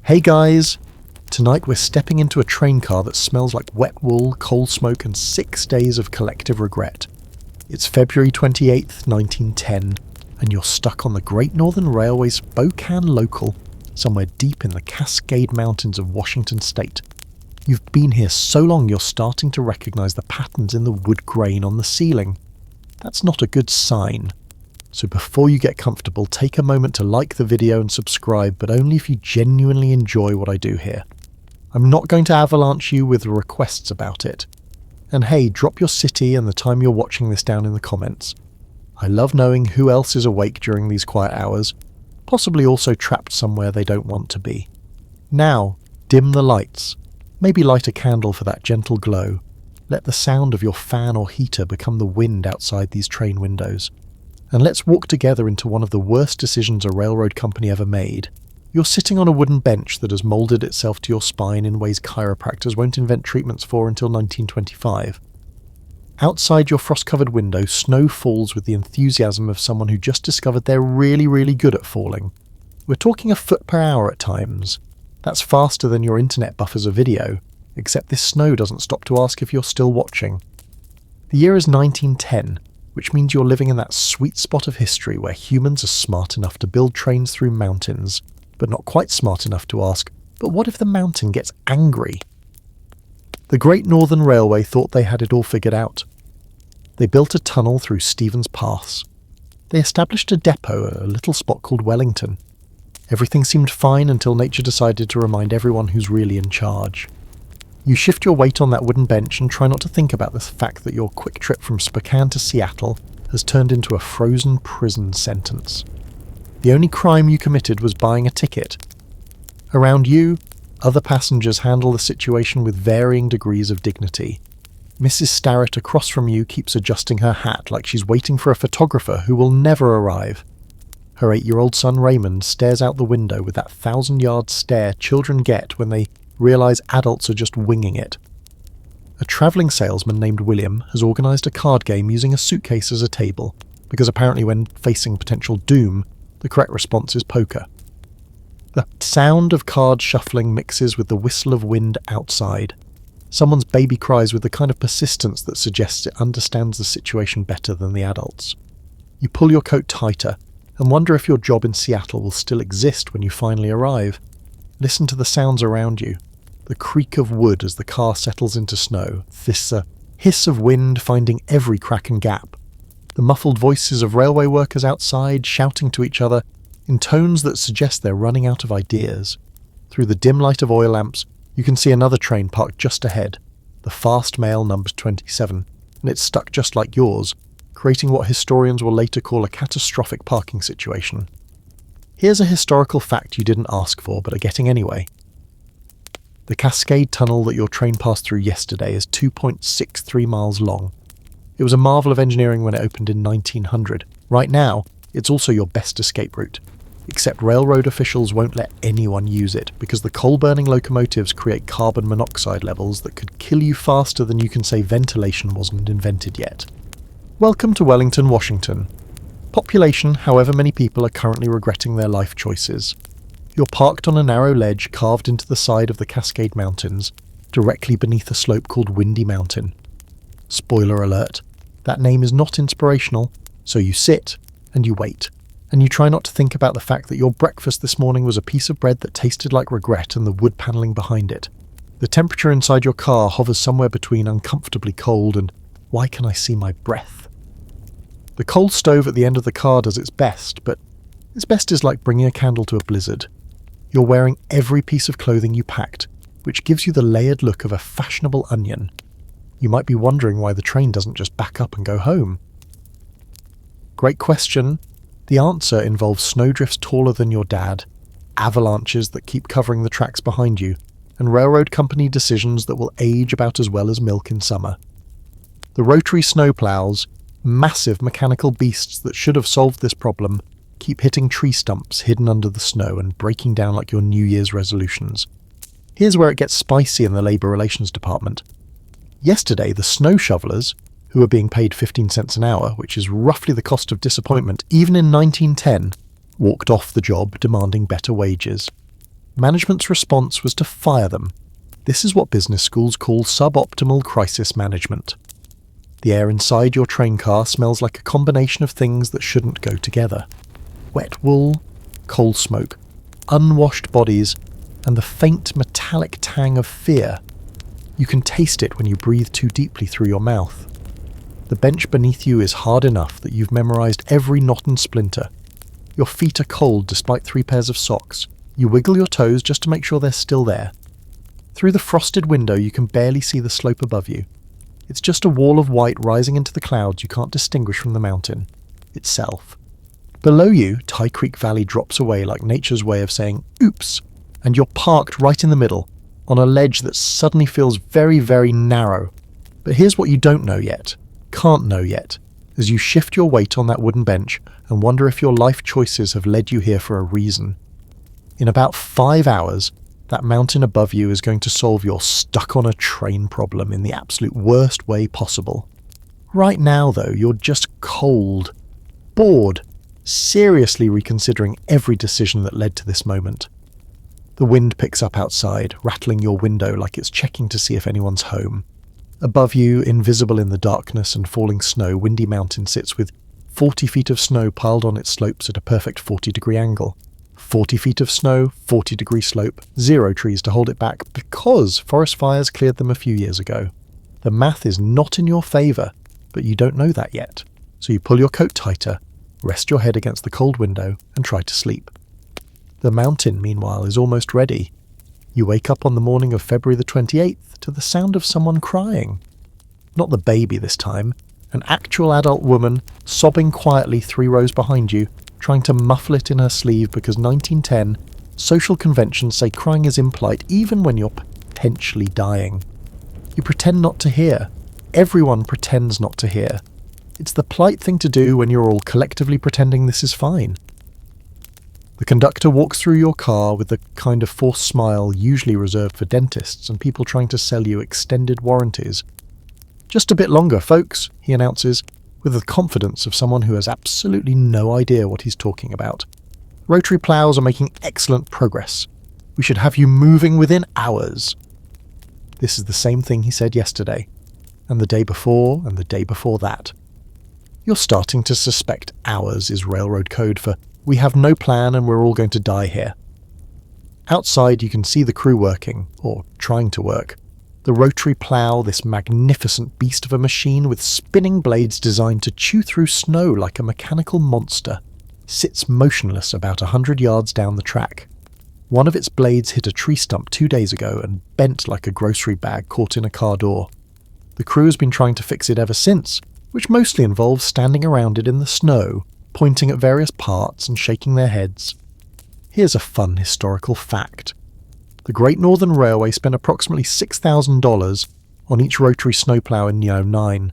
Hey guys! Tonight we're stepping into a train car that smells like wet wool, coal smoke and 6 days of collective regret. It's February 28th, 1910, and you're stuck on the Great Northern Railway's Spokane Local, somewhere deep in the Cascade Mountains of Washington State. You've been here so long you're starting to recognise the patterns in the wood grain on the ceiling. That's not a good sign. So before you get comfortable, take a moment to like the video and subscribe, but only if you genuinely enjoy what I do here. I'm not going to avalanche you with requests about it. And hey, drop your city and the time you're watching this down in the comments. I love knowing who else is awake during these quiet hours, possibly also trapped somewhere they don't want to be. Now, dim the lights. Maybe light a candle for that gentle glow. Let the sound of your fan or heater become the wind outside these train windows. And let's walk together into one of the worst decisions a railroad company ever made. You're sitting on a wooden bench that has moulded itself to your spine in ways chiropractors won't invent treatments for until 1925. Outside your frost-covered window, snow falls with the enthusiasm of someone who just discovered they're really good at falling. We're talking a foot per hour at times. That's faster than your internet buffers a video, except this snow doesn't stop to ask if you're still watching. The year is 1910. Which means you're living in that sweet spot of history where humans are smart enough to build trains through mountains, but not quite smart enough to ask, but what if the mountain gets angry? The Great Northern Railway thought they had it all figured out. They built a tunnel through Stevens Pass. They established a depot at a little spot called Wellington. Everything seemed fine until nature decided to remind everyone who's really in charge. You shift your weight on that wooden bench and try not to think about the fact that your quick trip from Spokane to Seattle has turned into a frozen prison sentence. The only crime you committed was buying a ticket. Around you, other passengers handle the situation with varying degrees of dignity. Mrs. Starrett across from you keeps adjusting her hat like she's waiting for a photographer who will never arrive. Her 8-year-old son Raymond stares out the window with that 1,000-yard stare children get when they realise adults are just winging it. A travelling salesman named William has organised a card game using a suitcase as a table, because apparently when facing potential doom, the correct response is poker. The sound of cards shuffling mixes with the whistle of wind outside. Someone's baby cries with the kind of persistence that suggests it understands the situation better than the adults. You pull your coat tighter and wonder if your job in Seattle will still exist when you finally arrive. Listen to the sounds around you. The creak of wood as the car settles into snow, this hiss of wind finding every crack and gap. The muffled voices of railway workers outside shouting to each other in tones that suggest they're running out of ideas. Through the dim light of oil lamps, you can see another train parked just ahead, the fast mail number 27, and it's stuck just like yours, creating what historians will later call a catastrophic parking situation. Here's a historical fact you didn't ask for but are getting anyway. The Cascade tunnel that your train passed through yesterday is 2.63 miles long. It was a marvel of engineering when it opened in 1900. Right now, it's also your best escape route. Except railroad officials won't let anyone use it because the coal-burning locomotives create carbon monoxide levels that could kill you faster than you can say ventilation wasn't invented yet. Welcome to Wellington, Washington. Population, however many people are currently regretting their life choices. You're parked on a narrow ledge carved into the side of the Cascade Mountains, directly beneath a slope called Windy Mountain. Spoiler alert, that name is not inspirational, so you sit and you wait, and you try not to think about the fact that your breakfast this morning was a piece of bread that tasted like regret and the wood panelling behind it. The temperature inside your car hovers somewhere between uncomfortably cold and why can I see my breath? The coal stove at the end of the car does its best, but its best is like bringing a candle to a blizzard. You're wearing every piece of clothing you packed, which gives you the layered look of a fashionable onion. You might be wondering why the train doesn't just back up and go home. Great question. The answer involves snowdrifts taller than your dad, avalanches that keep covering the tracks behind you, and railroad company decisions that will age about as well as milk in summer. The rotary snowplows, massive mechanical beasts that should have solved this problem, keep hitting tree stumps hidden under the snow and breaking down like your New Year's resolutions. Here's where it gets spicy in the Labour Relations Department. Yesterday, the snow shovelers, who are being paid 15 cents an hour, which is roughly the cost of disappointment even in 1910, walked off the job demanding better wages. Management's response was to fire them. This is what business schools call suboptimal crisis management. The air inside your train car smells like a combination of things that shouldn't go together. Wet wool, coal smoke, unwashed bodies, and the faint metallic tang of fear. You can taste it when you breathe too deeply through your mouth. The bench beneath you is hard enough that you've memorized every knot and splinter. Your feet are cold despite 3 pairs of socks. You wiggle your toes just to make sure they're still there. Through the frosted window you can barely see the slope above you. It's just a wall of white rising into the clouds you can't distinguish from the mountain itself. Below you, Tie Creek Valley drops away like nature's way of saying, oops, and you're parked right in the middle, on a ledge that suddenly feels very, very narrow. But here's what you don't know yet, can't know yet, as you shift your weight on that wooden bench and wonder if your life choices have led you here for a reason. In about 5 hours, that mountain above you is going to solve your stuck on a train problem in the absolute worst way possible. Right now, though, you're just cold, bored, seriously reconsidering every decision that led to this moment. The wind picks up outside, rattling your window like it's checking to see if anyone's home. Above you, invisible in the darkness and falling snow, Windy Mountain sits with 40 feet of snow piled on its slopes at a perfect 40-degree angle. 40 feet of snow, 40-degree slope, 0 trees to hold it back because forest fires cleared them a few years ago. The math is not in your favour, but you don't know that yet. So you pull your coat tighter, rest your head against the cold window, and try to sleep. The mountain, meanwhile, is almost ready. You wake up on the morning of February the 28th to the sound of someone crying. Not the baby this time, an actual adult woman sobbing quietly 3 rows behind you, trying to muffle it in her sleeve because 1910, social conventions say crying is impolite even when you're potentially dying. You pretend not to hear. Everyone pretends not to hear. It's the polite thing to do when you're all collectively pretending this is fine. The conductor walks through your car with the kind of forced smile usually reserved for dentists and people trying to sell you extended warranties. "Just a bit longer, folks," he announces, with the confidence of someone who has absolutely no idea what he's talking about. "Rotary ploughs are making excellent progress. We should have you moving within hours." This is the same thing he said yesterday, and the day before, and the day before that. You're starting to suspect hours is railroad code for "we have no plan and we're all going to die here." Outside you can see the crew working, or trying to work. The rotary plough, this magnificent beast of a machine with spinning blades designed to chew through snow like a mechanical monster, sits motionless about 100 yards down the track. One of its blades hit a tree stump 2 days ago and bent like a grocery bag caught in a car door. The crew has been trying to fix it ever since, which mostly involves standing around it in the snow, pointing at various parts and shaking their heads. Here's a fun historical fact. The Great Northern Railway spent approximately $6,000 on each rotary snowplow in 2009.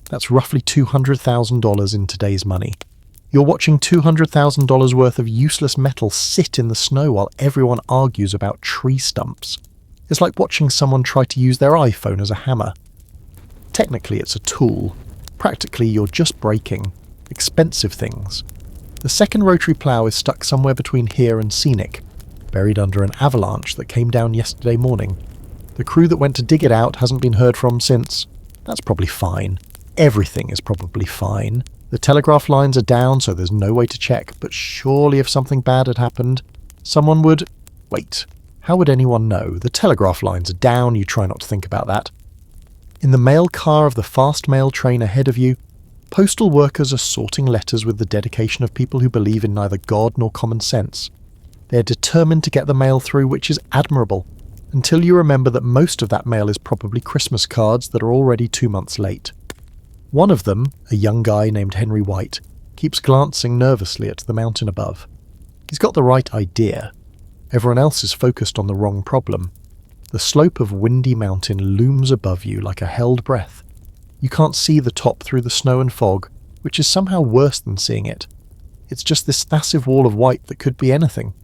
That's roughly $200,000 in today's money. You're watching $200,000 worth of useless metal sit in the snow while everyone argues about tree stumps. It's like watching someone try to use their iPhone as a hammer. Technically it's a tool. Practically you're just breaking expensive things. The second rotary plough is stuck somewhere between here and Scenic, buried under an avalanche that came down yesterday morning. The crew that went to dig it out hasn't been heard from since. That's probably fine. Everything is probably fine. The telegraph lines are down, so there's no way to check, but surely if something bad had happened, someone would... Wait, how would anyone know? The telegraph lines are down, you try not to think about that. In the mail car of the fast mail train ahead of you, postal workers are sorting letters with the dedication of people who believe in neither God nor common sense. They're determined to get the mail through, which is admirable, until you remember that most of that mail is probably Christmas cards that are already 2 months late. One of them, a young guy named Henry White, keeps glancing nervously at the mountain above. He's got the right idea. Everyone else is focused on the wrong problem. The slope of Windy Mountain looms above you like a held breath. You can't see the top through the snow and fog, which is somehow worse than seeing it. It's just this massive wall of white that could be anything.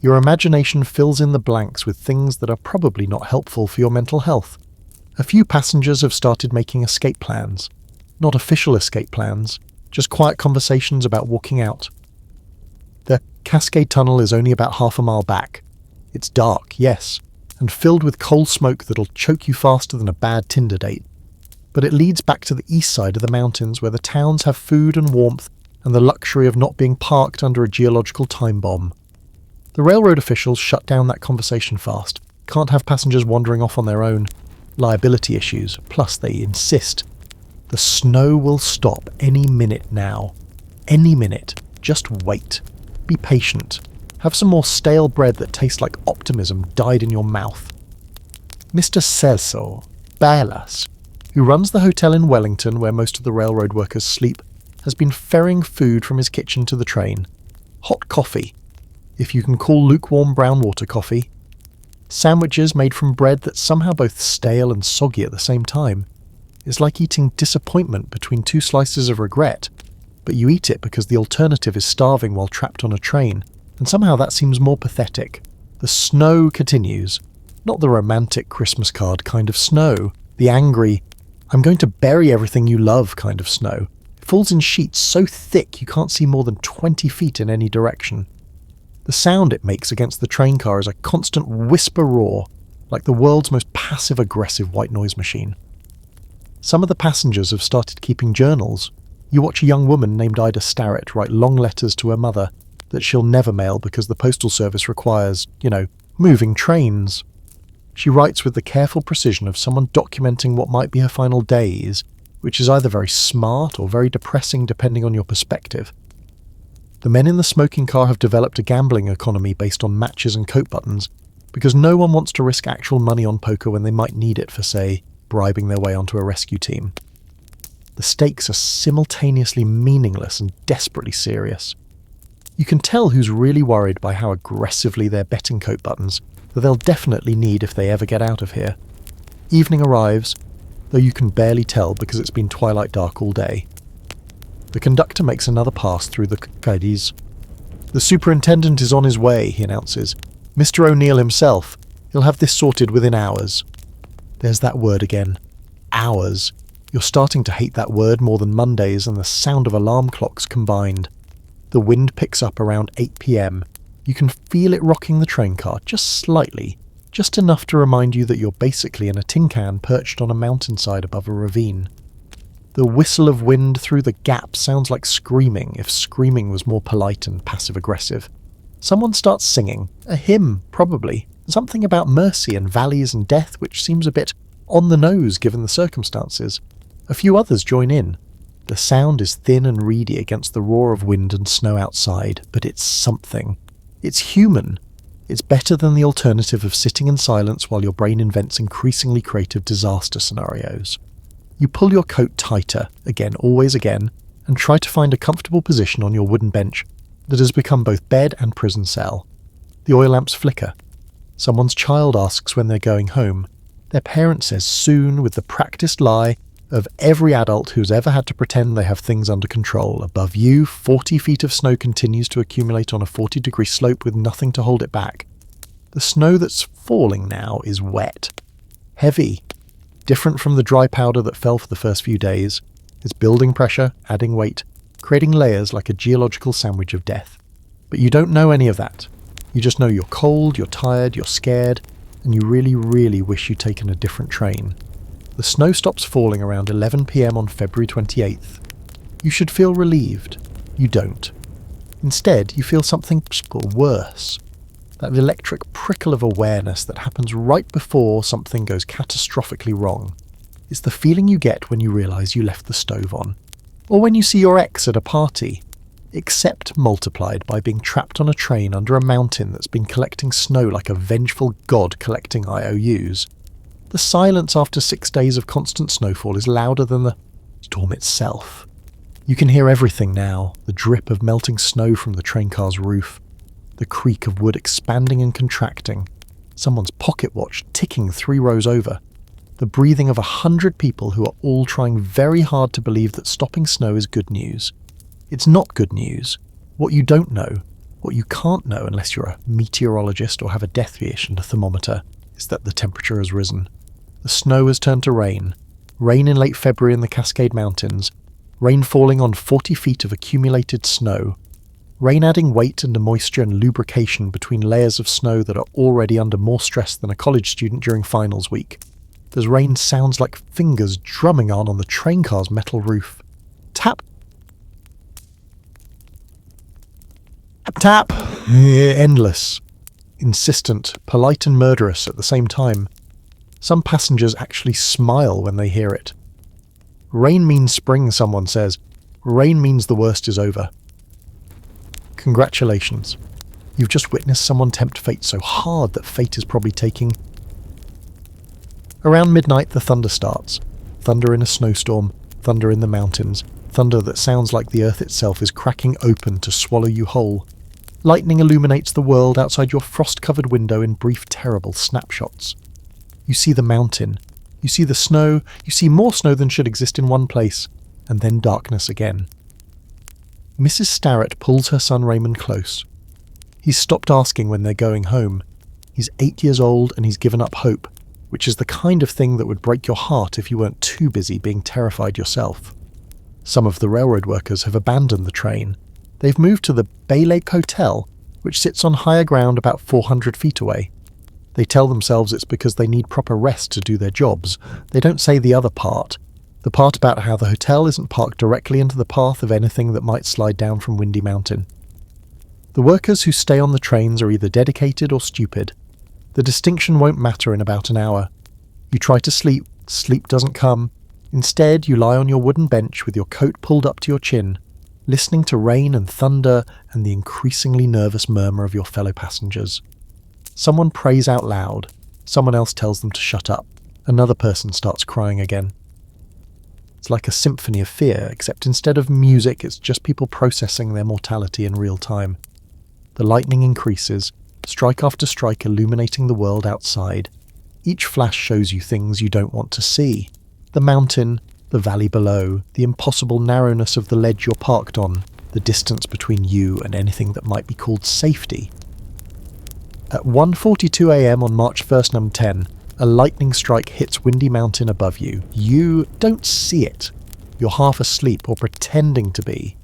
Your imagination fills in the blanks with things that are probably not helpful for your mental health. A few passengers have started making escape plans. Not official escape plans, just quiet conversations about walking out. The Cascade tunnel is only about half a mile back. It's dark, yes, and filled with coal smoke that'll choke you faster than a bad Tinder date. But it leads back to the east side of the mountains where the towns have food and warmth and the luxury of not being parked under a geological time bomb. The railroad officials shut down that conversation fast. Can't have passengers wandering off on their own. Liability issues, plus they insist. The snow will stop any minute now. Any minute. Just wait. Be patient. Have some more stale bread that tastes like optimism dyed in your mouth. Mr. Celso Balas, who runs the hotel in Wellington where most of the railroad workers sleep, has been ferrying food from his kitchen to the train. Hot coffee, if you can call lukewarm brown water coffee. Sandwiches made from bread that's somehow both stale and soggy at the same time. It's like eating disappointment between two slices of regret, but you eat it because the alternative is starving while trapped on a train, and somehow that seems more pathetic. The snow continues. Not the romantic Christmas card kind of snow, the angry, I'm going to bury everything you love kind of snow. It falls in sheets so thick you can't see more than 20 feet in any direction. The sound it makes against the train car is a constant whisper roar, like the world's most passive-aggressive white noise machine. Some of the passengers have started keeping journals. You watch a young woman named Ida Starrett write long letters to her mother that she'll never mail because the postal service requires, moving trains. She writes with the careful precision of someone documenting what might be her final days, which is either very smart or very depressing depending on your perspective. The men in the smoking car have developed a gambling economy based on matches and coat buttons, because no one wants to risk actual money on poker when they might need it for, say, bribing their way onto a rescue team. The stakes are simultaneously meaningless and desperately serious. You can tell who's really worried by how aggressively they're betting coat buttons that they'll definitely need if they ever get out of here. Evening arrives, though you can barely tell because it's been twilight dark all day. The conductor makes another pass through the Cascades. The superintendent is on his way, he announces. Mr. O'Neill himself. He'll have this sorted within hours. There's that word again. Hours. You're starting to hate that word more than Mondays and the sound of alarm clocks combined. The wind picks up around 8 p.m. You can feel it rocking the train car just slightly, just enough to remind you that you're basically in a tin can perched on a mountainside above a ravine. The whistle of wind through the gap sounds like screaming if screaming was more polite and passive-aggressive. Someone starts singing, a hymn, probably, something about mercy and valleys and death which seems a bit on the nose given the circumstances. A few others join in. The sound is thin and reedy against the roar of wind and snow outside, but it's something. It's human. It's better than the alternative of sitting in silence while your brain invents increasingly creative disaster scenarios. You pull your coat tighter, again, always again, and try to find a comfortable position on your wooden bench that has become both bed and prison cell. The oil lamps flicker. Someone's child asks when they're going home. Their parent says soon with the practiced lie of every adult who's ever had to pretend they have things under control. Above you, 40 feet of snow continues to accumulate on a 40-degree slope with nothing to hold it back. The snow that's falling now is wet. Heavy. Different from the dry powder that fell for the first few days. It's building pressure, adding weight, creating layers like a geological sandwich of death. But you don't know any of that. You just know you're cold, you're tired, you're scared, and you really, really wish you'd taken a different train. The snow stops falling around 11 p.m. on February 28th. You should feel relieved. You don't. Instead, you feel something worse. That electric prickle of awareness that happens right before something goes catastrophically wrong. It's the feeling you get when you realise you left the stove on. Or when you see your ex at a party. Except multiplied by being trapped on a train under a mountain that's been collecting snow like a vengeful god collecting IOUs. The silence after 6 days of constant snowfall is louder than the storm itself. You can hear everything now, the drip of melting snow from the train car's roof, the creak of wood expanding and contracting, someone's pocket watch ticking 3 rows over, the breathing of 100 people who are all trying very hard to believe that stopping snow is good news. It's not good news. What you don't know, what you can't know unless you're a meteorologist or have a death wish and a thermometer, is that the temperature has risen. The snow has turned to rain. Rain in late February in the Cascade Mountains. Rain falling on 40 feet of accumulated snow. Rain adding weight and moisture and lubrication between layers of snow that are already under more stress than a college student during finals week. As rain sounds like fingers drumming on the train car's metal roof. Tap. Tap. Endless. Insistent, polite and murderous at the same time. Some passengers actually smile when they hear it. Rain means spring, someone says. Rain means the worst is over. Congratulations. You've just witnessed someone tempt fate so hard that fate is probably taking... Around midnight, the thunder starts. Thunder in a snowstorm, thunder in the mountains, thunder that sounds like the earth itself is cracking open to swallow you whole. Lightning illuminates the world outside your frost-covered window in brief, terrible snapshots. You see the mountain, you see the snow, you see more snow than should exist in one place, and then darkness again. Mrs. Starrett pulls her son Raymond close. He's stopped asking when they're going home. He's 8 years old and he's given up hope, which is the kind of thing that would break your heart if you weren't too busy being terrified yourself. Some of the railroad workers have abandoned the train. They've moved to the Bay Lake Hotel, which sits on higher ground about 400 feet away. They tell themselves it's because they need proper rest to do their jobs. They don't say the other part. The part about how the hotel isn't parked directly into the path of anything that might slide down from Windy Mountain. The workers who stay on the trains are either dedicated or stupid. The distinction won't matter in about an hour. You try to sleep, sleep doesn't come. Instead, you lie on your wooden bench with your coat pulled up to your chin, listening to rain and thunder and the increasingly nervous murmur of your fellow passengers. Someone prays out loud. Someone else tells them to shut up. Another person starts crying again. It's like a symphony of fear, except instead of music, it's just people processing their mortality in real time. The lightning increases, strike after strike illuminating the world outside. Each flash shows you things you don't want to see. The mountain, the valley below, the impossible narrowness of the ledge you're parked on, the distance between you and anything that might be called safety. At 1:42 a.m. on March 1st, 1910, a lightning strike hits Windy Mountain above you. You don't see it. You're half asleep or pretending to be.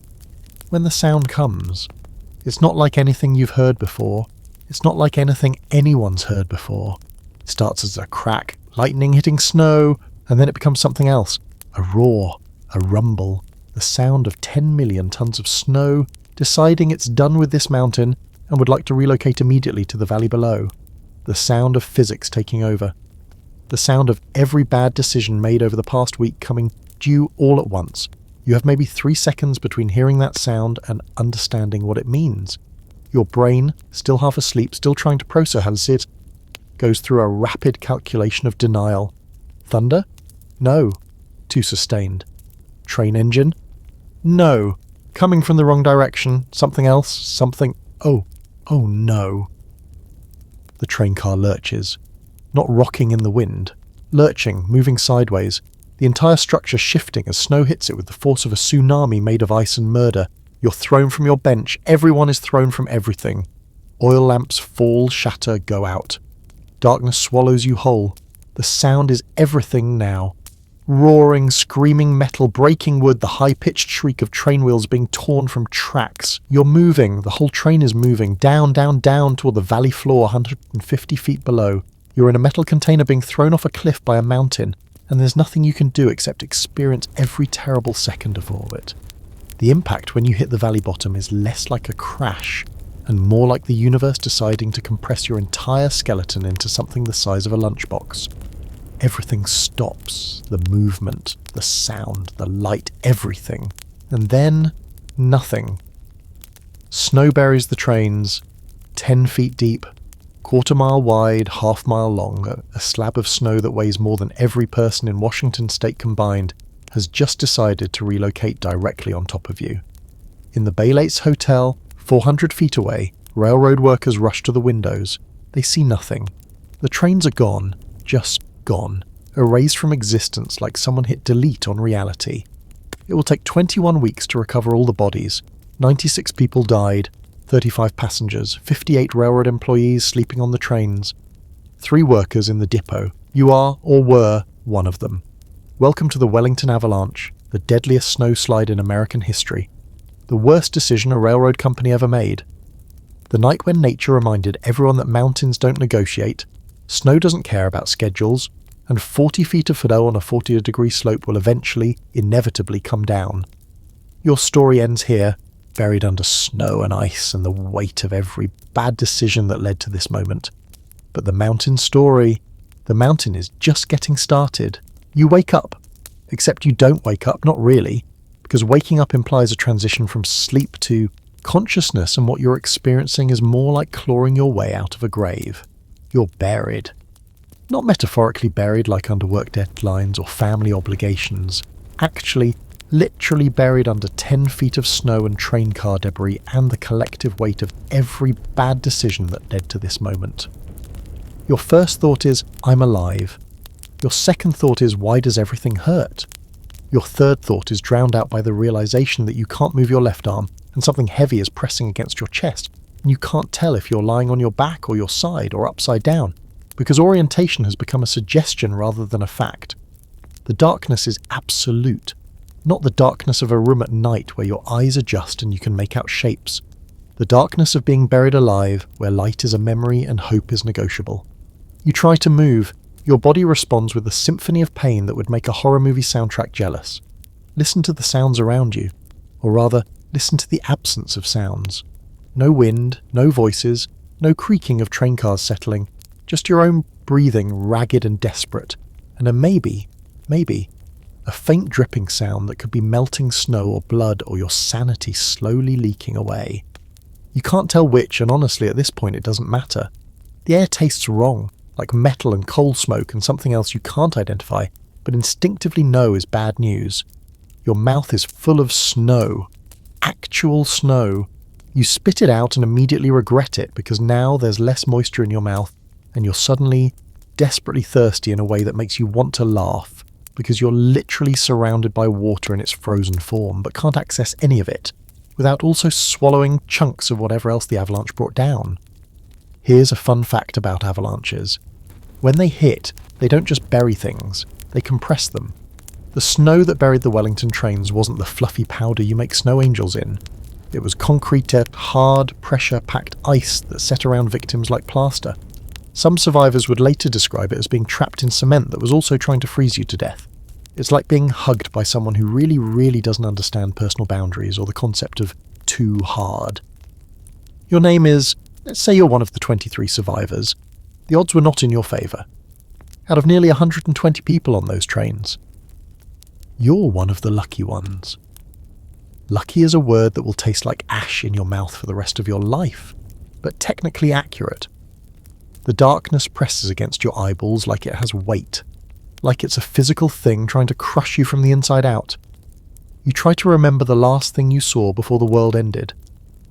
When the sound comes, it's not like anything you've heard before. It's not like anything anyone's heard before. It starts as a crack, lightning hitting snow, and then it becomes something else. A roar, a rumble, the sound of 10 million tons of snow deciding it's done with this mountain and would like to relocate immediately to the valley below. The sound of physics taking over. The sound of every bad decision made over the past week coming due all at once. You have maybe 3 seconds between hearing that sound and understanding what it means. Your brain, still half asleep, still trying to process it, goes through a rapid calculation of denial. Thunder? No. Too sustained. Train engine? No. Coming from the wrong direction. Something else. Something... Oh no. The train car lurches. Not rocking in the wind. Lurching, moving sideways. The entire structure shifting as snow hits it with the force of a tsunami made of ice and murder. You're thrown from your bench. Everyone is thrown from everything. Oil lamps fall, shatter, go out. Darkness swallows you whole. The sound is everything now. Roaring, screaming metal, breaking wood, the high-pitched shriek of train wheels being torn from tracks. You're moving, the whole train is moving, down, down, down toward the valley floor 150 feet below. You're in a metal container being thrown off a cliff by a mountain, and there's nothing you can do except experience every terrible second of all of it. The impact when you hit the valley bottom is less like a crash, and more like the universe deciding to compress your entire skeleton into something the size of a lunchbox. Everything stops. The movement, the sound, the light, everything. And then, nothing. Snow buries the trains, 10 feet deep, quarter-mile wide, half-mile long, a slab of snow that weighs more than every person in Washington state combined has just decided to relocate directly on top of you. In the Bay Lakes Hotel, 400 feet away, railroad workers rush to the windows. They see nothing. The trains are gone, just gone, erased from existence like someone hit delete on reality. It will take 21 weeks to recover all the bodies. 96 people died, 35 passengers, 58 railroad employees sleeping on the trains. 3 workers in the depot. You are, or were, one of them. Welcome to the Wellington Avalanche, the deadliest snowslide in American history. The worst decision a railroad company ever made. The night when nature reminded everyone that mountains don't negotiate, snow doesn't care about schedules, and 40 feet of snow on a 40-degree slope will eventually, inevitably come down. Your story ends here, buried under snow and ice and the weight of every bad decision that led to this moment. But the mountain story, the mountain is just getting started. You wake up. Except you don't wake up, not really, because waking up implies a transition from sleep to consciousness, and what you're experiencing is more like clawing your way out of a grave. You're buried. Not metaphorically buried like under work deadlines or family obligations. Actually, literally buried under 10 feet of snow and train car debris and the collective weight of every bad decision that led to this moment. Your first thought is, I'm alive. Your second thought is, why does everything hurt? Your third thought is drowned out by the realization that you can't move your left arm and something heavy is pressing against your chest, and you can't tell if you're lying on your back or your side or upside down, because orientation has become a suggestion rather than a fact. The darkness is absolute, not the darkness of a room at night where your eyes adjust and you can make out shapes. The darkness of being buried alive, where light is a memory and hope is negotiable. You try to move. Your body responds with a symphony of pain that would make a horror movie soundtrack jealous. Listen to the sounds around you, or rather, listen to the absence of sounds. No wind, no voices, no creaking of train cars settling, just your own breathing ragged and desperate, and a maybe, a faint dripping sound that could be melting snow or blood or your sanity slowly leaking away. You can't tell which, and honestly at this point it doesn't matter. The air tastes wrong, like metal and coal smoke and something else you can't identify, but instinctively know is bad news. Your mouth is full of snow. Actual snow. You spit it out and immediately regret it because now there's less moisture in your mouth and you're suddenly desperately thirsty in a way that makes you want to laugh because you're literally surrounded by water in its frozen form but can't access any of it without also swallowing chunks of whatever else the avalanche brought down. Here's a fun fact about avalanches. When they hit, they don't just bury things, they compress them. The snow that buried the Wellington trains wasn't the fluffy powder you make snow angels in. It was concrete, hard, pressure-packed ice that set around victims like plaster. Some survivors would later describe it as being trapped in cement that was also trying to freeze you to death. It's like being hugged by someone who really doesn't understand personal boundaries or the concept of too hard. Your name is, let's say you're one of the 23 survivors. The odds were not in your favour. Out of nearly 120 people on those trains, you're one of the lucky ones. Lucky is a word that will taste like ash in your mouth for the rest of your life, but technically accurate. The darkness presses against your eyeballs like it has weight, like it's a physical thing trying to crush you from the inside out. You try to remember the last thing you saw before the world ended.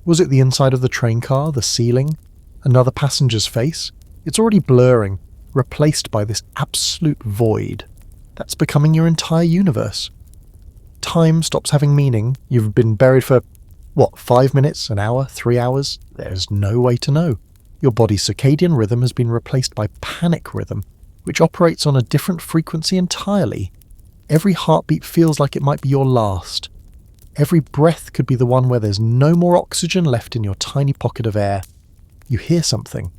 Was it the inside of the train car, the ceiling, another passenger's face? It's already blurring, replaced by this absolute void. That's becoming your entire universe. Time stops having meaning. You've been buried for, 5 minutes, an hour, 3 hours? There's no way to know. Your body's circadian rhythm has been replaced by panic rhythm, which operates on a different frequency entirely. Every heartbeat feels like it might be your last. Every breath could be the one where there's no more oxygen left in your tiny pocket of air. You hear something.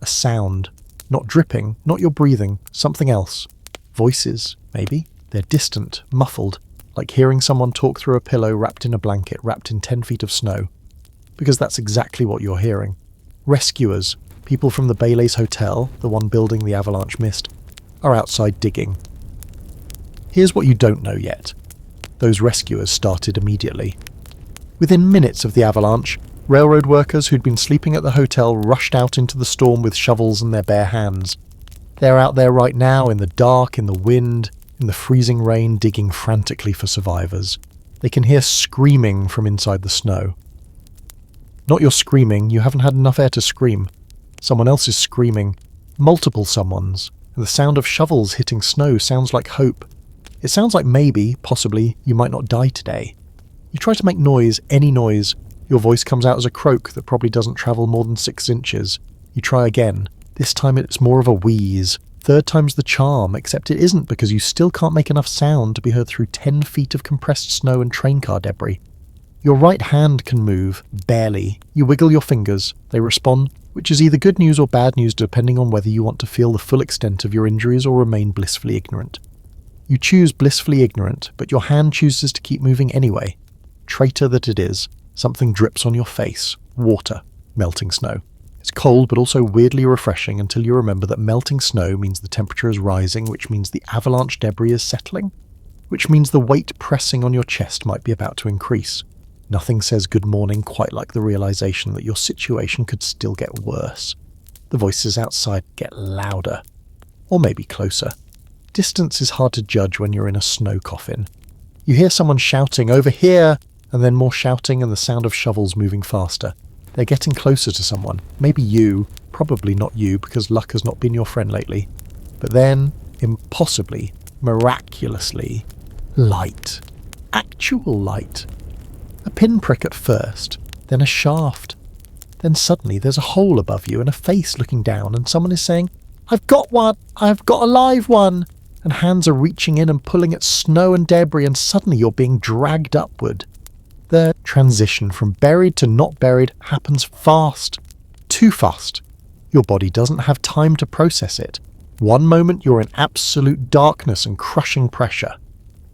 A sound. Not dripping, not your breathing, something else. Voices, maybe. They're distant, muffled, like hearing someone talk through a pillow wrapped in a blanket, wrapped in 10 feet of snow. Because that's exactly what you're hearing. Rescuers, people from the Baylays Hotel, the one building the Avalanche missed, are outside digging. Here's what you don't know yet. Those rescuers started immediately. Within minutes of the avalanche, railroad workers who'd been sleeping at the hotel rushed out into the storm with shovels in their bare hands. They're out there right now in the dark, in the wind, in the freezing rain, digging frantically for survivors. They can hear screaming from inside the snow. Not your screaming, you haven't had enough air to scream. Someone else is screaming, multiple someones, and the sound of shovels hitting snow sounds like hope. It sounds like maybe, possibly, you might not die today. You try to make noise, any noise. Your voice comes out as a croak that probably doesn't travel more than 6 inches. You try again. This time it's more of a wheeze. Third time's the charm, except it isn't because you still can't make enough sound to be heard through 10 feet of compressed snow and train car debris. Your right hand can move, barely. You wiggle your fingers, they respond, which is either good news or bad news depending on whether you want to feel the full extent of your injuries or remain blissfully ignorant. You choose blissfully ignorant, but your hand chooses to keep moving anyway. Traitor that it is, something drips on your face. Water. Melting snow. It's cold but also weirdly refreshing until you remember that melting snow means the temperature is rising, which means the avalanche debris is settling, which means the weight pressing on your chest might be about to increase. Nothing says good morning quite like the realization that your situation could still get worse. The voices outside get louder. Or maybe closer. Distance is hard to judge when you're in a snow coffin. You hear someone shouting, "Over here!" and then more shouting and the sound of shovels moving faster. They're getting closer to someone. Maybe you, probably not you because luck has not been your friend lately. But then, impossibly, miraculously, light. Actual light. A pinprick at first, then a shaft. Then suddenly there's a hole above you and a face looking down and someone is saying, "I've got one! I've got a live one!" And hands are reaching in and pulling at snow and debris and suddenly you're being dragged upward. The transition from buried to not buried happens fast. Too fast. Your body doesn't have time to process it. One moment you're in absolute darkness and crushing pressure.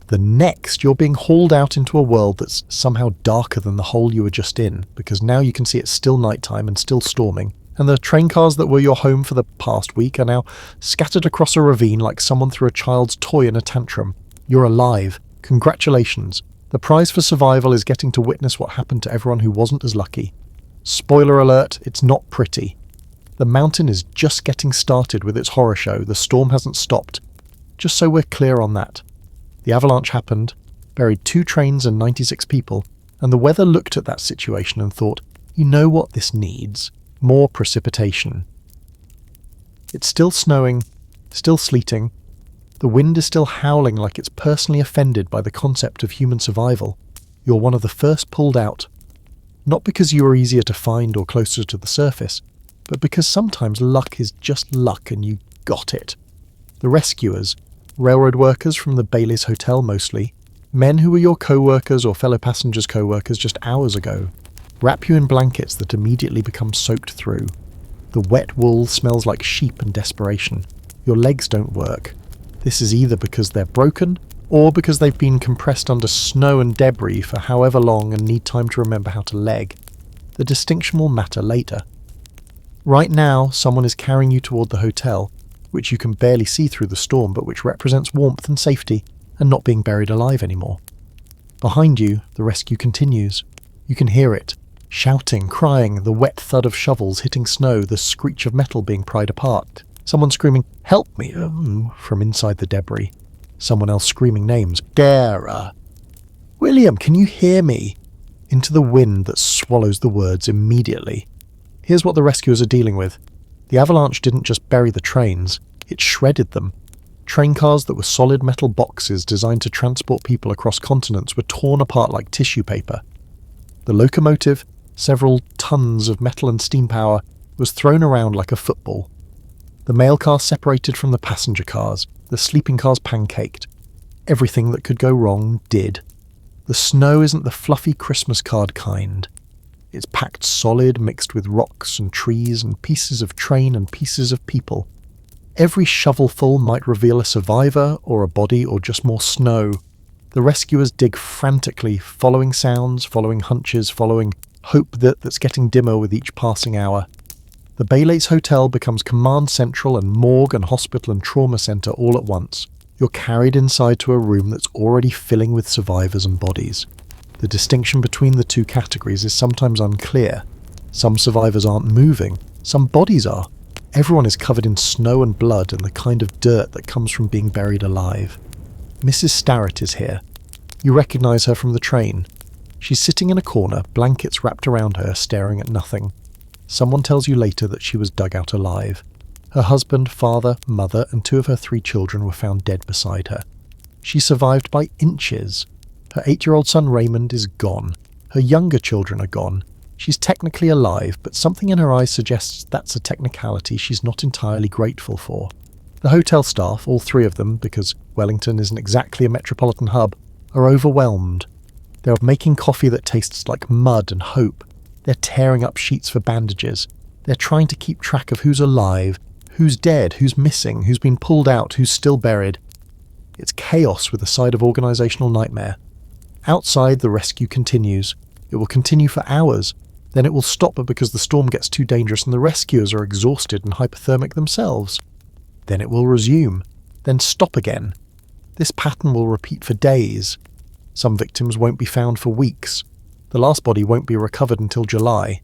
The next you're being hauled out into a world that's somehow darker than the hole you were just in, because now you can see it's still nighttime and still storming, and the train cars that were your home for the past week are now scattered across a ravine like someone threw a child's toy in a tantrum. You're alive. Congratulations. The prize for survival is getting to witness what happened to everyone who wasn't as lucky. Spoiler alert, it's not pretty. The mountain is just getting started with its horror show. The storm hasn't stopped. Just so we're clear on that. The avalanche happened, buried 2 trains and 96 people, and the weather looked at that situation and thought, you know what this needs? More precipitation. It's still snowing, still sleeting. The wind is still howling like it's personally offended by the concept of human survival. You're one of the first pulled out. Not because you are easier to find or closer to the surface, but because sometimes luck is just luck and you got it. The rescuers, railroad workers from the Bailey's Hotel mostly, men who were your co-workers or fellow passengers' co-workers just hours ago, wrap you in blankets that immediately become soaked through. The wet wool smells like sheep and desperation. Your legs don't work. This is either because they're broken, or because they've been compressed under snow and debris for however long and need time to remember how to leg. The distinction will matter later. Right now, someone is carrying you toward the hotel, which you can barely see through the storm but which represents warmth and safety, and not being buried alive anymore. Behind you, the rescue continues. You can hear it. Shouting, crying, the wet thud of shovels hitting snow, the screech of metal being pried apart. Someone screaming, "Help me!" from inside the debris. Someone else screaming names. Dara. William, can you hear me? Into the wind that swallows the words immediately. Here's what the rescuers are dealing with. The avalanche didn't just bury the trains, it shredded them. Train cars that were solid metal boxes designed to transport people across continents were torn apart like tissue paper. The locomotive, several tons of metal and steam power, was thrown around like a football. The mail car separated from the passenger cars, the sleeping cars pancaked. Everything that could go wrong did. The snow isn't the fluffy Christmas card kind. It's packed solid, mixed with rocks and trees and pieces of train and pieces of people. Every shovelful might reveal a survivor or a body or just more snow. The rescuers dig frantically, following sounds, following hunches, following hope that's getting dimmer with each passing hour. The Bailey's Hotel becomes command central and morgue and hospital and trauma centre all at once. You're carried inside to a room that's already filling with survivors and bodies. The distinction between the two categories is sometimes unclear. Some survivors aren't moving, some bodies are. Everyone is covered in snow and blood and the kind of dirt that comes from being buried alive. Mrs. Starrett is here. You recognise her from the train. She's sitting in a corner, blankets wrapped around her, staring at nothing. Someone tells you later that she was dug out alive. Her husband, father, mother, and 2 of her 3 children were found dead beside her. She survived by inches. Her 8-year-old son Raymond is gone. Her younger children are gone. She's technically alive, but something in her eyes suggests that's a technicality she's not entirely grateful for. The hotel staff, all 3 of them, because Wellington isn't exactly a metropolitan hub, are overwhelmed. They're making coffee that tastes like mud and hope. They're tearing up sheets for bandages. They're trying to keep track of who's alive, who's dead, who's missing, who's been pulled out, who's still buried. It's chaos with a side of organisational nightmare. Outside, the rescue continues. It will continue for hours. Then it will stop because the storm gets too dangerous and the rescuers are exhausted and hypothermic themselves. Then it will resume. Then stop again. This pattern will repeat for days. Some victims won't be found for weeks. The last body won't be recovered until July.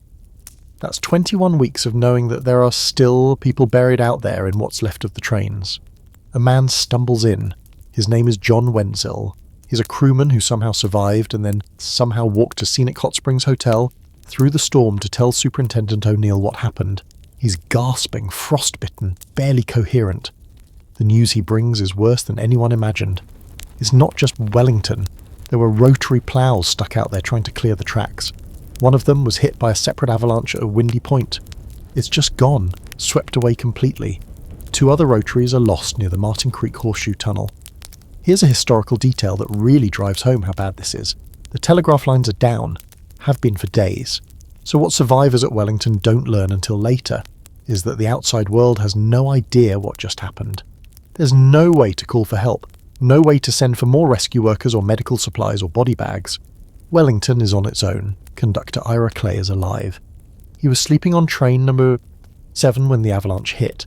That's 21 weeks of knowing that there are still people buried out there in what's left of the trains. A man stumbles in. His name is John Wenzel. He's a crewman who somehow survived and then somehow walked to Scenic Hot Springs Hotel through the storm to tell Superintendent O'Neill what happened. He's gasping, frostbitten, barely coherent. The news he brings is worse than anyone imagined. It's not just Wellington. There were rotary ploughs stuck out there trying to clear the tracks. One of them was hit by a separate avalanche at a windy point. It's just gone, swept away completely. 2 other rotaries are lost near the Martin Creek Horseshoe Tunnel. Here's a historical detail that really drives home how bad this is. The telegraph lines are down, have been for days. So what survivors at Wellington don't learn until later is that the outside world has no idea what just happened. There's no way to call for help, no way to send for more rescue workers or medical supplies or body bags. Wellington is on its own. Conductor Ira Clay is alive. He was sleeping on train number 7 when the avalanche hit.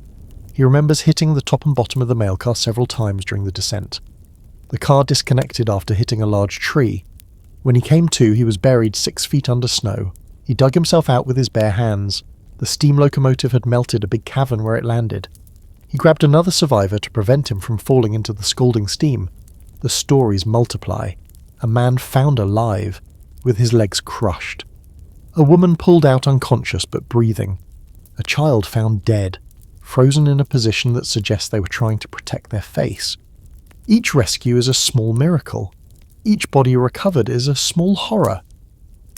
He remembers hitting the top and bottom of the mail car several times during the descent. The car disconnected after hitting a large tree. When he came to, he was buried 6 feet under snow. He dug himself out with his bare hands. The steam locomotive had melted a big cavern where it landed. He grabbed another survivor to prevent him from falling into the scalding steam. The stories multiply. A man found alive, with his legs crushed. A woman pulled out unconscious but breathing. A child found dead, frozen in a position that suggests they were trying to protect their face. Each rescue is a small miracle. Each body recovered is a small horror.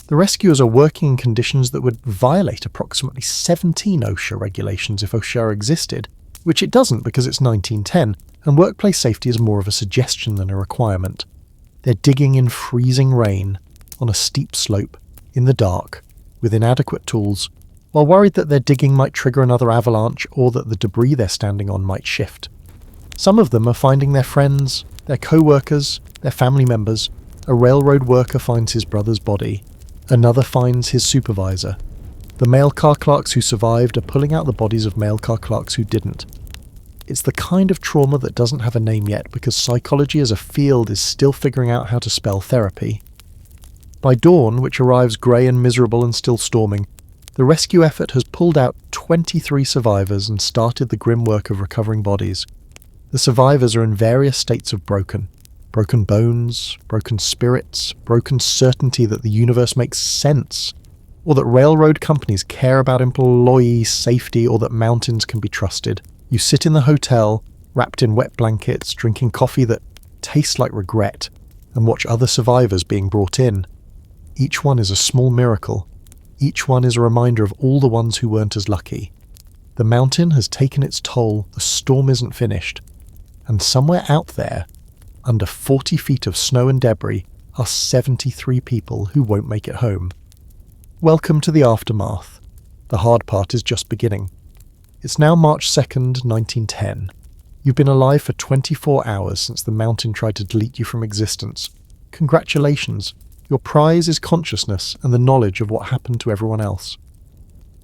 The rescuers are working in conditions that would violate approximately 17 OSHA regulations if OSHA existed, which it doesn't because it's 1910, and workplace safety is more of a suggestion than a requirement. They're digging in freezing rain, on a steep slope, in the dark, with inadequate tools, while worried that their digging might trigger another avalanche or that the debris they're standing on might shift. Some of them are finding their friends, their co-workers, their family members. A railroad worker finds his brother's body. Another finds his supervisor. The mail car clerks who survived are pulling out the bodies of mail car clerks who didn't. It's the kind of trauma that doesn't have a name yet because psychology as a field is still figuring out how to spell therapy. By dawn, which arrives grey and miserable and still storming, the rescue effort has pulled out 23 survivors and started the grim work of recovering bodies. The survivors are in various states of broken. Broken bones, broken spirits, broken certainty that the universe makes sense, or that railroad companies care about employee safety, or that mountains can be trusted. You sit in the hotel, wrapped in wet blankets, drinking coffee that tastes like regret, and watch other survivors being brought in. Each one is a small miracle. Each one is a reminder of all the ones who weren't as lucky. The mountain has taken its toll, the storm isn't finished. And somewhere out there, under 40 feet of snow and debris, are 73 people who won't make it home. Welcome to the aftermath. The hard part is just beginning. It's now March 2nd, 1910. You've been alive for 24 hours since the mountain tried to delete you from existence. Congratulations. Your prize is consciousness and the knowledge of what happened to everyone else.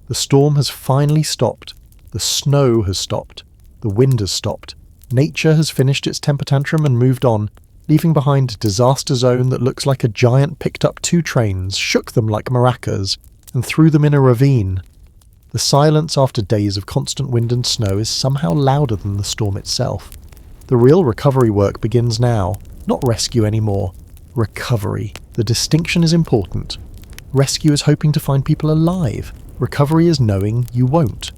The storm has finally stopped. The snow has stopped. The wind has stopped. Nature has finished its temper tantrum and moved on, leaving behind a disaster zone that looks like a giant picked up 2 trains, shook them like maracas, and threw them in a ravine. The silence after days of constant wind and snow is somehow louder than the storm itself. The real recovery work begins now, not rescue anymore. Recovery. The distinction is important. Rescue is hoping to find people alive. Recovery is knowing you won't.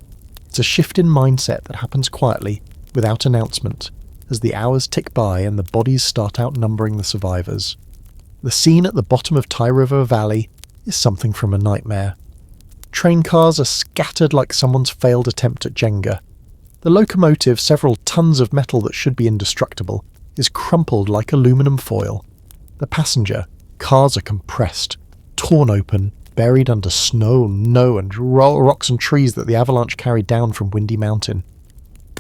It's a shift in mindset that happens quietly, without announcement, as the hours tick by and the bodies start outnumbering the survivors. The scene at the bottom of Ty River Valley is something from a nightmare. Train cars are scattered like someone's failed attempt at Jenga. The locomotive, several tons of metal that should be indestructible, is crumpled like aluminum foil. The passenger, Cars are compressed, torn open, buried under snow and rocks and trees that the avalanche carried down from Windy Mountain.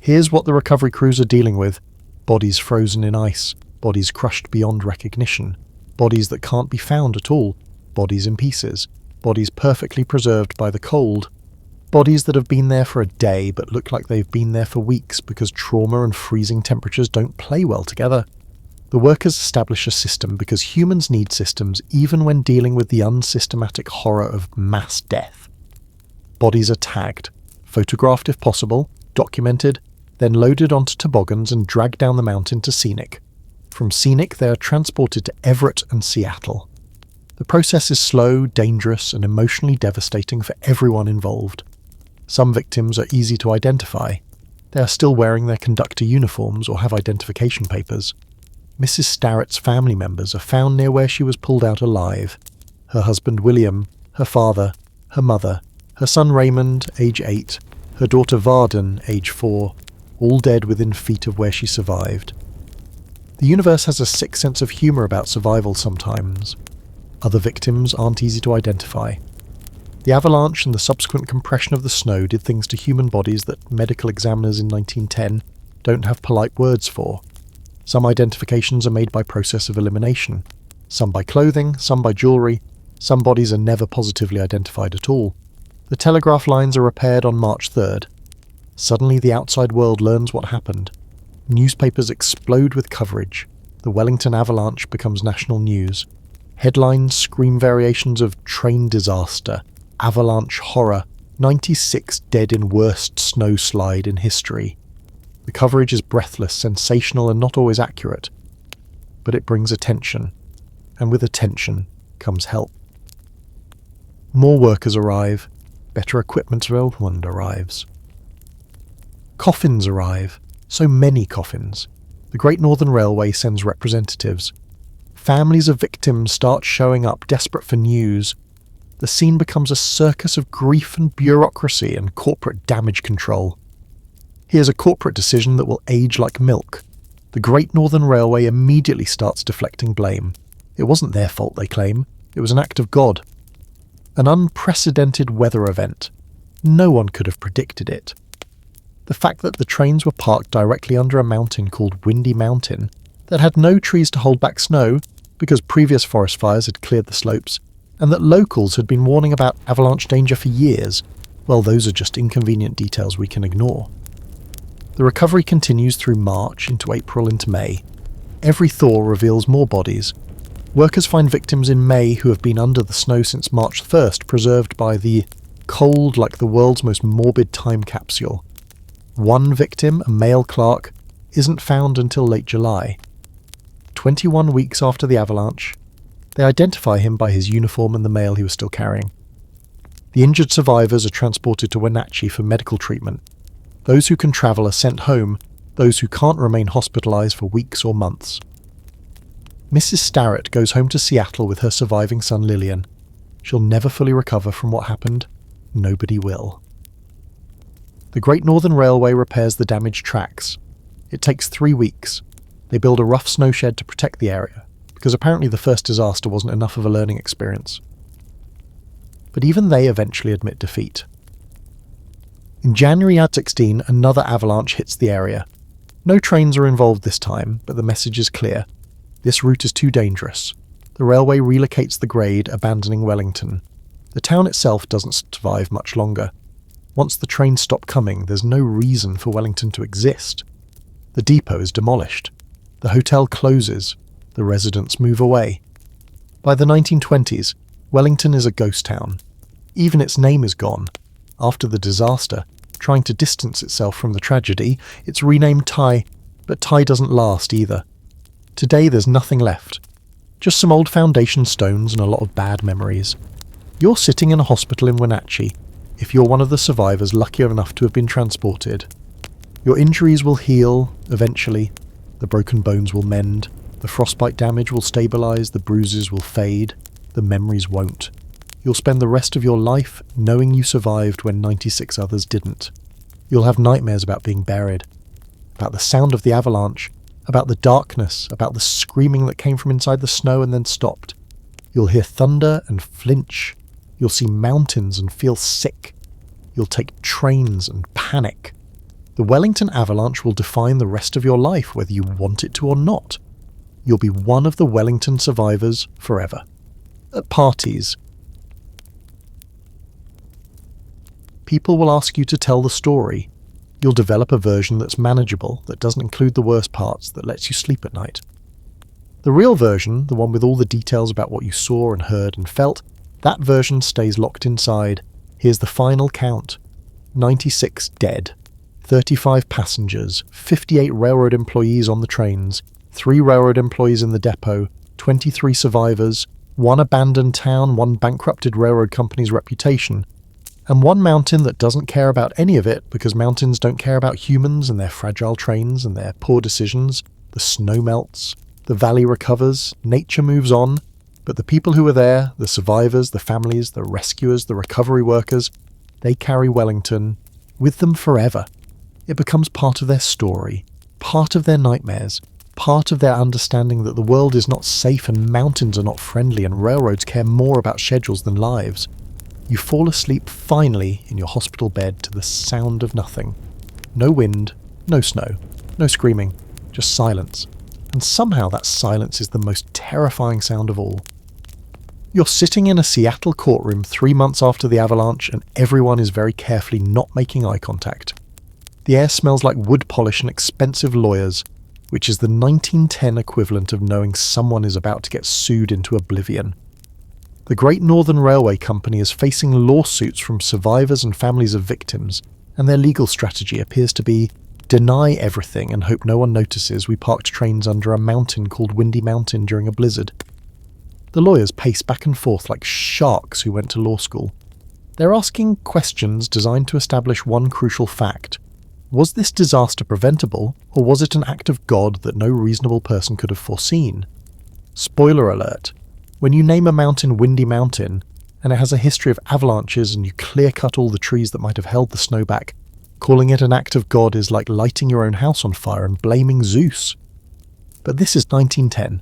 Here's what the recovery crews are dealing with: bodies frozen in ice, bodies crushed beyond recognition, bodies that can't be found at all, bodies in pieces, bodies perfectly preserved by the cold, bodies that have been there for a day but look like they've been there for weeks because trauma and freezing temperatures don't play well together. The workers establish a system because humans need systems even when dealing with the unsystematic horror of mass death. Bodies are tagged, photographed if possible, documented, then loaded onto toboggans and dragged down the mountain to Scenic. From Scenic they are transported to Everett and Seattle. The process is slow, dangerous, and emotionally devastating for everyone involved. Some victims are easy to identify. They are still wearing their conductor uniforms or have identification papers. Mrs. Starrett's family members are found near where she was pulled out alive. Her husband William, her father, her mother, her son Raymond, age 8, her daughter Varden, age 4, all dead within feet of where she survived. The universe has a sick sense of humour about survival sometimes. Other victims aren't easy to identify. The avalanche and the subsequent compression of the snow did things to human bodies that medical examiners in 1910 don't have polite words for. Some identifications are made by process of elimination, some by clothing, some by jewellery, some bodies are never positively identified at all. The telegraph lines are repaired on March 3rd. Suddenly the outside world learns what happened. Newspapers explode with coverage. The Wellington avalanche becomes national news. Headlines scream variations of train disaster, avalanche horror, 96 dead in worst snowslide in history. The coverage is breathless, sensational, and not always accurate. But it brings attention, and with attention comes help. More workers arrive, better equipment arrives. Coffins arrive, so many coffins. The Great Northern Railway sends representatives. Families of victims start showing up, desperate for news. The scene becomes a circus of grief and bureaucracy and corporate damage control. Here's a corporate decision that will age like milk. The Great Northern Railway immediately starts deflecting blame. It wasn't their fault, they claim. It was an act of God. An unprecedented weather event. No one could have predicted it. The fact that the trains were parked directly under a mountain called Windy Mountain that had no trees to hold back snow because previous forest fires had cleared the slopes, and that locals had been warning about avalanche danger for years, well, those are just inconvenient details we can ignore. The recovery continues through March, into April, into May. Every thaw reveals more bodies. Workers find victims in May who have been under the snow since March 1st, preserved by the cold like the world's most morbid time capsule. One victim, a male clerk, isn't found until late July. 21 weeks after the avalanche, they identify him by his uniform and the mail he was still carrying. The injured survivors are transported to Wenatchee for medical treatment. Those who can travel are sent home, those who can't remain hospitalized for weeks or months. Mrs. Starrett goes home to Seattle with her surviving son Lillian. She'll never fully recover from what happened. Nobody will. The Great Northern Railway repairs the damaged tracks. It takes 3 weeks. They build a rough snow shed to protect the area, because apparently the first disaster wasn't enough of a learning experience. But even they eventually admit defeat. In January 16, another avalanche hits the area. No trains are involved this time, but the message is clear. This route is too dangerous. The railway relocates the grade, abandoning Wellington. The town itself doesn't survive much longer. Once the trains stop coming, there's no reason for Wellington to exist. The depot is demolished. The hotel closes. The residents move away. By the 1920s, Wellington is a ghost town. Even its name is gone. After the disaster, trying to distance itself from the tragedy, it's renamed Ty, but Ty doesn't last either. Today there's nothing left. Just some old foundation stones and a lot of bad memories. You're sitting in a hospital in Wenatchee, if you're one of the survivors lucky enough to have been transported. Your injuries will heal, eventually. The broken bones will mend. The frostbite damage will stabilise, the bruises will fade. The memories won't. You'll spend the rest of your life knowing you survived when 96 others didn't. You'll have nightmares about being buried, about the sound of the avalanche, about the darkness, about the screaming that came from inside the snow and then stopped. You'll hear thunder and flinch. You'll see mountains and feel sick. You'll take trains and panic. The Wellington Avalanche will define the rest of your life, whether you want it to or not. You'll be one of the Wellington survivors forever. At parties, people will ask you to tell the story. You'll develop a version that's manageable, that doesn't include the worst parts, that lets you sleep at night. The real version, the one with all the details about what you saw and heard and felt, that version stays locked inside. Here's the final count. 96 dead. 35 passengers, 58 railroad employees on the trains, 3 railroad employees in the depot, 23 survivors, 1 abandoned town, 1 bankrupted railroad company's reputation, and 1 mountain that doesn't care about any of it because mountains don't care about humans and their fragile trains and their poor decisions. The snow melts, the valley recovers, nature moves on, but the people who were there, the survivors, the families, the rescuers, the recovery workers, they carry Wellington with them forever. It becomes part of their story, part of their nightmares, part of their understanding that the world is not safe and mountains are not friendly and railroads care more about schedules than lives. You fall asleep finally in your hospital bed to the sound of nothing. No wind, no snow, no screaming, just silence. And somehow that silence is the most terrifying sound of all. You're sitting in a Seattle courtroom 3 months after the avalanche and everyone is very carefully not making eye contact. The air smells like wood polish and expensive lawyers, which is the 1910 equivalent of knowing someone is about to get sued into oblivion. The Great Northern Railway Company is facing lawsuits from survivors and families of victims, and their legal strategy appears to be deny everything and hope no one notices we parked trains under a mountain called Windy Mountain during a blizzard. The lawyers pace back and forth like sharks who went to law school. They're asking questions designed to establish one crucial fact. Was this disaster preventable, or was it an act of God that no reasonable person could have foreseen? Spoiler alert. When you name a mountain Windy Mountain, and it has a history of avalanches and you clear-cut all the trees that might have held the snow back, calling it an act of God is like lighting your own house on fire and blaming Zeus. But this is 1910,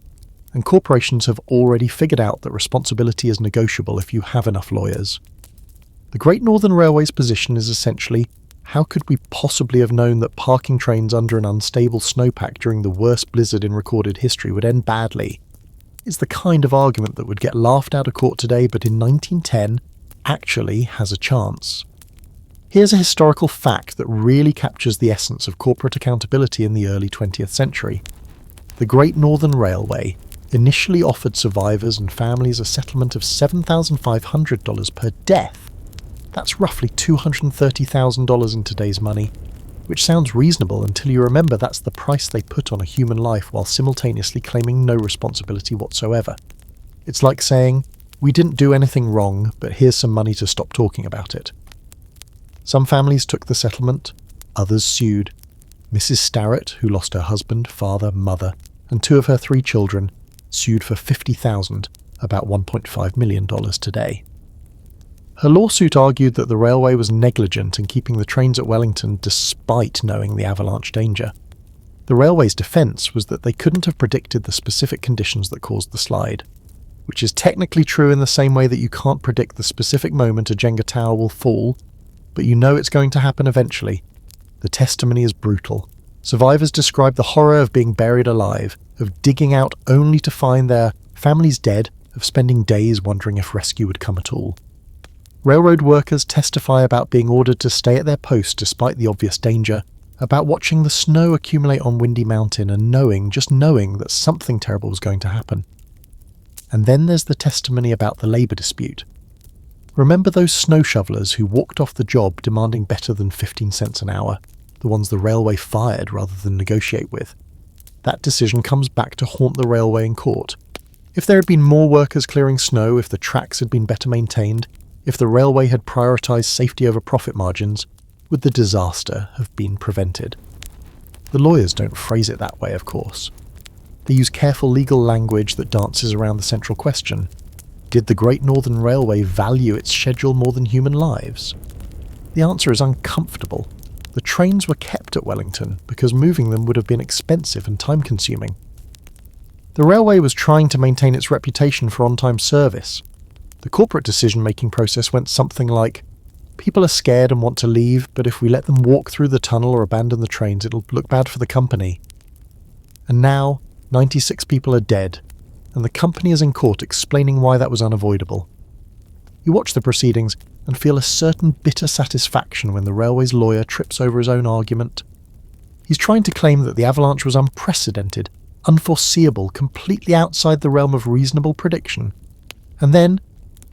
and corporations have already figured out that responsibility is negotiable if you have enough lawyers. The Great Northern Railway's position is essentially, how could we possibly have known that parking trains under an unstable snowpack during the worst blizzard in recorded history would end badly? It's the kind of argument that would get laughed out of court today, but in 1910 actually has a chance. Here's a historical fact that really captures the essence of corporate accountability in the early 20th century. The Great Northern Railway initially offered survivors and families a settlement of $7,500 per death. That's roughly $230,000 in today's money, which sounds reasonable until you remember that's the price they put on a human life while simultaneously claiming no responsibility whatsoever. It's like saying, we didn't do anything wrong, but here's some money to stop talking about it. Some families took the settlement, others sued. Mrs. Starrett, who lost her husband, father, mother, and 2 of her 3 children, sued for $50,000, about $1.5 million today. Her lawsuit argued that the railway was negligent in keeping the trains at Wellington despite knowing the avalanche danger. The railway's defence was that they couldn't have predicted the specific conditions that caused the slide, which is technically true in the same way that you can't predict the specific moment a Jenga tower will fall, but you know it's going to happen eventually. The testimony is brutal. Survivors describe the horror of being buried alive, of digging out only to find their families dead, of spending days wondering if rescue would come at all. Railroad workers testify about being ordered to stay at their post despite the obvious danger, about watching the snow accumulate on Windy Mountain and just knowing that something terrible was going to happen. And then there's the testimony about the labour dispute. Remember those snow shovelers who walked off the job demanding better than 15 cents an hour, the ones the railway fired rather than negotiate with? That decision comes back to haunt the railway in court. If there had been more workers clearing snow, if the tracks had been better maintained, if the railway had prioritised safety over profit margins, would the disaster have been prevented? The lawyers don't phrase it that way, of course. They use careful legal language that dances around the central question. Did the Great Northern Railway value its schedule more than human lives? The answer is uncomfortable. The trains were kept at Wellington because moving them would have been expensive and time-consuming. The railway was trying to maintain its reputation for on-time service. The corporate decision-making process went something like, people are scared and want to leave, but if we let them walk through the tunnel or abandon the trains, it'll look bad for the company. And now, 96 people are dead, and the company is in court explaining why that was unavoidable. You watch the proceedings and feel a certain bitter satisfaction when the railway's lawyer trips over his own argument. He's trying to claim that the avalanche was unprecedented, unforeseeable, completely outside the realm of reasonable prediction. And then,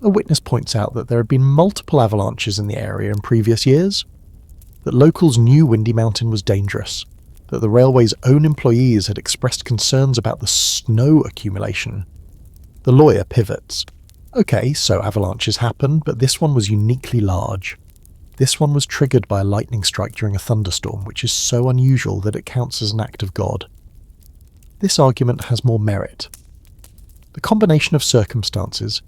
a witness points out that there had been multiple avalanches in the area in previous years, that locals knew Windy Mountain was dangerous, that the railway's own employees had expressed concerns about the snow accumulation. The lawyer pivots. Okay, so avalanches happen, but this one was uniquely large. This one was triggered by a lightning strike during a thunderstorm, which is so unusual that it counts as an act of God. This argument has more merit. The combination of circumstances,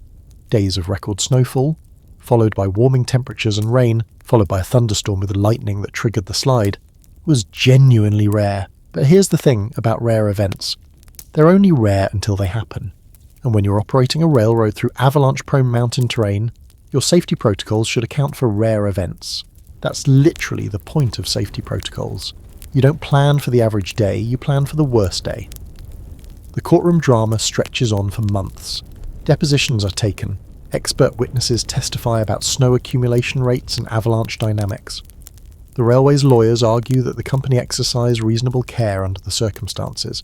days of record snowfall, followed by warming temperatures and rain, followed by a thunderstorm with lightning that triggered the slide, was genuinely rare. But here's the thing about rare events. They're only rare until they happen. And when you're operating a railroad through avalanche-prone mountain terrain, your safety protocols should account for rare events. That's literally the point of safety protocols. You don't plan for the average day, you plan for the worst day. The courtroom drama stretches on for months. Depositions are taken. Expert witnesses testify about snow accumulation rates and avalanche dynamics. The railway's lawyers argue that the company exercised reasonable care under the circumstances.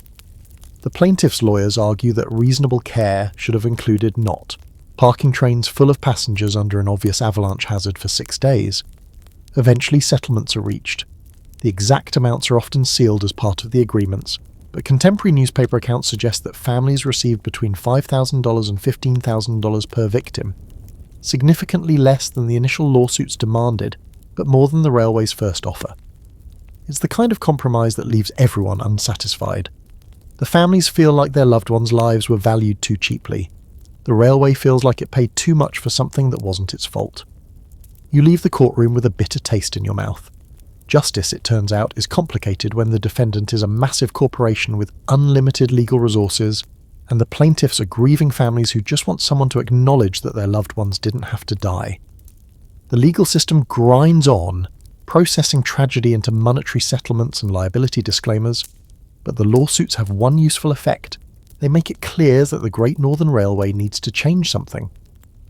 The plaintiff's lawyers argue that reasonable care should have included not parking trains full of passengers under an obvious avalanche hazard for 6 days. Eventually settlements are reached. The exact amounts are often sealed as part of the agreements, but contemporary newspaper accounts suggest that families received between $5,000 and $15,000 per victim, significantly less than the initial lawsuits demanded, but more than the railway's first offer. It's the kind of compromise that leaves everyone unsatisfied. The families feel like their loved ones' lives were valued too cheaply. The railway feels like it paid too much for something that wasn't its fault. You leave the courtroom with a bitter taste in your mouth. Justice, it turns out, is complicated when the defendant is a massive corporation with unlimited legal resources, and the plaintiffs are grieving families who just want someone to acknowledge that their loved ones didn't have to die. The legal system grinds on, processing tragedy into monetary settlements and liability disclaimers, but the lawsuits have one useful effect. They make it clear that the Great Northern Railway needs to change something.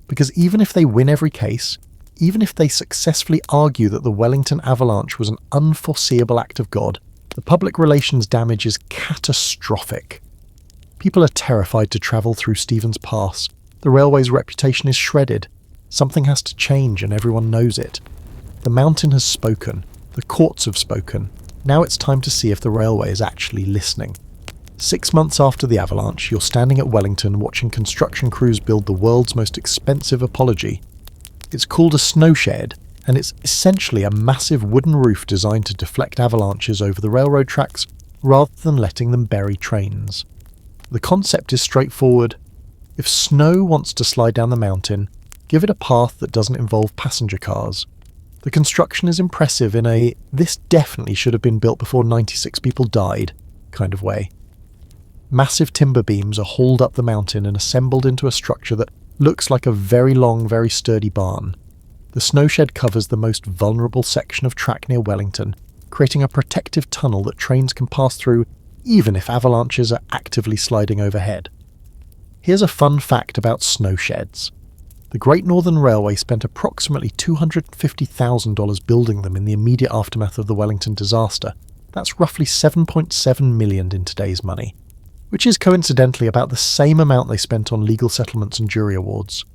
Because even if they win every case, even if they successfully argue that the Wellington avalanche was an unforeseeable act of God, the public relations damage is catastrophic. People are terrified to travel through Stevens Pass. The railway's reputation is shredded. Something has to change and everyone knows it. The mountain has spoken. The courts have spoken. Now it's time to see if the railway is actually listening. 6 months after the avalanche, you're standing at Wellington watching construction crews build the world's most expensive apology. It's called a snow shed, and it's essentially a massive wooden roof designed to deflect avalanches over the railroad tracks rather than letting them bury trains. The concept is straightforward. If snow wants to slide down the mountain, give it a path that doesn't involve passenger cars. The construction is impressive in a "this definitely should have been built before 96 people died" kind of way. Massive timber beams are hauled up the mountain and assembled into a structure that looks like a very long, very sturdy barn. The snow shed covers the most vulnerable section of track near Wellington, creating a protective tunnel that trains can pass through even if avalanches are actively sliding overhead. Here's a fun fact about snow sheds. The Great Northern Railway spent approximately $250,000 building them in the immediate aftermath of the Wellington disaster. That's roughly $7.7 million in today's money, which is coincidentally about the same amount they spent on legal settlements and jury awards.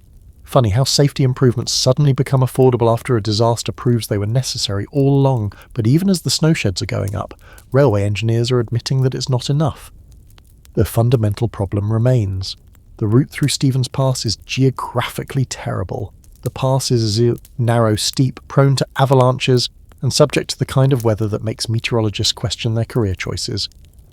Funny how safety improvements suddenly become affordable after a disaster proves they were necessary all along, but even as the snow sheds are going up, railway engineers are admitting that it's not enough. The fundamental problem remains. The route through Stevens Pass is geographically terrible. The pass is narrow, steep, prone to avalanches, and subject to the kind of weather that makes meteorologists question their career choices.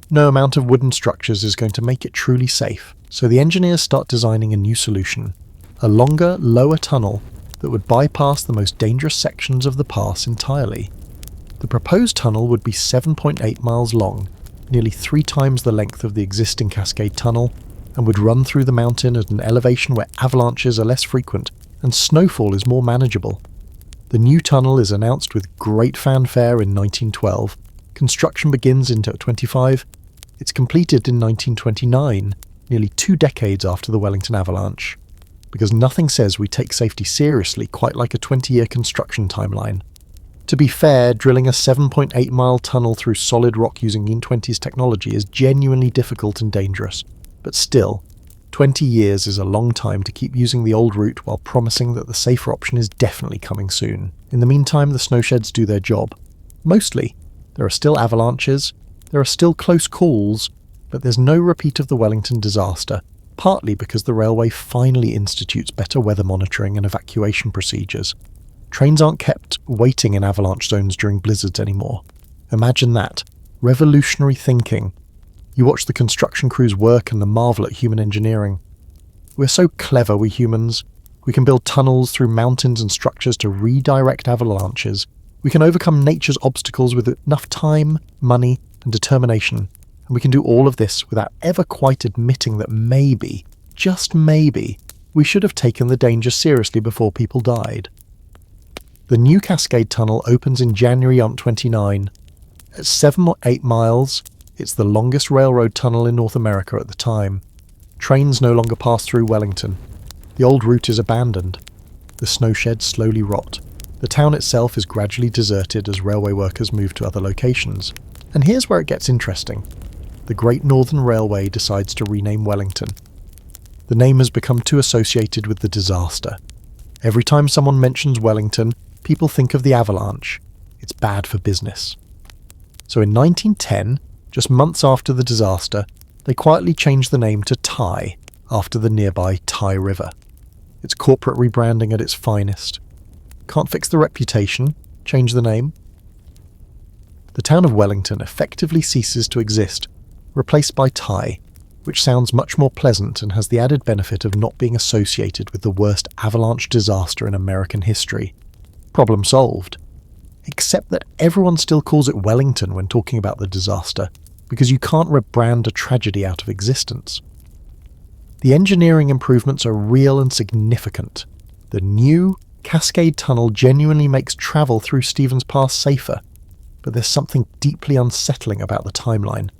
No amount of wooden structures is going to make it truly safe, so the engineers start designing a new solution. A longer, lower tunnel that would bypass the most dangerous sections of the pass entirely. The proposed tunnel would be 7.8 miles long, nearly 3 times the length of the existing Cascade tunnel, and would run through the mountain at an elevation where avalanches are less frequent and snowfall is more manageable. The new tunnel is announced with great fanfare in 1912. Construction begins in 1925. It's completed in 1929, nearly 2 decades after the Wellington Avalanche. Because nothing says we take safety seriously quite like a 20-year construction timeline. To be fair, drilling a 7.8-mile tunnel through solid rock using 1920s technology is genuinely difficult and dangerous. But still, 20 years is a long time to keep using the old route while promising that the safer option is definitely coming soon. In the meantime, the snowsheds do their job. Mostly, there are still avalanches, there are still close calls, but there's no repeat of the Wellington disaster, partly because the railway finally institutes better weather monitoring and evacuation procedures. Trains aren't kept waiting in avalanche zones during blizzards anymore. Imagine that. Revolutionary thinking. You watch the construction crews work and the marvel at human engineering. We're so clever, we humans. We can build tunnels through mountains and structures to redirect avalanches. We can overcome nature's obstacles with enough time, money, and determination. And we can do all of this without ever quite admitting that maybe, just maybe, we should have taken the danger seriously before people died. The new Cascade Tunnel opens in January 29. At 7 or 8 miles, it's the longest railroad tunnel in North America at the time. Trains no longer pass through Wellington. The old route is abandoned. The snowsheds slowly rot. The town itself is gradually deserted as railway workers move to other locations. And here's where it gets interesting. The Great Northern Railway decides to rename Wellington. The name has become too associated with the disaster. Every time someone mentions Wellington, people think of the Avalanche. It's bad for business. So in 1910, just months after the disaster, they quietly changed the name to Ty, after the nearby Ty River. It's corporate rebranding at its finest. Can't fix the reputation, change the name. The town of Wellington effectively ceases to exist, replaced by Ty, which sounds much more pleasant and has the added benefit of not being associated with the worst avalanche disaster in American history. Problem solved. Except that everyone still calls it Wellington when talking about the disaster, because you can't rebrand a tragedy out of existence. The engineering improvements are real and significant. The new Cascade Tunnel genuinely makes travel through Stevens Pass safer, but there's something deeply unsettling about the timeline.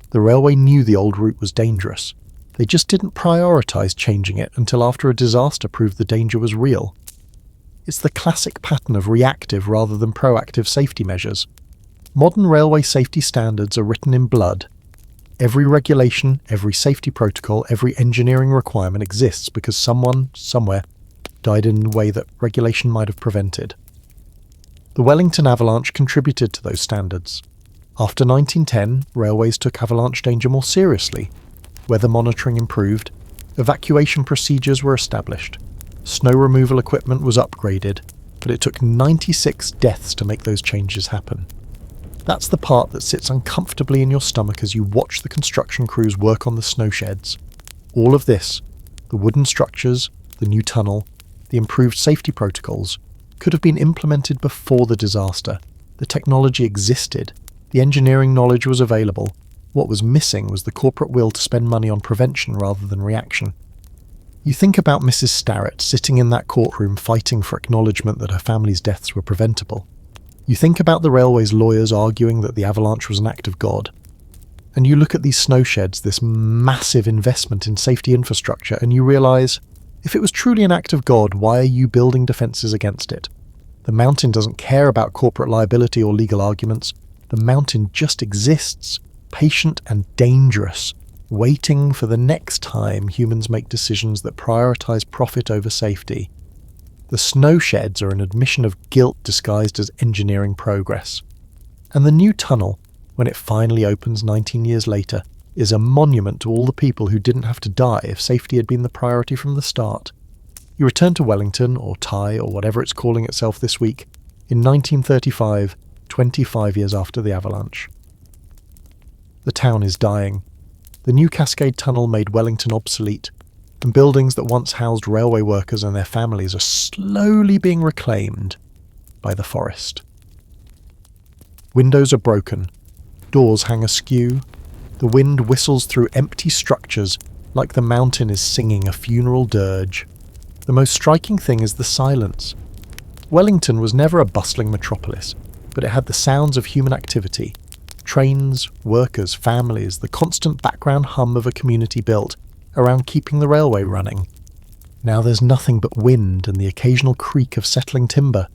The railway knew the old route was dangerous. They just didn't prioritise changing it until after a disaster proved the danger was real. It's the classic pattern of reactive rather than proactive safety measures. Modern railway safety standards are written in blood. Every regulation, every safety protocol, every engineering requirement exists because someone, somewhere, died in a way that regulation might have prevented. The Wellington Avalanche contributed to those standards. After 1910, railways took avalanche danger more seriously. Weather monitoring improved. Evacuation procedures were established. Snow removal equipment was upgraded, but it took 96 deaths to make those changes happen. That's the part that sits uncomfortably in your stomach as you watch the construction crews work on the snowsheds. All of this, the wooden structures, the new tunnel, the improved safety protocols, could have been implemented before the disaster. The technology existed. The engineering knowledge was available. What was missing was the corporate will to spend money on prevention rather than reaction. You think about Mrs. Starrett sitting in that courtroom fighting for acknowledgement that her family's deaths were preventable. You think about the railway's lawyers arguing that the avalanche was an act of God. And you look at these snowsheds, this massive investment in safety infrastructure, and you realise, if it was truly an act of God, why are you building defences against it? The mountain doesn't care about corporate liability or legal arguments. The mountain just exists, patient and dangerous, waiting for the next time humans make decisions that prioritise profit over safety. The snowsheds are an admission of guilt disguised as engineering progress. And the new tunnel, when it finally opens 19 years later, is a monument to all the people who didn't have to die if safety had been the priority from the start. You return to Wellington, or Ty, or whatever it's calling itself this week, in 1935, 25 years after the avalanche. The town is dying. The new Cascade Tunnel made Wellington obsolete, and buildings that once housed railway workers and their families are slowly being reclaimed by the forest. Windows are broken. Doors hang askew. The wind whistles through empty structures like the mountain is singing a funeral dirge. The most striking thing is the silence. Wellington was never a bustling metropolis, but it had the sounds of human activity. Trains, workers, families, the constant background hum of a community built around keeping the railway running. Now there's nothing but wind and the occasional creak of settling timber.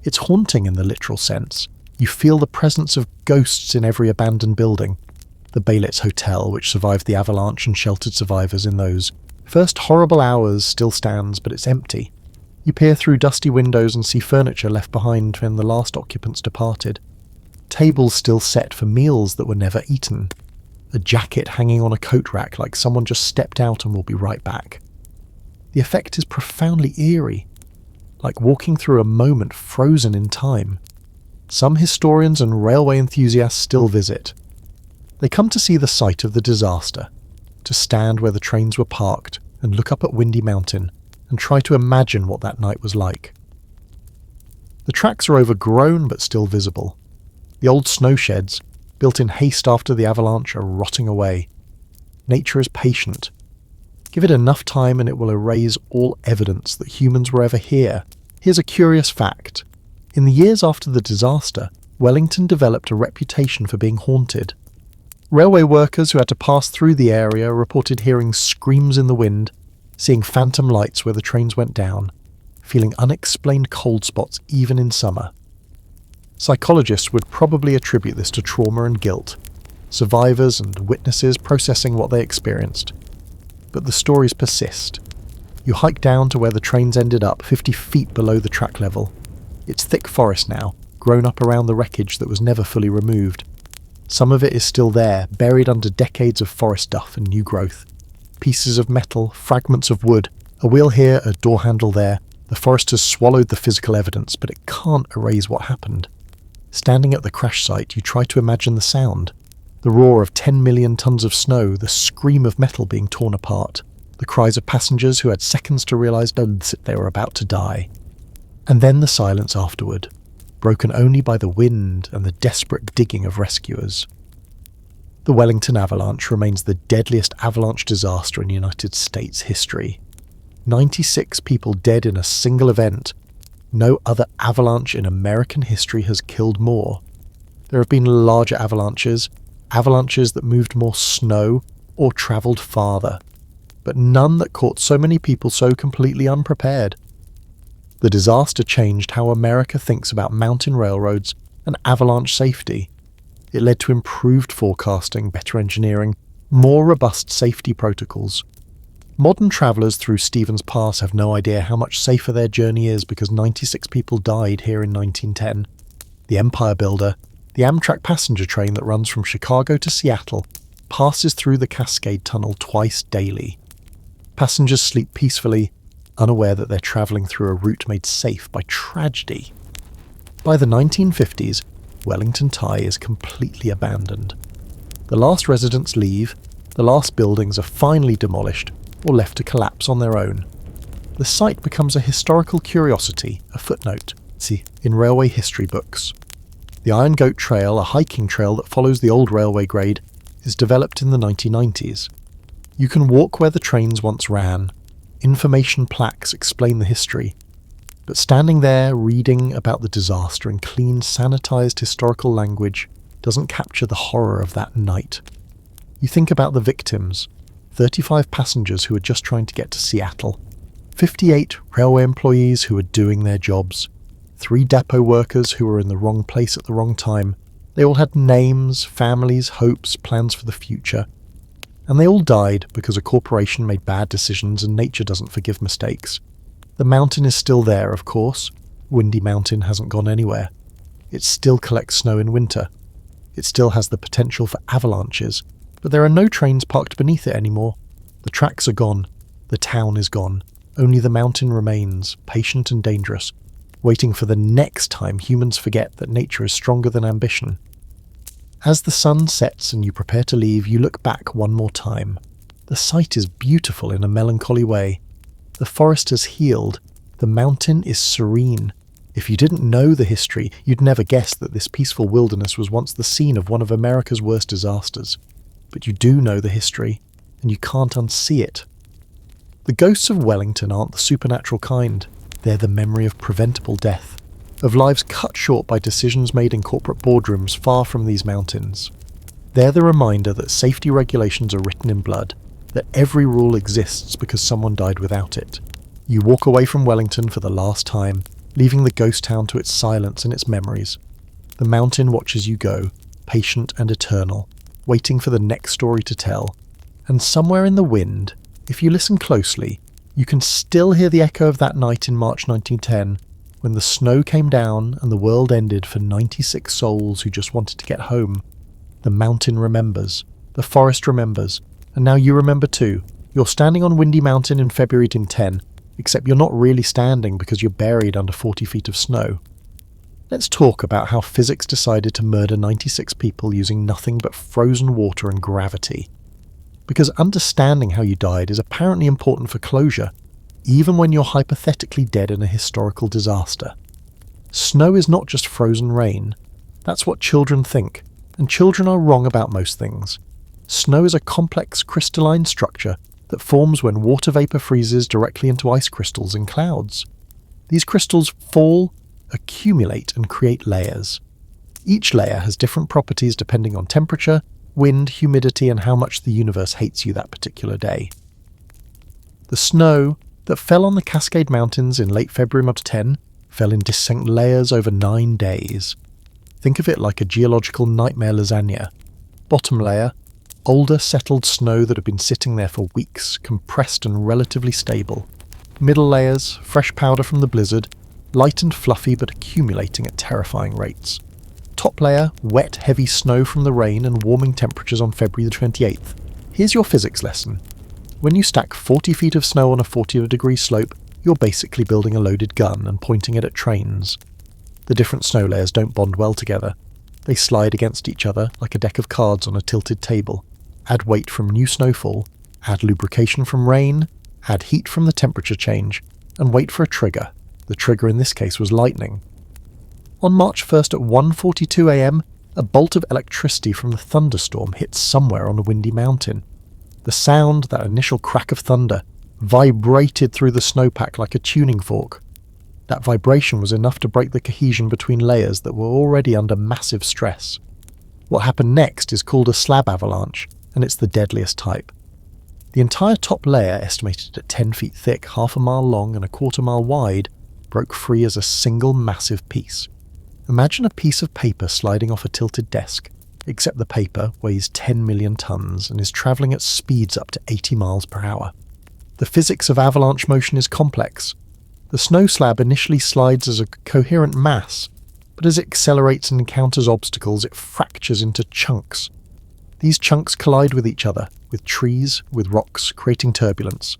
It's haunting in the literal sense. You feel the presence of ghosts in every abandoned building. The Baylitz Hotel, which survived the Avalanche and sheltered survivors in those first horrible hours, still stands, but it's empty. You peer through dusty windows and see furniture left behind when the last occupants departed. Tables still set for meals that were never eaten. A jacket hanging on a coat rack like someone just stepped out and will be right back. The effect is profoundly eerie, like walking through a moment frozen in time. Some historians and railway enthusiasts still visit. They come to see the site of the disaster, to stand where the trains were parked and look up at Windy Mountain and try to imagine what that night was like. The tracks are overgrown but still visible. The old snow sheds, built in haste after the avalanche, are rotting away. Nature is patient. Give it enough time and it will erase all evidence that humans were ever here. Here's a curious fact. In the years after the disaster, Wellington developed a reputation for being haunted. Railway workers who had to pass through the area reported hearing screams in the wind, seeing phantom lights where the trains went down, feeling unexplained cold spots even in summer. Psychologists would probably attribute this to trauma and guilt, survivors and witnesses processing what they experienced. But the stories persist. You hike down to where the trains ended up, 50 feet below the track level. It's thick forest now, grown up around the wreckage that was never fully removed. Some of it is still there, buried under decades of forest duff and new growth. Pieces of metal, fragments of wood, a wheel here, a door handle there. The forest has swallowed the physical evidence, but it can't erase what happened. Standing at the crash site, you try to imagine the sound. The roar of 10 million tons of snow, the scream of metal being torn apart, the cries of passengers who had seconds to realise that they were about to die. And then the silence afterward, broken only by the wind and the desperate digging of rescuers. The Wellington Avalanche remains the deadliest avalanche disaster in United States history. 96 people dead in a single event. No other avalanche in American history has killed more. There have been larger avalanches that moved more snow or travelled farther, but none that caught so many people so completely unprepared. The disaster changed how America thinks about mountain railroads and avalanche safety. It led to improved forecasting, better engineering, more robust safety protocols. Modern travellers through Stevens Pass have no idea how much safer their journey is because 96 people died here in 1910. The Empire Builder, the Amtrak passenger train that runs from Chicago to Seattle, passes through the Cascade Tunnel twice daily. Passengers sleep peacefully, unaware that they're travelling through a route made safe by tragedy. By the 1950s, Wellington Tie is completely abandoned. The last residents leave, the last buildings are finally demolished or left to collapse on their own. The site becomes a historical curiosity, a footnote, in railway history books. The Iron Goat Trail, a hiking trail that follows the old railway grade, is developed in the 1990s. You can walk where the trains once ran. Information plaques explain the history. But standing there reading about the disaster in clean, sanitized historical language doesn't capture the horror of that night. You think about the victims, 35 passengers who were just trying to get to Seattle, 58 railway employees who were doing their jobs, 3 depot workers who were in the wrong place at the wrong time. They all had names, families, hopes, plans for the future. And they all died because a corporation made bad decisions and nature doesn't forgive mistakes. The mountain is still there, of course. Windy Mountain hasn't gone anywhere. It still collects snow in winter. It still has the potential for avalanches, but there are no trains parked beneath it anymore. The tracks are gone. The town is gone. Only the mountain remains, patient and dangerous, waiting for the next time humans forget that nature is stronger than ambition. As the sun sets and you prepare to leave, you look back one more time. The sight is beautiful in a melancholy way. The forest has healed. The mountain is serene. If you didn't know the history, you'd never guess that this peaceful wilderness was once the scene of one of America's worst disasters. But you do know the history, and you can't unsee it. The ghosts of Wellington aren't the supernatural kind. They're the memory of preventable death, of lives cut short by decisions made in corporate boardrooms far from these mountains. They're the reminder that safety regulations are written in blood, that every rule exists because someone died without it. You walk away from Wellington for the last time, leaving the ghost town to its silence and its memories. The mountain watches you go, patient and eternal, waiting for the next story to tell. And somewhere in the wind, if you listen closely, you can still hear the echo of that night in March 1910, when the snow came down and the world ended for 96 souls who just wanted to get home. The mountain remembers, the forest remembers, and now you remember too. You're standing on Windy Mountain in February 1910, except you're not really standing because you're buried under 40 feet of snow. Let's talk about how physics decided to murder 96 people using nothing but frozen water and gravity. Because understanding how you died is apparently important for closure, even when you're hypothetically dead in a historical disaster. Snow is not just frozen rain. That's what children think, and children are wrong about most things. Snow is a complex crystalline structure that forms when water vapor freezes directly into ice crystals in clouds. These crystals fall, accumulate, and create layers. Each layer has different properties depending on temperature, wind, humidity, and how much the universe hates you that particular day. The snow that fell on the Cascade Mountains in late February of 10 fell in distinct layers over 9 days. Think of it like a geological nightmare lasagna. Bottom layer, older settled snow that had been sitting there for weeks, compressed and relatively stable. Middle layers, fresh powder from the blizzard, light and fluffy but accumulating at terrifying rates. Top layer, wet, heavy snow from the rain and warming temperatures on February the 28th. Here's your physics lesson. When you stack 40 feet of snow on a 40-degree slope, you're basically building a loaded gun and pointing it at trains. The different snow layers don't bond well together. They slide against each other like a deck of cards on a tilted table. Add weight from new snowfall, add lubrication from rain, add heat from the temperature change, and wait for a trigger. The trigger in this case was lightning. On March 1st at 1:42 a.m, a bolt of electricity from the thunderstorm hit somewhere on the Windy Mountain. The sound, that initial crack of thunder, vibrated through the snowpack like a tuning fork. That vibration was enough to break the cohesion between layers that were already under massive stress. What happened next is called a slab avalanche, and it's the deadliest type. The entire top layer, estimated at 10 feet thick, half a mile long and a quarter mile wide, broke free as a single massive piece. Imagine a piece of paper sliding off a tilted desk, except the paper weighs 10 million tons and is travelling at speeds up to 80 miles per hour. The physics of avalanche motion is complex. The snow slab initially slides as a coherent mass, but as it accelerates and encounters obstacles, it fractures into chunks. These chunks collide with each other, with trees, with rocks, creating turbulence.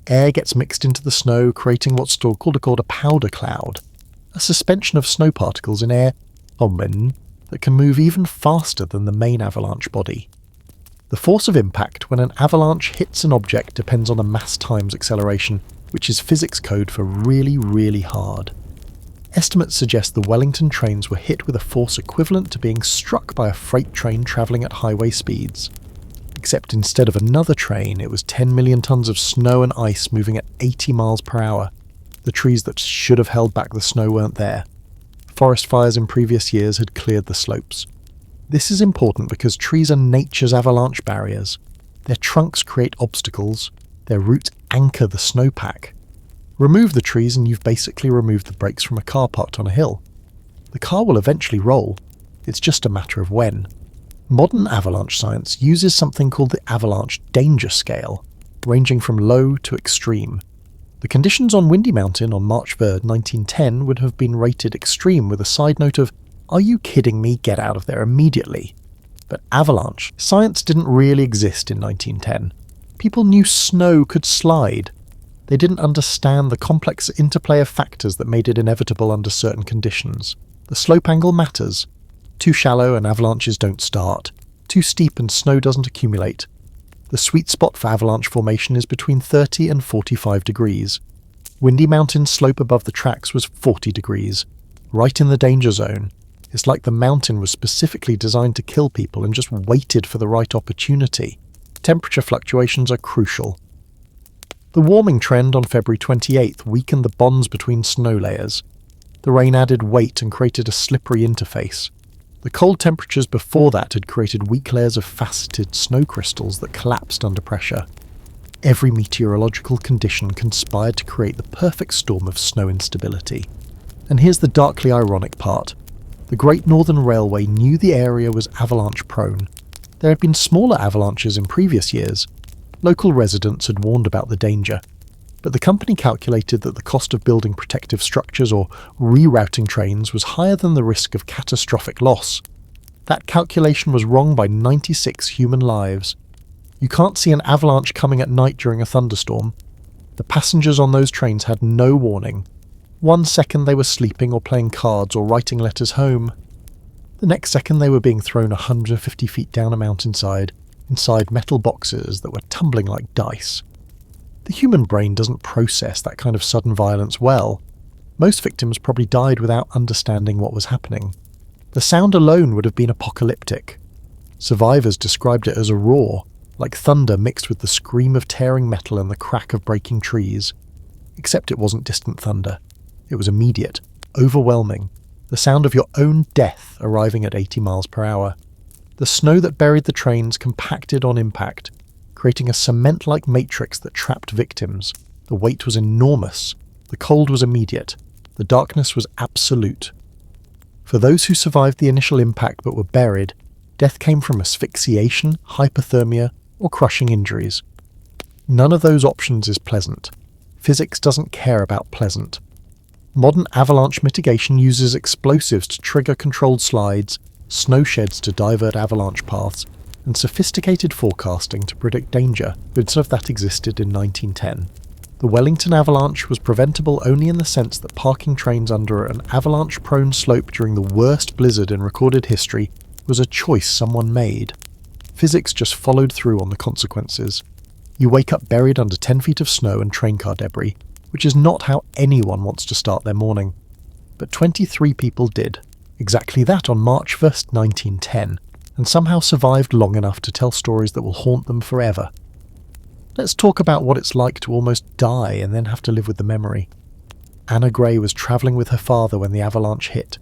Air gets mixed into the snow, creating what's called a powder cloud, a suspension of snow particles in air that can move even faster than the main avalanche body. The force of impact when an avalanche hits an object depends on the mass times acceleration, which is physics code for really, really hard. Estimates suggest the Wellington trains were hit with a force equivalent to being struck by a freight train travelling at highway speeds. Except instead of another train, it was 10 million tons of snow and ice moving at 80 miles per hour. The trees that should have held back the snow weren't there. Forest fires in previous years had cleared the slopes. This is important because trees are nature's avalanche barriers. Their trunks create obstacles, their roots anchor the snowpack. Remove the trees and you've basically removed the brakes from a car parked on a hill. The car will eventually roll. It's just a matter of when. Modern avalanche science uses something called the avalanche danger scale, ranging from low to extreme. The conditions on Windy Mountain on March 3rd, 1910 would have been rated extreme with a side note of, "Are you kidding me? Get out of there immediately." But avalanche science didn't really exist in 1910. People knew snow could slide. They didn't understand the complex interplay of factors that made it inevitable under certain conditions. The slope angle matters. Too shallow and avalanches don't start. Too steep and snow doesn't accumulate. The sweet spot for avalanche formation is between 30 and 45 degrees. Windy Mountain's slope above the tracks was 40 degrees, right in the danger zone. It's like the mountain was specifically designed to kill people and just waited for the right opportunity. Temperature fluctuations are crucial. The warming trend on February 28th weakened the bonds between snow layers. The rain added weight and created a slippery interface. The cold temperatures before that had created weak layers of faceted snow crystals that collapsed under pressure. Every meteorological condition conspired to create the perfect storm of snow instability. And here's the darkly ironic part. The Great Northern Railway knew the area was avalanche prone. There had been smaller avalanches in previous years. Local residents had warned about the danger. But the company calculated that the cost of building protective structures or rerouting trains was higher than the risk of catastrophic loss. That calculation was wrong by 96 human lives. You can't see an avalanche coming at night during a thunderstorm. The passengers on those trains had no warning. 1 second they were sleeping or playing cards or writing letters home. The next second they were being thrown 150 feet down a mountainside, inside metal boxes that were tumbling like dice. The human brain doesn't process that kind of sudden violence well. Most victims probably died without understanding what was happening. The sound alone would have been apocalyptic. Survivors described it as a roar, like thunder mixed with the scream of tearing metal and the crack of breaking trees. Except it wasn't distant thunder. It was immediate, overwhelming, the sound of your own death arriving at 80 miles per hour. The snow that buried the trains compacted on impact, creating a cement-like matrix that trapped victims. The weight was enormous. The cold was immediate. The darkness was absolute. For those who survived the initial impact but were buried, death came from asphyxiation, hypothermia, or crushing injuries. None of those options is pleasant. Physics doesn't care about pleasant. Modern avalanche mitigation uses explosives to trigger controlled slides, snow sheds to divert avalanche paths, and sophisticated forecasting to predict danger, but none of that existed in 1910. The Wellington avalanche was preventable only in the sense that parking trains under an avalanche-prone slope during the worst blizzard in recorded history was a choice someone made. Physics just followed through on the consequences. You wake up buried under 10 feet of snow and train car debris, which is not how anyone wants to start their morning. But 23 people did. Exactly that on March 1st, 1910. And somehow survived long enough to tell stories that will haunt them forever. Let's talk about what it's like to almost die and then have to live with the memory. Anna Gray was travelling with her father when the avalanche hit.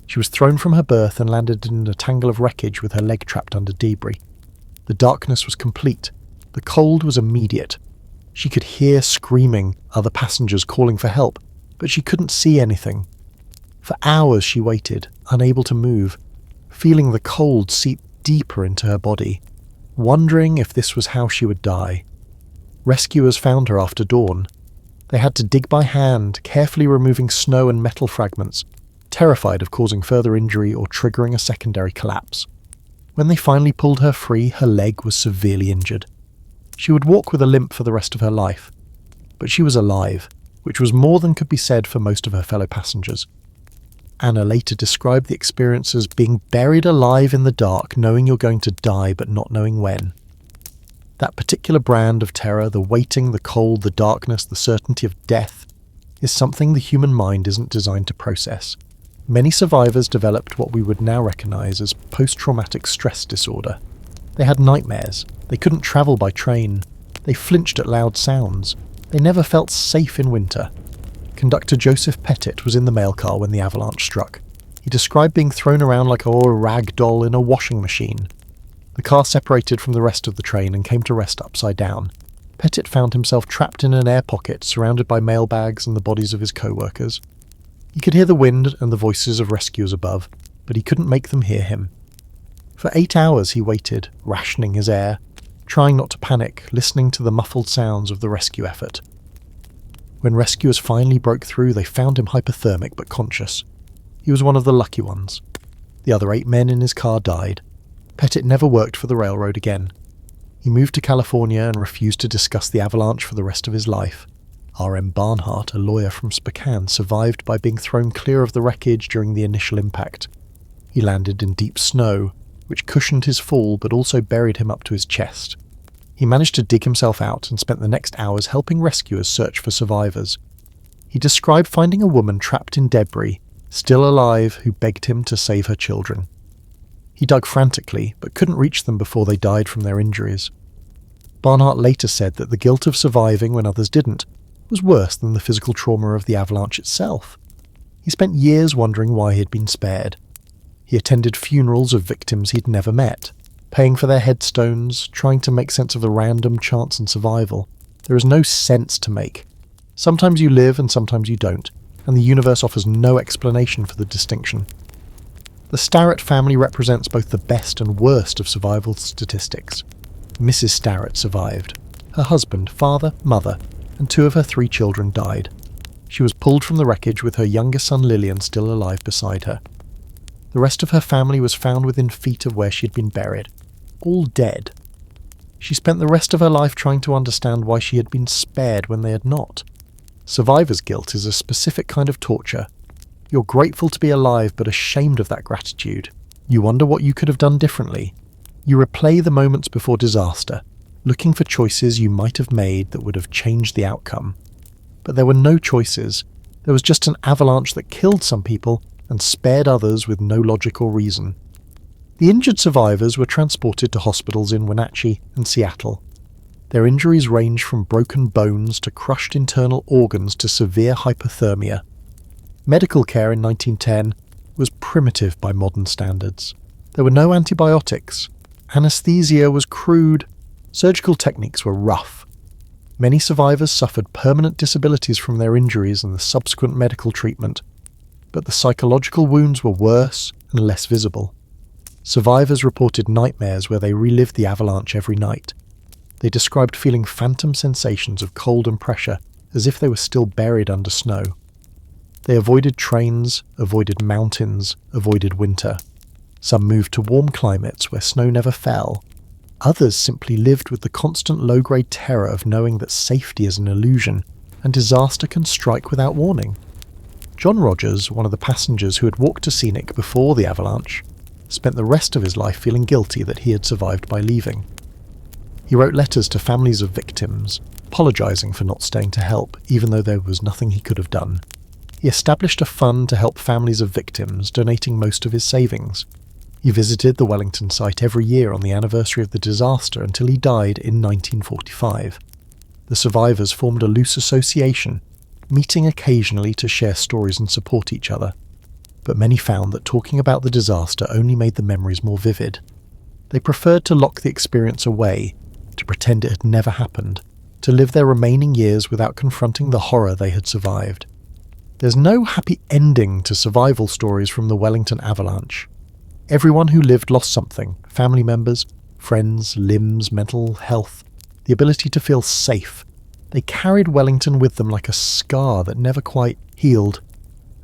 She was thrown from her berth and landed in a tangle of wreckage with her leg trapped under debris. The darkness was complete. The cold was immediate. She could hear screaming, other passengers calling for help, but she couldn't see anything. For hours she waited, unable to move, feeling the cold seep deeper into her body, wondering if this was how she would die. Rescuers found her after dawn. They had to dig by hand, carefully removing snow and metal fragments, terrified of causing further injury or triggering a secondary collapse. When they finally pulled her free, her leg was severely injured. She would walk with a limp for the rest of her life. But she was alive, which was more than could be said for most of her fellow passengers. Anna later described the experience as being buried alive in the dark, knowing you're going to die but not knowing when. That particular brand of terror, the waiting, the cold, the darkness, the certainty of death, is something the human mind isn't designed to process. Many survivors developed what we would now recognise as post-traumatic stress disorder. They had nightmares. They couldn't travel by train. They flinched at loud sounds. They never felt safe in winter. Conductor Joseph Pettit was in the mail car when the avalanche struck. He described being thrown around like a rag doll in a washing machine. The car separated from the rest of the train and came to rest upside down. Pettit found himself trapped in an air pocket, surrounded by mailbags and the bodies of his co-workers. He could hear the wind and the voices of rescuers above, but he couldn't make them hear him. For 8 hours he waited, rationing his air, trying not to panic, listening to the muffled sounds of the rescue effort. When rescuers finally broke through, they found him hypothermic but conscious. He was one of the lucky ones. The other 8 men in his car died. Pettit never worked for the railroad again. He moved to California and refused to discuss the avalanche for the rest of his life. R.M. Barnhart, a lawyer from Spokane, survived by being thrown clear of the wreckage during the initial impact. He landed in deep snow, which cushioned his fall but also buried him up to his chest. He managed to dig himself out and spent the next hours helping rescuers search for survivors. He described finding a woman trapped in debris, still alive, who begged him to save her children. He dug frantically, but couldn't reach them before they died from their injuries. Barnhart later said that the guilt of surviving when others didn't was worse than the physical trauma of the avalanche itself. He spent years wondering why he had been spared. He attended funerals of victims he'd never met, paying for their headstones, trying to make sense of the random chance and survival. There is no sense to make. Sometimes you live and sometimes you don't, and the universe offers no explanation for the distinction. The Starrett family represents both the best and worst of survival statistics. Mrs. Starrett survived. Her husband, father, mother, and 2 of her 3 children died. She was pulled from the wreckage with her younger son Lillian still alive beside her. The rest of her family was found within feet of where she had been buried, all dead. She spent the rest of her life trying to understand why she had been spared when they had not. Survivor's guilt is a specific kind of torture. You're grateful to be alive but ashamed of that gratitude. You wonder what you could have done differently. You replay the moments before disaster, looking for choices you might have made that would have changed the outcome. But there were no choices. There was just an avalanche that killed some people and spared others with no logical reason. The injured survivors were transported to hospitals in Wenatchee and Seattle. Their injuries ranged from broken bones to crushed internal organs to severe hypothermia. Medical care in 1910 was primitive by modern standards. There were no antibiotics. Anesthesia was crude. Surgical techniques were rough. Many survivors suffered permanent disabilities from their injuries and the subsequent medical treatment, but the psychological wounds were worse and less visible. Survivors reported nightmares where they relived the avalanche every night. They described feeling phantom sensations of cold and pressure as if they were still buried under snow. They avoided trains, avoided mountains, avoided winter. Some moved to warm climates where snow never fell. Others simply lived with the constant low-grade terror of knowing that safety is an illusion and disaster can strike without warning. John Rogers, one of the passengers who had walked to Scenic before the avalanche, spent the rest of his life feeling guilty that he had survived by leaving. He wrote letters to families of victims, apologising for not staying to help, even though there was nothing he could have done. He established a fund to help families of victims, donating most of his savings. He visited the Wellington site every year on the anniversary of the disaster until he died in 1945. The survivors formed a loose association, meeting occasionally to share stories and support each other. But many found that talking about the disaster only made the memories more vivid. They preferred to lock the experience away, to pretend it had never happened, to live their remaining years without confronting the horror they had survived. There's no happy ending to survival stories from the Wellington avalanche. Everyone who lived lost something: family members, friends, limbs, mental health, the ability to feel safe. They carried Wellington with them like a scar that never quite healed.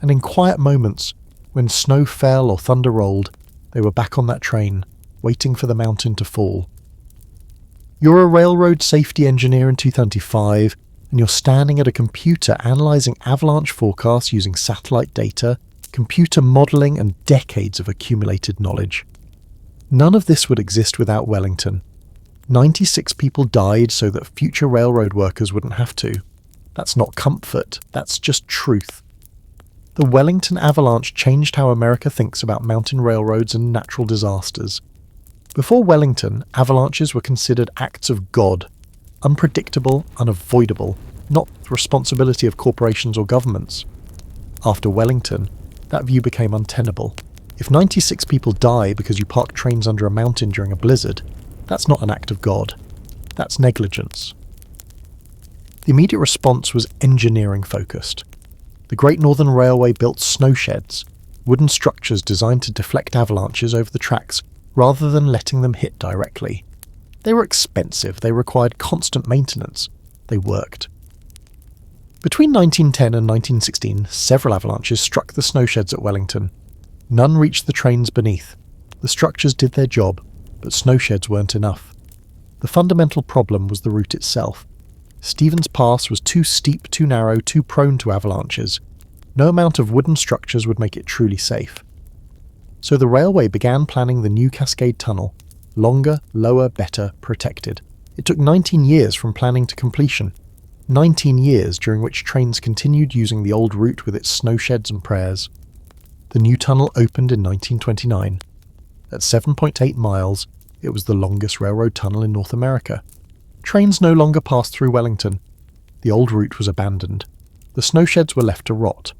And in quiet moments, when snow fell or thunder rolled, they were back on that train, waiting for the mountain to fall. You're a railroad safety engineer in 2005, and you're standing at a computer analysing avalanche forecasts using satellite data, computer modelling and decades of accumulated knowledge. None of this would exist without Wellington. 96 people died so that future railroad workers wouldn't have to. That's not comfort, that's just truth. The Wellington avalanche changed how America thinks about mountain railroads and natural disasters. Before Wellington, avalanches were considered acts of God, unpredictable, unavoidable, not the responsibility of corporations or governments. After Wellington, that view became untenable. If 96 people die because you park trains under a mountain during a blizzard, that's not an act of God. That's negligence. The immediate response was engineering focused. The Great Northern Railway built snow sheds, wooden structures designed to deflect avalanches over the tracks rather than letting them hit directly. They were expensive, they required constant maintenance. They worked. Between 1910 and 1916, several avalanches struck the snow sheds at Wellington. None reached the trains beneath. The structures did their job, but snow sheds weren't enough. The fundamental problem was the route itself. Stevens Pass was too steep, too narrow, too prone to avalanches. No amount of wooden structures would make it truly safe. So the railway began planning the new Cascade Tunnel. Longer, lower, better, protected. It took 19 years from planning to completion. 19 years during which trains continued using the old route with its snow sheds and prayers. The new tunnel opened in 1929. At 7.8 miles, it was the longest railroad tunnel in North America. Trains no longer passed through Wellington. The old route was abandoned. The snow sheds were left to rot.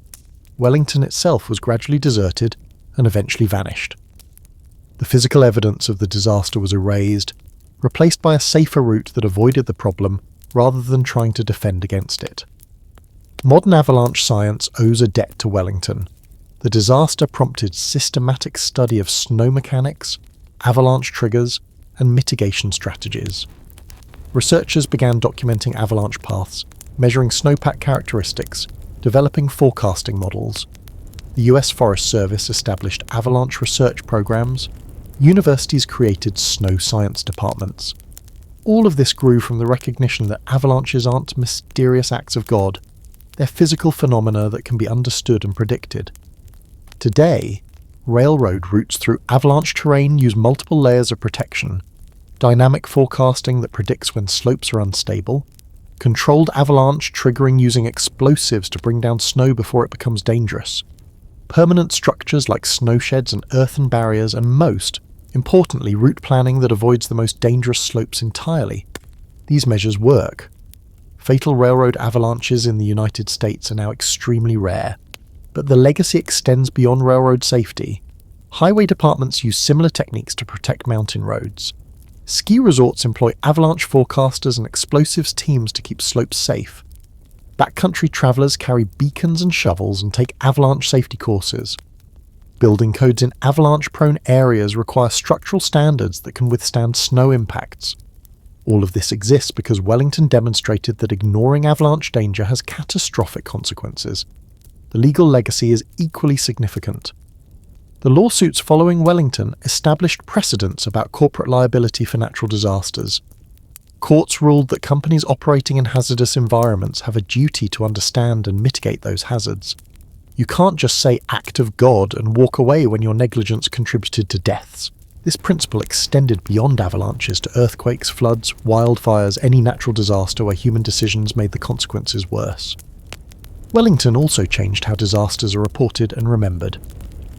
Wellington itself was gradually deserted and eventually vanished. The physical evidence of the disaster was erased, replaced by a safer route that avoided the problem rather than trying to defend against it. Modern avalanche science owes a debt to Wellington. The disaster prompted systematic study of snow mechanics, avalanche triggers, and mitigation strategies. Researchers began documenting avalanche paths, measuring snowpack characteristics, developing forecasting models. The US Forest Service established avalanche research programs. Universities created snow science departments. All of this grew from the recognition that avalanches aren't mysterious acts of God. They're physical phenomena that can be understood and predicted. Today, railroad routes through avalanche terrain use multiple layers of protection: dynamic forecasting that predicts when slopes are unstable, controlled avalanche triggering using explosives to bring down snow before it becomes dangerous, permanent structures like snow sheds and earthen barriers, and most importantly, route planning that avoids the most dangerous slopes entirely. These measures work. Fatal railroad avalanches in the United States are now extremely rare, but the legacy extends beyond railroad safety. Highway departments use similar techniques to protect mountain roads. Ski resorts employ avalanche forecasters and explosives teams to keep slopes safe. Backcountry travelers carry beacons and shovels and take avalanche safety courses. Building codes in avalanche-prone areas require structural standards that can withstand snow impacts. All of this exists because Wellington demonstrated that ignoring avalanche danger has catastrophic consequences. The legal legacy is equally significant. The lawsuits following Wellington established precedents about corporate liability for natural disasters. Courts ruled that companies operating in hazardous environments have a duty to understand and mitigate those hazards. You can't just say act of God and walk away when your negligence contributed to deaths. This principle extended beyond avalanches to earthquakes, floods, wildfires, any natural disaster where human decisions made the consequences worse. Wellington also changed how disasters are reported and remembered.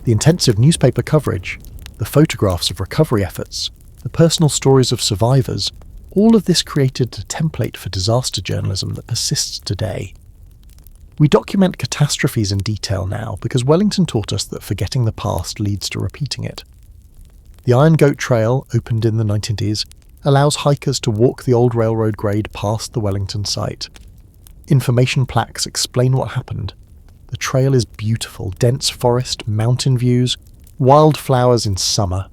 The intensive newspaper coverage, the photographs of recovery efforts, the personal stories of survivors, all of this created a template for disaster journalism that persists today. We document catastrophes in detail now because Wellington taught us that forgetting the past leads to repeating it. The Iron Goat Trail, opened in the 1990s, allows hikers to walk the old railroad grade past the Wellington site. Information plaques explain what happened. The trail is beautiful: dense forest, mountain views, wildflowers in summer.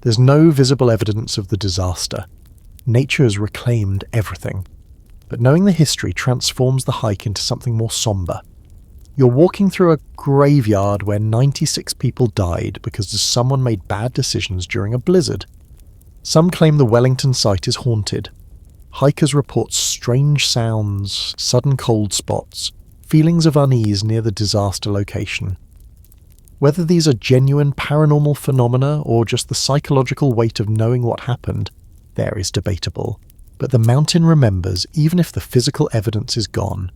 There's no visible evidence of the disaster. Nature has reclaimed everything. But knowing the history transforms the hike into something more somber. You're walking through a graveyard where 96 people died because someone made bad decisions during a blizzard. Some claim the Wellington site is haunted. Hikers report strange sounds, sudden cold spots, feelings of unease near the disaster location. Whether these are genuine paranormal phenomena or just the psychological weight of knowing what happened, there is debatable. But the mountain remembers even if the physical evidence is gone.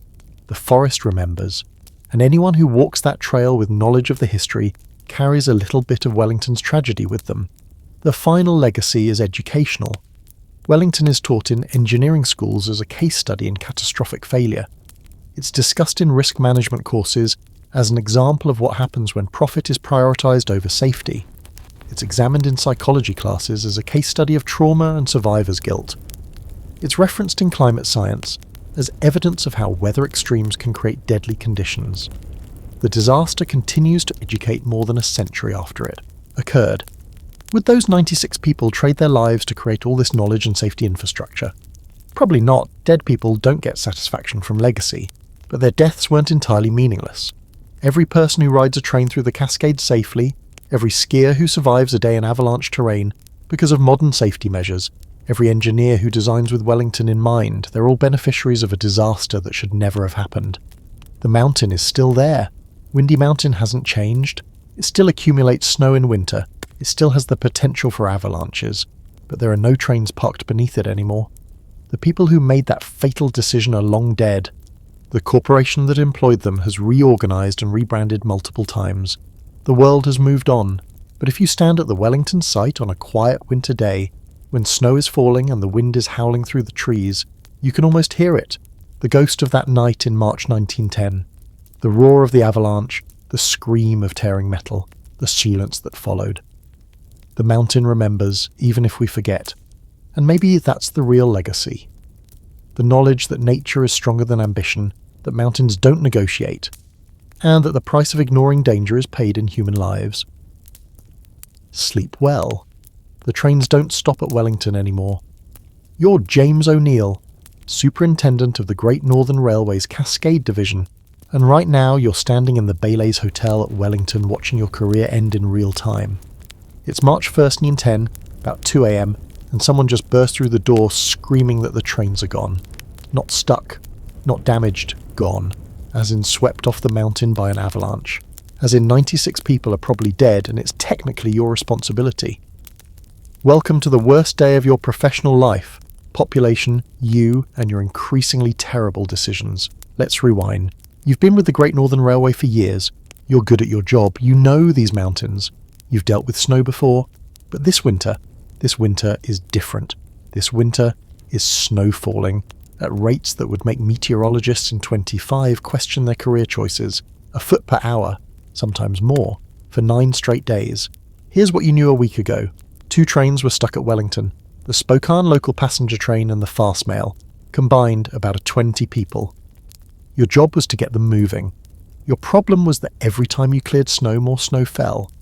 The forest remembers, and anyone who walks that trail with knowledge of the history carries a little bit of Wellington's tragedy with them. The final legacy is educational. Wellington is taught in engineering schools as a case study in catastrophic failure. It's discussed in risk management courses as an example of what happens when profit is prioritized over safety. It's examined in psychology classes as a case study of trauma and survivor's guilt. It's referenced in climate science as evidence of how weather extremes can create deadly conditions. The disaster continues to educate more than a century after it occurred. Would those 96 people trade their lives to create all this knowledge and safety infrastructure? Probably not. Dead people don't get satisfaction from legacy, but their deaths weren't entirely meaningless. Every person who rides a train through the Cascade safely, every skier who survives a day in avalanche terrain because of modern safety measures, every engineer who designs with Wellington in mind, they're all beneficiaries of a disaster that should never have happened. The mountain is still there. Windy Mountain hasn't changed. It still accumulates snow in winter. It still has the potential for avalanches, but there are no trains parked beneath it anymore. The people who made that fatal decision are long dead. The corporation that employed them has reorganized and rebranded multiple times. The world has moved on, but if you stand at the Wellington site on a quiet winter day, when snow is falling and the wind is howling through the trees, you can almost hear it, the ghost of that night in March 1910, the roar of the avalanche, the scream of tearing metal, the silence that followed. The mountain remembers, even if we forget, and maybe that's the real legacy. The knowledge that nature is stronger than ambition, that mountains don't negotiate, and that the price of ignoring danger is paid in human lives. Sleep well. The trains don't stop at Wellington anymore. You're James O'Neill, Superintendent of the Great Northern Railway's Cascade Division, and right now you're standing in the Baileys Hotel at Wellington watching your career end in real time. It's March 1st, 1910, about 2 a.m, and someone just burst through the door screaming that the trains are gone. Not stuck, not damaged, gone. As in swept off the mountain by an avalanche. As in 96 people are probably dead and it's technically your responsibility. Welcome to the worst day of your professional life. Population, you, and your increasingly terrible decisions. Let's rewind. You've been with the Great Northern Railway for years. You're good at your job. You know these mountains. You've dealt with snow before. But this winter is different. This winter is snow falling at rates that would make meteorologists in 25 question their career choices, a foot per hour, sometimes more, for 9 straight days. Here's what you knew a week ago. 2 trains were stuck at Wellington, the Spokane local passenger train and the fast mail, combined about 20 people. Your job was to get them moving. Your problem was that every time you cleared snow, more snow fell.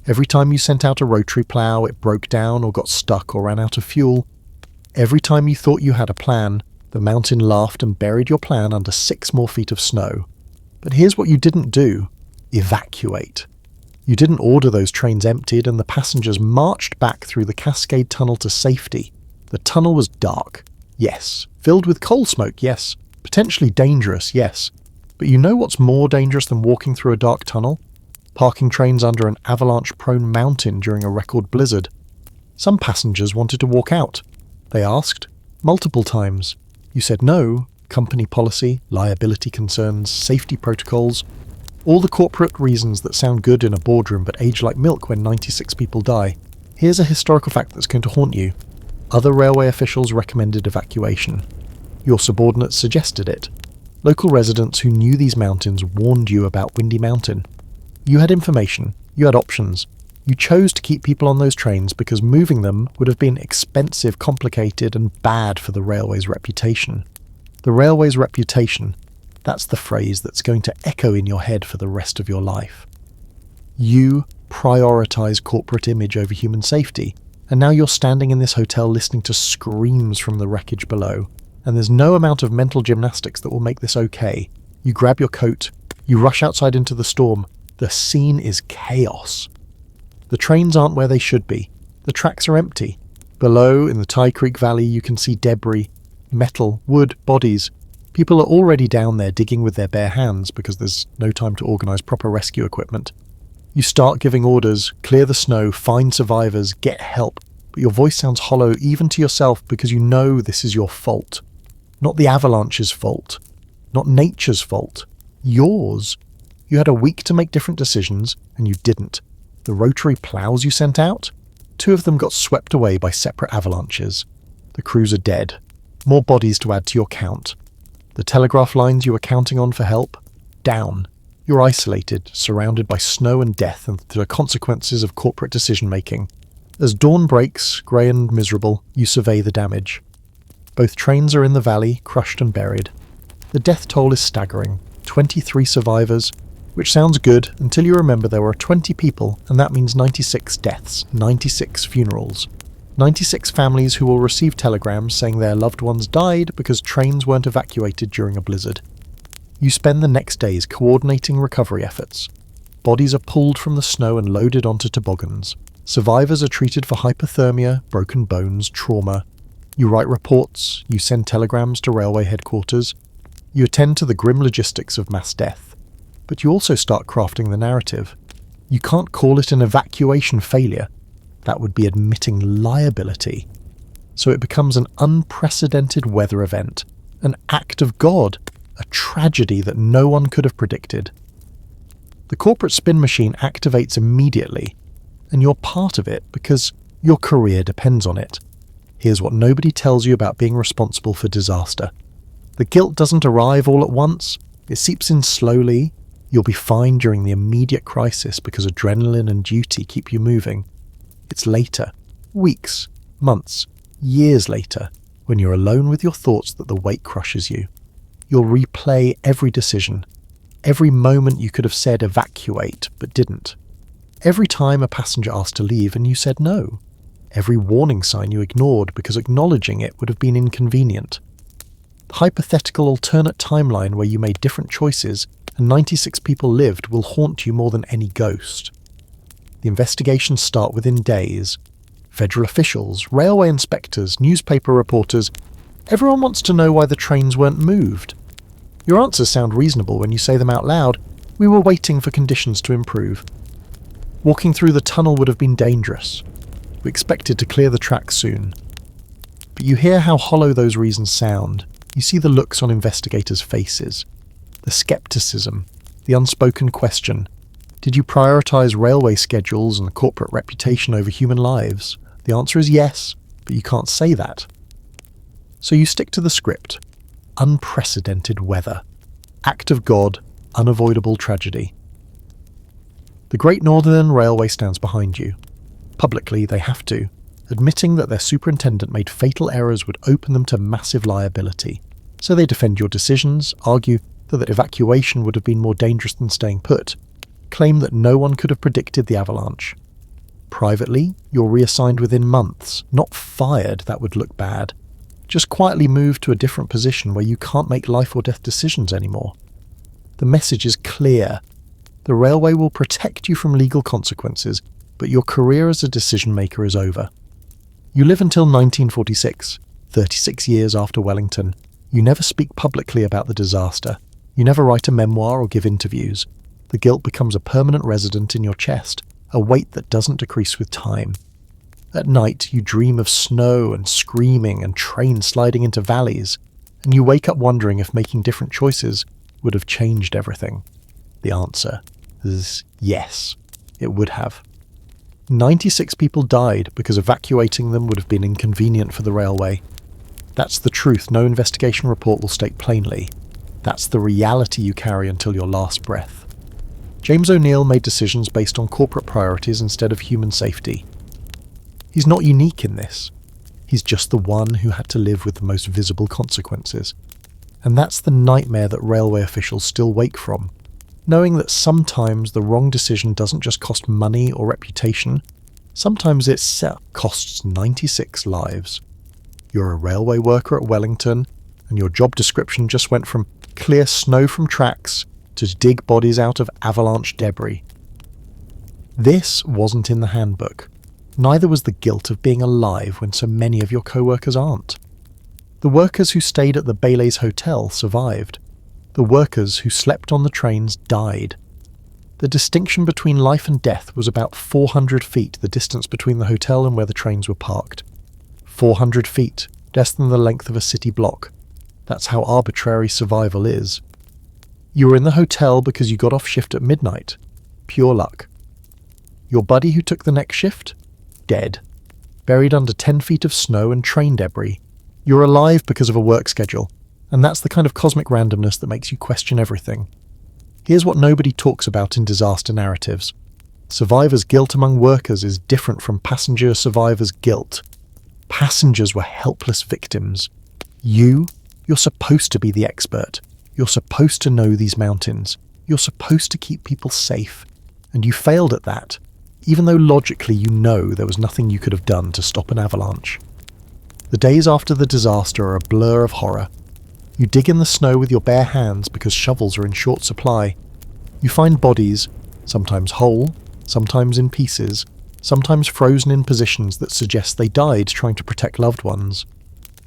Every time you sent out a rotary plough, it broke down or got stuck or ran out of fuel. Every time you thought you had a plan, the mountain laughed and buried your plan under 6 more feet of snow. But here's what you didn't do. Evacuate. You didn't order those trains emptied and the passengers marched back through the Cascade tunnel to safety. The tunnel was dark, yes. Filled with coal smoke, yes. Potentially dangerous, yes. But you know what's more dangerous than walking through a dark tunnel? Parking trains under an avalanche-prone mountain during a record blizzard. Some passengers wanted to walk out. They asked, multiple times. You said no. Company policy, liability concerns, safety protocols. All the corporate reasons that sound good in a boardroom but age like milk when 96 people die. Here's a historical fact that's going to haunt you. Other railway officials recommended evacuation. Your subordinates suggested it. Local residents who knew these mountains warned you about Windy Mountain. You had information. You had options. You chose to keep people on those trains because moving them would have been expensive, complicated, and bad for the railway's reputation. The railway's reputation, that's the phrase that's going to echo in your head for the rest of your life. You prioritize corporate image over human safety, and now you're standing in this hotel listening to screams from the wreckage below, and there's no amount of mental gymnastics that will make this okay. You grab your coat, you rush outside into the storm. The scene is chaos. The trains aren't where they should be. The tracks are empty. Below, in the Ty Creek Valley, you can see debris, metal, wood, bodies. People are already down there digging with their bare hands because there's no time to organise proper rescue equipment. You start giving orders, clear the snow, find survivors, get help, but your voice sounds hollow even to yourself because you know this is your fault. Not the avalanche's fault. Not nature's fault. Yours. You had a week to make different decisions, and you didn't. The rotary ploughs you sent out? 2 of them got swept away by separate avalanches. The crews are dead. More bodies to add to your count. The telegraph lines you were counting on for help? Down. You're isolated, surrounded by snow and death and the consequences of corporate decision-making. As dawn breaks, grey and miserable, you survey the damage. Both trains are in the valley, crushed and buried. The death toll is staggering. 23 survivors, which sounds good until you remember there were 20 people, and that means 96 deaths, 96 funerals. 96 families who will receive telegrams saying their loved ones died because trains weren't evacuated during a blizzard. You spend the next days coordinating recovery efforts. Bodies are pulled from the snow and loaded onto toboggans. Survivors are treated for hypothermia, broken bones, trauma. You write reports, you send telegrams to railway headquarters. You attend to the grim logistics of mass death. But you also start crafting the narrative. You can't call it an evacuation failure. That would be admitting liability. So it becomes an unprecedented weather event, an act of God, a tragedy that no one could have predicted. The corporate spin machine activates immediately, and you're part of it because your career depends on it. Here's what nobody tells you about being responsible for disaster. The guilt doesn't arrive all at once. It seeps in slowly. You'll be fine during the immediate crisis because adrenaline and duty keep you moving. It's later, weeks, months, years later, when you're alone with your thoughts that the weight crushes you. You'll replay every decision, every moment you could have said evacuate but didn't. Every time a passenger asked to leave and you said no. Every warning sign you ignored because acknowledging it would have been inconvenient. The hypothetical alternate timeline where you made different choices and 96 people lived will haunt you more than any ghost. The investigations start within days. Federal officials, railway inspectors, newspaper reporters, everyone wants to know why the trains weren't moved. Your answers sound reasonable when you say them out loud. We were waiting for conditions to improve. Walking through the tunnel would have been dangerous. We expected to clear the track soon. But you hear how hollow those reasons sound. You see the looks on investigators' faces. The skepticism, the unspoken question. Did you prioritize railway schedules and corporate reputation over human lives? The answer is yes, but you can't say that. So you stick to the script. Unprecedented weather. Act of God, unavoidable tragedy. The Great Northern Railway stands behind you. Publicly, they have to, admitting that their superintendent made fatal errors would open them to massive liability. So they defend your decisions, argue that evacuation would have been more dangerous than staying put, claim that no one could have predicted the avalanche. Privately, you're reassigned within months, not fired, that would look bad. Just quietly moved to a different position where you can't make life or death decisions anymore. The message is clear. The railway will protect you from legal consequences, but your career as a decision maker is over. You live until 1946, 36 years after Wellington. You never speak publicly about the disaster. You never write a memoir or give interviews. The guilt becomes a permanent resident in your chest, a weight that doesn't decrease with time. At night, you dream of snow and screaming and trains sliding into valleys, and you wake up wondering if making different choices would have changed everything. The answer is yes, it would have. 96 people died because evacuating them would have been inconvenient for the railway. That's the truth no investigation report will state plainly. That's the reality you carry until your last breath. James O'Neill made decisions based on corporate priorities instead of human safety. He's not unique in this. He's just the one who had to live with the most visible consequences. And that's the nightmare that railway officials still wake from, knowing that sometimes the wrong decision doesn't just cost money or reputation, sometimes it costs 96 lives. You're a railway worker at Wellington, and your job description just went from clear snow from tracks to dig bodies out of avalanche debris. This wasn't in the handbook. Neither was the guilt of being alive when so many of your co-workers aren't. The workers who stayed at the Baileys Hotel survived. The workers who slept on the trains died. The distinction between life and death was about 400 feet, the distance between the hotel and where the trains were parked. 400 feet, less than the length of a city block. That's how arbitrary survival is. You were in the hotel because you got off shift at midnight. Pure luck. Your buddy who took the next shift? Dead. Buried under 10 feet of snow and train debris. You're alive because of a work schedule, and that's the kind of cosmic randomness that makes you question everything. Here's what nobody talks about in disaster narratives. Survivors' guilt among workers is different from passenger survivors' guilt. Passengers were helpless victims. You're supposed to be the expert. You're supposed to know these mountains. You're supposed to keep people safe. And you failed at that, even though logically you know there was nothing you could have done to stop an avalanche. The days after the disaster are a blur of horror. You dig in the snow with your bare hands because shovels are in short supply. You find bodies, sometimes whole, sometimes in pieces, sometimes frozen in positions that suggest they died trying to protect loved ones.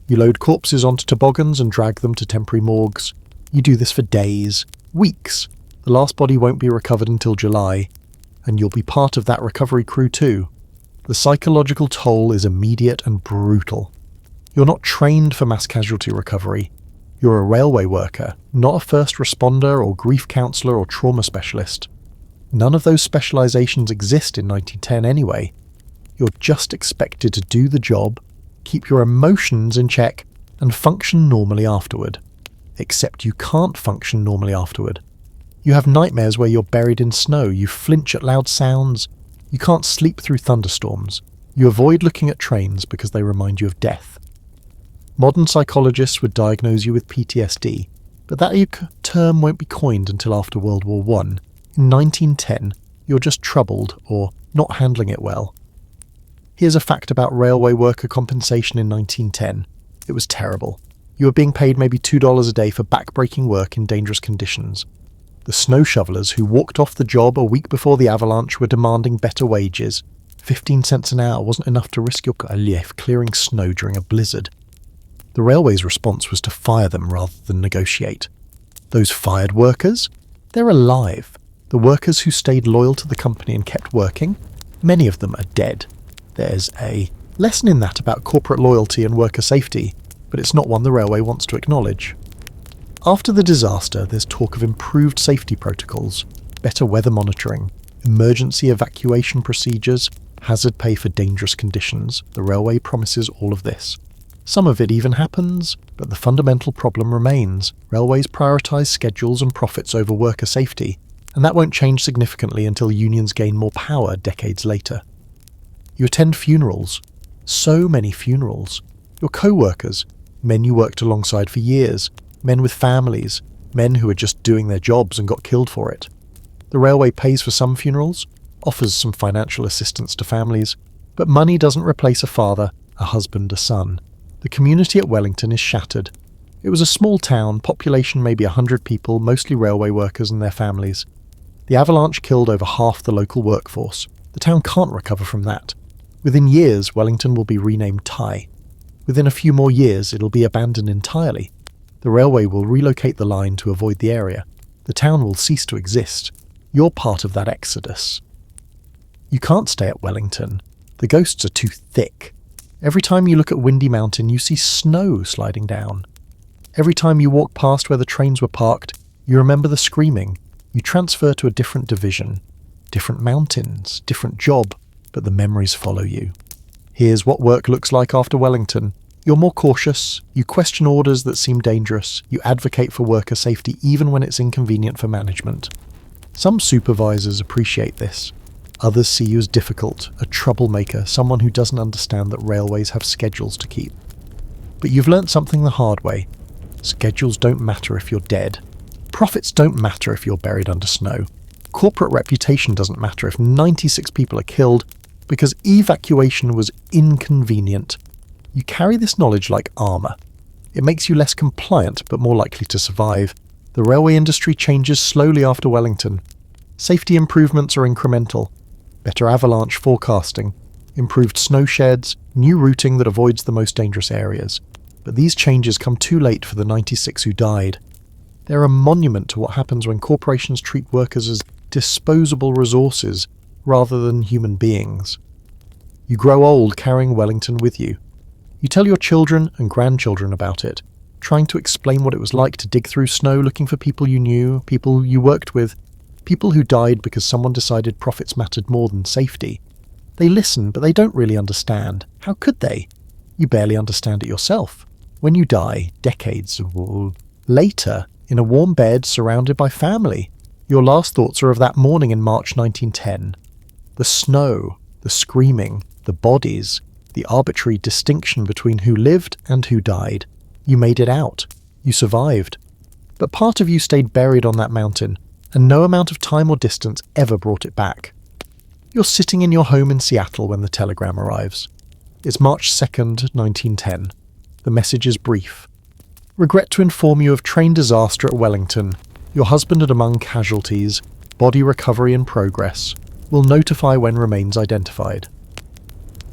You load corpses onto toboggans and drag them to temporary morgues. You do this for days, weeks. The last body won't be recovered until July, and you'll be part of that recovery crew too. The psychological toll is immediate and brutal. You're not trained for mass casualty recovery. You're a railway worker, not a first responder or grief counsellor or trauma specialist. None of those specializations exist in 1910 anyway. You're just expected to do the job, keep your emotions in check, and function normally afterward. Except you can't function normally afterward. You have nightmares where you're buried in snow, you flinch at loud sounds, you can't sleep through thunderstorms, you avoid looking at trains because they remind you of death. Modern psychologists would diagnose you with PTSD, but that term won't be coined until after World War I. In 1910, you're just troubled or not handling it well. Here's a fact about railway worker compensation in 1910. It was terrible. You were being paid maybe $2 a day for back-breaking work in dangerous conditions. The snow shovelers who walked off the job a week before the avalanche were demanding better wages. 15 cents an hour wasn't enough to risk your life clearing snow during a blizzard. The railway's response was to fire them rather than negotiate. Those fired workers? They're alive. The workers who stayed loyal to the company and kept working? Many of them are dead. There's a lesson in that about corporate loyalty and worker safety, but it's not one the railway wants to acknowledge. After the disaster, there's talk of improved safety protocols, better weather monitoring, emergency evacuation procedures, hazard pay for dangerous conditions. The railway promises all of this. Some of it even happens, but the fundamental problem remains. Railways prioritise schedules and profits over worker safety, and that won't change significantly until unions gain more power decades later. You attend funerals. So many funerals. Your co-workers, men you worked alongside for years, men with families, men who are just doing their jobs and got killed for it. The railway pays for some funerals, offers some financial assistance to families, but money doesn't replace a father, a husband, a son. The community at Wellington is shattered. It was a small town, population maybe 100 people, mostly railway workers and their families. The avalanche killed over half the local workforce. The town can't recover from that. Within years, Wellington will be renamed Thai. Within a few more years, it'll be abandoned entirely. The railway will relocate the line to avoid the area. The town will cease to exist. You're part of that exodus. You can't stay at Wellington. The ghosts are too thick. Every time you look at Windy Mountain, you see snow sliding down. Every time you walk past where the trains were parked, you remember the screaming. You transfer to a different division, different mountains, different job, but the memories follow you. Here's what work looks like after Wellington. You're more cautious, you question orders that seem dangerous, you advocate for worker safety even when it's inconvenient for management. Some supervisors appreciate this. Others see you as difficult, a troublemaker, someone who doesn't understand that railways have schedules to keep. But you've learnt something the hard way. Schedules don't matter if you're dead. Profits don't matter if you're buried under snow. Corporate reputation doesn't matter if 96 people are killed because evacuation was inconvenient. You carry this knowledge like armour. It makes you less compliant but more likely to survive. The railway industry changes slowly after Wellington. Safety improvements are incremental. Better avalanche forecasting, improved snow sheds, new routing that avoids the most dangerous areas. But these changes come too late for the 96 who died. They're a monument to what happens when corporations treat workers as disposable resources rather than human beings. You grow old carrying Wellington with you. You tell your children and grandchildren about it, trying to explain what it was like to dig through snow looking for people you knew, people you worked with, people who died because someone decided profits mattered more than safety. They listen, but they don't really understand. How could they? You barely understand it yourself. When you die, decades later, in a warm bed surrounded by family, your last thoughts are of that morning in March 1910. The snow, the screaming, the bodies, the arbitrary distinction between who lived and who died. You made it out. You survived. But part of you stayed buried on that mountain, and no amount of time or distance ever brought it back. You're sitting in your home in Seattle when the telegram arrives. It's March 2nd, 1910. The message is brief. Regret to inform you of train disaster at Wellington. Your husband and among casualties. Body recovery in progress. Will notify when remains identified.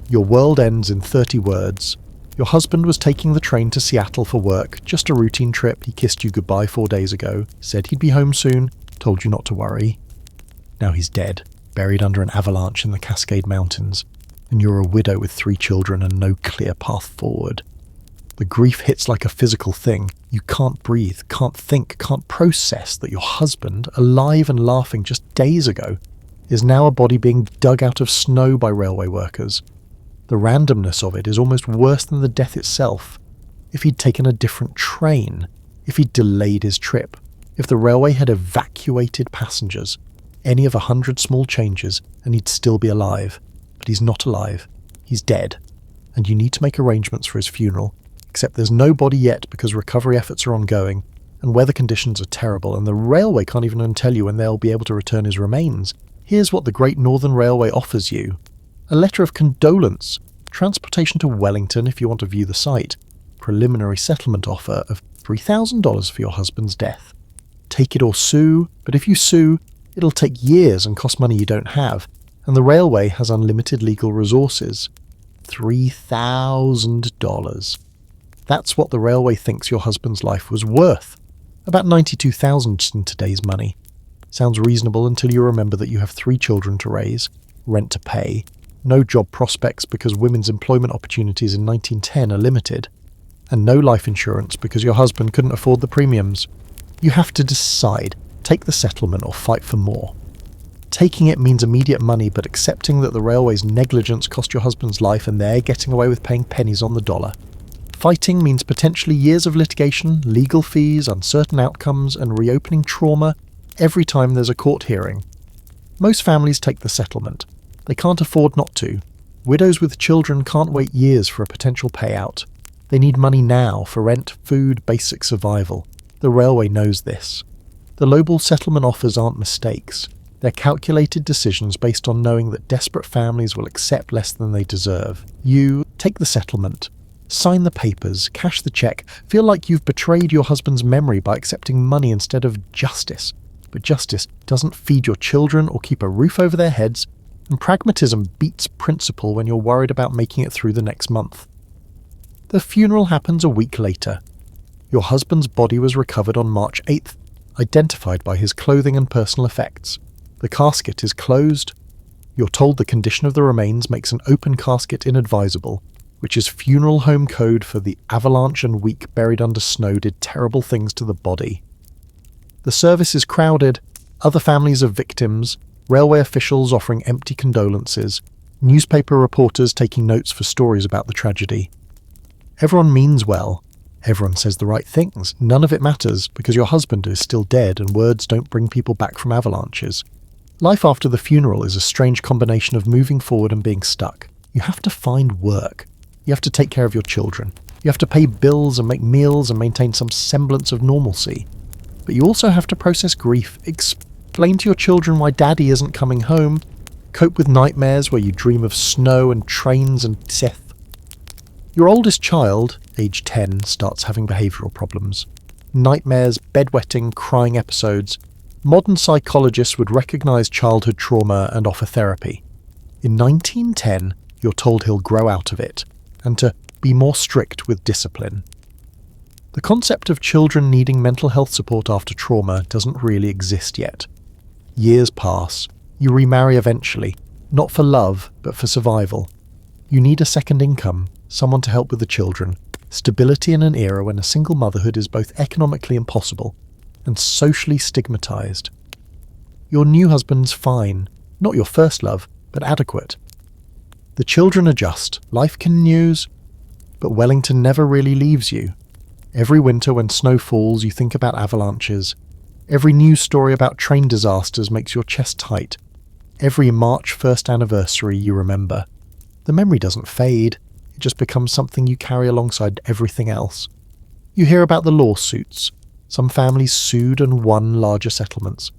Your world ends in 30 words. Your husband was taking the train to Seattle for work, just a routine trip. He kissed you goodbye 4 days ago, said he'd be home soon, told you not to worry. Now he's dead, buried under an avalanche in the Cascade Mountains, and you're a widow with 3 children and no clear path forward. The grief hits like a physical thing. You can't breathe, can't think, can't process that your husband, alive and laughing just days ago, is now a body being dug out of snow by railway workers. The randomness of it is almost worse than the death itself. If he'd taken a different train, if he'd delayed his trip, if the railway had evacuated passengers, any of 100 small changes, and he'd still be alive. But he's not alive. He's dead. And you need to make arrangements for his funeral, except there's no body yet because recovery efforts are ongoing, and weather conditions are terrible, and the railway can't even tell you when they'll be able to return his remains. Here's what the Great Northern Railway offers you. A letter of condolence, transportation to Wellington if you want to view the site, preliminary settlement offer of $3,000 for your husband's death. Take it or sue, but if you sue, it'll take years and cost money you don't have, and the railway has unlimited legal resources. $3,000. That's what the railway thinks your husband's life was worth. About $92,000 in today's money. Sounds reasonable until you remember that you have 3 children to raise, rent to pay, no job prospects because women's employment opportunities in 1910 are limited, and no life insurance because your husband couldn't afford the premiums. You have to decide, take the settlement or fight for more. Taking it means immediate money, but accepting that the railway's negligence cost your husband's life and they're getting away with paying pennies on the dollar. Fighting means potentially years of litigation, legal fees, uncertain outcomes, and reopening trauma every time there's a court hearing. Most families take the settlement. They can't afford not to. Widows with children can't wait years for a potential payout. They need money now for rent, food, basic survival. The railway knows this. The lowball settlement offers aren't mistakes. They're calculated decisions based on knowing that desperate families will accept less than they deserve. You take the settlement, sign the papers, cash the check, feel like you've betrayed your husband's memory by accepting money instead of justice. But justice doesn't feed your children or keep a roof over their heads, and pragmatism beats principle when you're worried about making it through the next month. The funeral happens a week later. Your husband's body was recovered on March 8th, identified by his clothing and personal effects. The casket is closed. You're told the condition of the remains makes an open casket inadvisable, which is funeral home code for the avalanche and week buried under snow did terrible things to the body. The service is crowded, other families of victims, railway officials offering empty condolences, newspaper reporters taking notes for stories about the tragedy. Everyone means well. Everyone says the right things. None of it matters because your husband is still dead and words don't bring people back from avalanches. Life after the funeral is a strange combination of moving forward and being stuck. You have to find work. You have to take care of your children. You have to pay bills and make meals and maintain some semblance of normalcy. But you also have to process grief, explain to your children why daddy isn't coming home, cope with nightmares where you dream of snow and trains and death. Your oldest child, age 10, starts having behavioural problems. Nightmares, bedwetting, crying episodes. Modern psychologists would recognise childhood trauma and offer therapy. In 1910, you're told he'll grow out of it, and to be more strict with discipline. The concept of children needing mental health support after trauma doesn't really exist yet. Years pass. You remarry eventually, not for love, but for survival. You need a second income, someone to help with the children, stability in an era when a single motherhood is both economically impossible and socially stigmatized. Your new husband's fine, not your first love, but adequate. The children adjust, life continues, but Wellington never really leaves you. Every winter when snow falls, you think about avalanches. Every news story about train disasters makes your chest tight. Every March 1st anniversary you remember. The memory doesn't fade, it just becomes something you carry alongside everything else. You hear about the lawsuits. Some families sued and won larger settlements.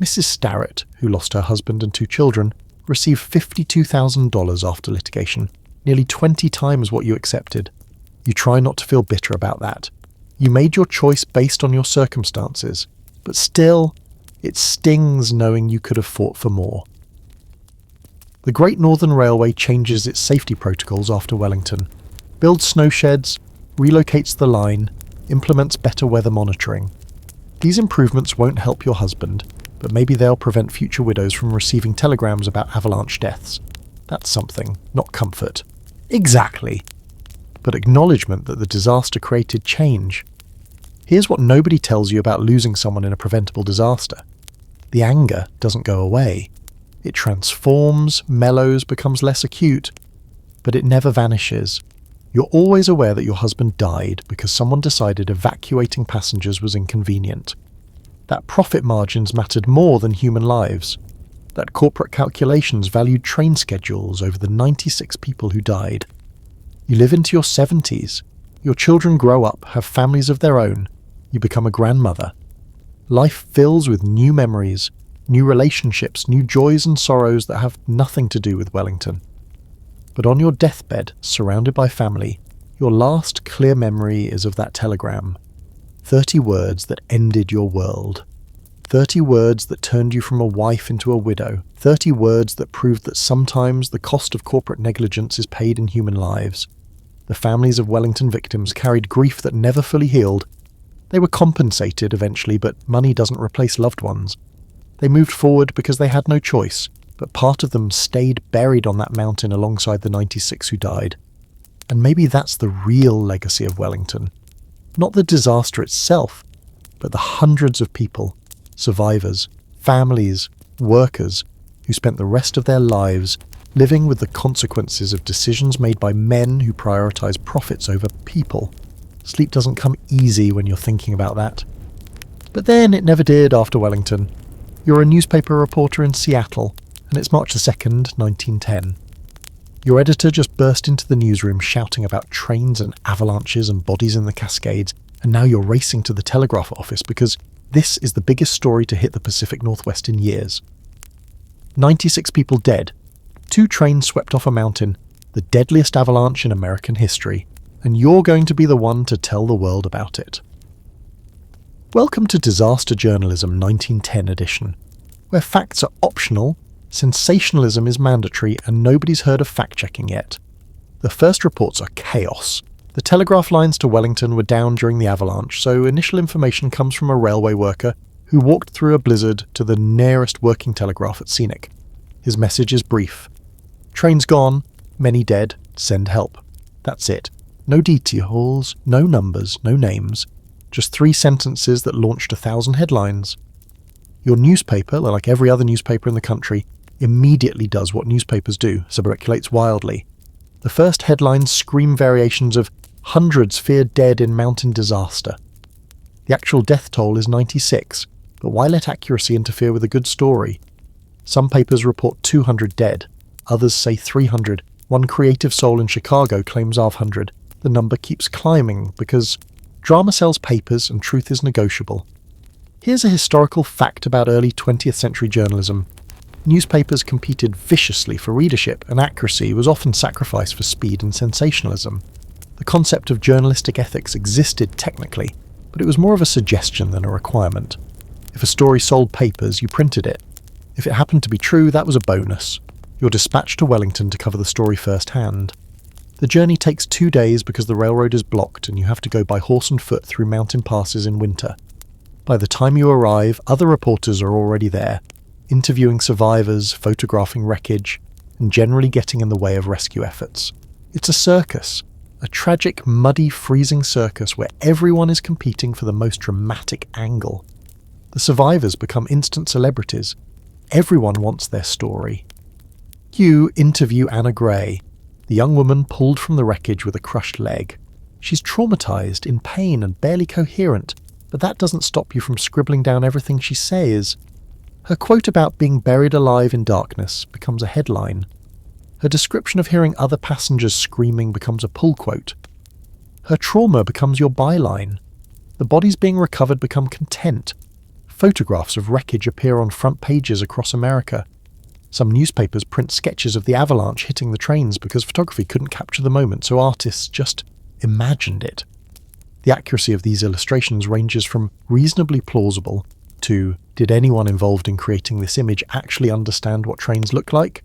Mrs. Starrett, who lost her husband and 2 children, received $52,000 after litigation, nearly 20 times what you accepted. You try not to feel bitter about that. You made your choice based on your circumstances, but still, it stings knowing you could have fought for more. The Great Northern Railway changes its safety protocols after Wellington, builds snow sheds, relocates the line, implements better weather monitoring. These improvements won't help your husband, but maybe they'll prevent future widows from receiving telegrams about avalanche deaths. That's something, not comfort. Exactly. But acknowledgement that the disaster created change. Here's what nobody tells you about losing someone in a preventable disaster. The anger doesn't go away. It transforms, mellows, becomes less acute, but it never vanishes. You're always aware that your husband died because someone decided evacuating passengers was inconvenient. That profit margins mattered more than human lives. That corporate calculations valued train schedules over the 96 people who died. You live into your 70s. Your children grow up, have families of their own. You become a grandmother. Life fills with new memories, new relationships, new joys and sorrows that have nothing to do with Wellington. But on your deathbed, surrounded by family, your last clear memory is of that telegram. 30 words that ended your world. 30 words that turned you from a wife into a widow. 30 words that proved that sometimes the cost of corporate negligence is paid in human lives. The families of Wellington victims carried grief that never fully healed. They were compensated eventually, but money doesn't replace loved ones. They moved forward because they had no choice, but part of them stayed buried on that mountain alongside the 96 who died. And maybe that's the real legacy of Wellington. Not the disaster itself, but the hundreds of people, survivors, families, workers, who spent the rest of their lives living with the consequences of decisions made by men who prioritize profits over people. Sleep doesn't come easy when you're thinking about that. But then it never did after Wellington. You're a newspaper reporter in Seattle, and it's March the 2nd, 1910. Your editor just burst into the newsroom shouting about trains and avalanches and bodies in the Cascades, and now you're racing to the telegraph office because this is the biggest story to hit the Pacific Northwest in years. 96 people dead, 2 trains swept off a mountain, the deadliest avalanche in American history, and you're going to be the one to tell the world about it. Welcome to Disaster Journalism 1910 edition, where facts are optional, sensationalism is mandatory, and nobody's heard of fact-checking yet. The first reports are chaos. The telegraph lines to Wellington were down during the avalanche, so initial information comes from a railway worker who walked through a blizzard to the nearest working telegraph at Scenic. His message is brief. Trains gone, many dead, send help. That's it. No details, no numbers, no names. Just 3 sentences that launched 1,000 headlines. Your newspaper, like every other newspaper in the country, immediately does what newspapers do, speculates wildly. The first headlines scream variations of hundreds feared dead in mountain disaster. The actual death toll is 96, but why let accuracy interfere with a good story? Some papers report 200 dead, others say 300. One creative soul in Chicago claims 100. The number keeps climbing because drama sells papers and truth is negotiable. Here's a historical fact about early 20th century journalism. Newspapers competed viciously for readership, and accuracy was often sacrificed for speed and sensationalism. The concept of journalistic ethics existed technically, but it was more of a suggestion than a requirement. If a story sold papers, you printed it. If it happened to be true, that was a bonus. You're dispatched to Wellington to cover the story firsthand. The journey takes 2 days because the railroad is blocked and you have to go by horse and foot through mountain passes in winter. By the time you arrive, other reporters are already there, interviewing survivors, photographing wreckage, and generally getting in the way of rescue efforts. It's a circus, a tragic, muddy, freezing circus where everyone is competing for the most dramatic angle. The survivors become instant celebrities. Everyone wants their story. You interview Anna Gray, the young woman pulled from the wreckage with a crushed leg. She's traumatized, in pain, and barely coherent, but that doesn't stop you from scribbling down everything she says. Her quote about being buried alive in darkness becomes a headline. Her description of hearing other passengers screaming becomes a pull quote. Her trauma becomes your byline. The bodies being recovered become content. Photographs of wreckage appear on front pages across America. Some newspapers print sketches of the avalanche hitting the trains because photography couldn't capture the moment, so artists just imagined it. The accuracy of these illustrations ranges from reasonably plausible to, did anyone involved in creating this image actually understand what trains look like?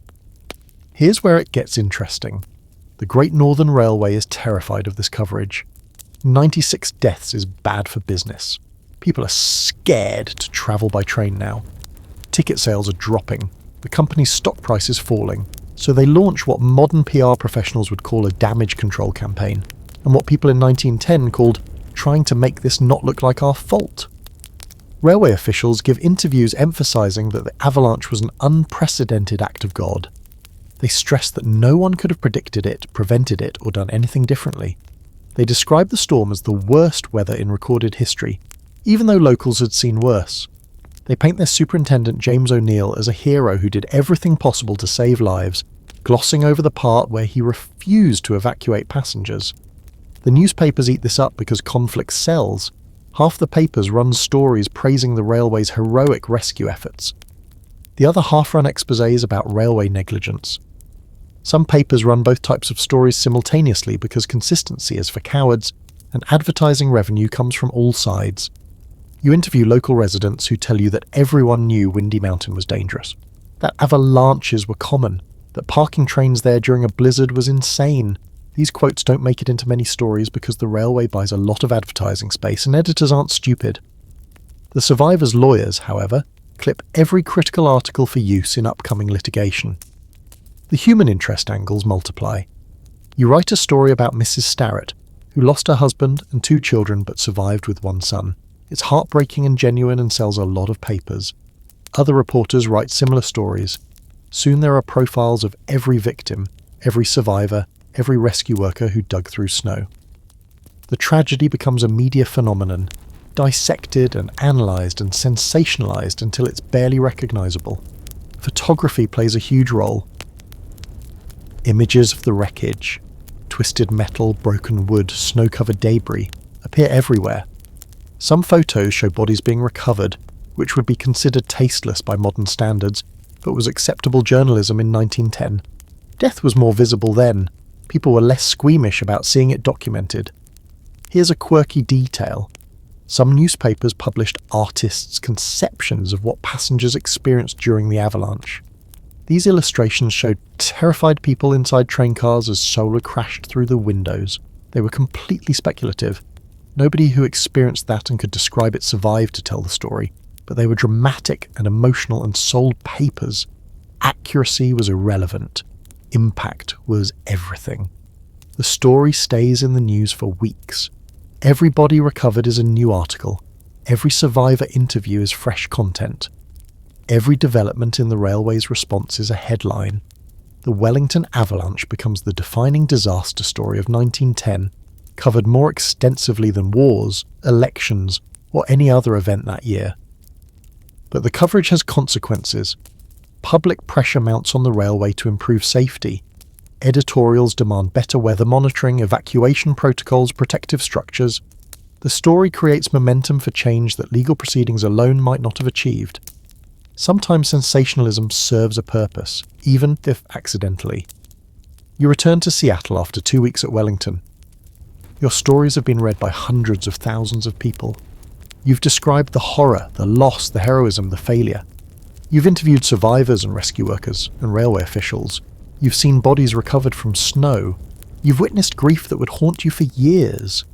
Here's where it gets interesting. The Great Northern Railway is terrified of this coverage. 96 deaths is bad for business. People are scared to travel by train now. Ticket sales are dropping. The company's stock price is falling. So they launch what modern PR professionals would call a damage control campaign, and what people in 1910 called trying to make this not look like our fault. Railway officials give interviews emphasising that the avalanche was an unprecedented act of God. They stress that no one could have predicted it, prevented it, or done anything differently. They describe the storm as the worst weather in recorded history, even though locals had seen worse. They paint their superintendent James O'Neill as a hero who did everything possible to save lives, glossing over the part where he refused to evacuate passengers. The newspapers eat this up because conflict sells. Half the papers run stories praising the railway's heroic rescue efforts. The other half run exposés about railway negligence. Some papers run both types of stories simultaneously because consistency is for cowards, and advertising revenue comes from all sides. You interview local residents who tell you that everyone knew Windy Mountain was dangerous, that avalanches were common, that parking trains there during a blizzard was insane. These quotes don't make it into many stories because the railway buys a lot of advertising space and editors aren't stupid. The survivors' lawyers, however, clip every critical article for use in upcoming litigation. The human interest angles multiply. You write a story about Mrs. Starrett, who lost her husband and 2 children but survived with 1 son. It's heartbreaking and genuine and sells a lot of papers. Other reporters write similar stories. Soon there are profiles of every victim, every survivor, every rescue worker who dug through snow. The tragedy becomes a media phenomenon, dissected and analysed and sensationalised until it's barely recognisable. Photography plays a huge role. Images of the wreckage, twisted metal, broken wood, snow-covered debris, appear everywhere. Some photos show bodies being recovered, which would be considered tasteless by modern standards, but was acceptable journalism in 1910. Death was more visible then. People were less squeamish about seeing it documented. Here's a quirky detail. Some newspapers published artists' conceptions of what passengers experienced during the avalanche. These illustrations showed terrified people inside train cars as solar crashed through the windows. They were completely speculative. Nobody who experienced that and could describe it survived to tell the story, but they were dramatic and emotional and sold papers. Accuracy was irrelevant. Impact was everything. The story stays in the news for weeks. Every body recovered is a new article. Every survivor interview is fresh content. Every development in the railway's response is a headline. The Wellington Avalanche becomes the defining disaster story of 1910, covered more extensively than wars, elections, or any other event that year. But the coverage has consequences. Public pressure mounts on the railway to improve safety. Editorials demand better weather monitoring, evacuation protocols, protective structures. The story creates momentum for change that legal proceedings alone might not have achieved. Sometimes sensationalism serves a purpose, even if accidentally. You return to Seattle after 2 weeks at Wellington. Your stories have been read by hundreds of thousands of people. You've described the horror, the loss, the heroism, the failure. You've interviewed survivors and rescue workers and railway officials. You've seen bodies recovered from snow. You've witnessed grief that would haunt you for years.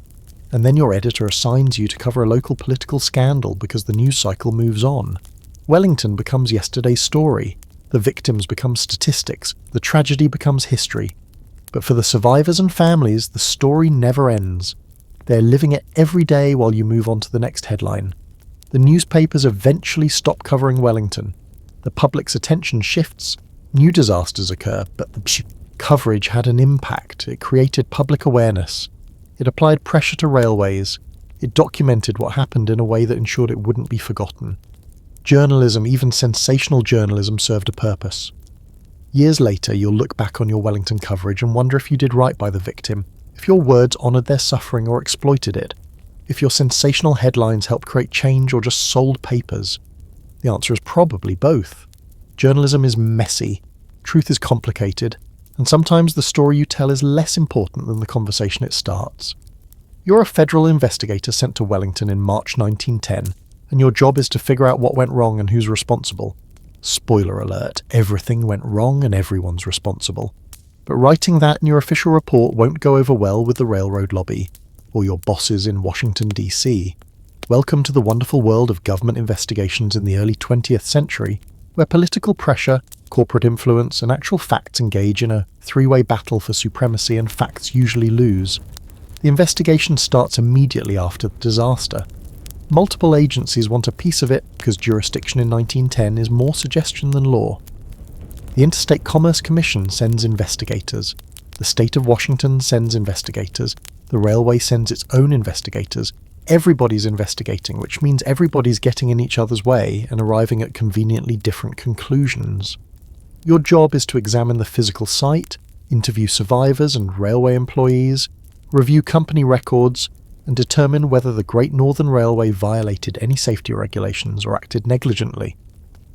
And then your editor assigns you to cover a local political scandal because the news cycle moves on. Wellington becomes yesterday's story. The victims become statistics. The tragedy becomes history. But for the survivors and families, the story never ends. They're living it every day while you move on to the next headline. The newspapers eventually stop covering Wellington. The public's attention shifts. New disasters occur, but the coverage had an impact. It created public awareness. It applied pressure to railways. It documented what happened in a way that ensured it wouldn't be forgotten. Journalism, even sensational journalism, served a purpose. Years later, you'll look back on your Wellington coverage and wonder if you did right by the victim, if your words honoured their suffering or exploited it, if your sensational headlines helped create change or just sold papers. The answer is probably both. Journalism is messy, truth is complicated, and sometimes the story you tell is less important than the conversation it starts. You're a federal investigator sent to Wellington in March 1910, and your job is to figure out what went wrong and who's responsible. Spoiler alert, everything went wrong and everyone's responsible. But writing that in your official report won't go over well with the railroad lobby, or your bosses in Washington, D.C. Welcome to the wonderful world of government investigations in the early 20th century, where political pressure, corporate influence, and actual facts engage in a three-way battle for supremacy, and facts usually lose. The investigation starts immediately after the disaster. Multiple agencies want a piece of it because jurisdiction in 1910 is more suggestion than law. The Interstate Commerce Commission sends investigators. The state of Washington sends investigators. The railway sends its own investigators. Everybody's investigating, which means everybody's getting in each other's way and arriving at conveniently different conclusions. Your job is to examine the physical site, interview survivors and railway employees, review company records, and determine whether the Great Northern Railway violated any safety regulations or acted negligently.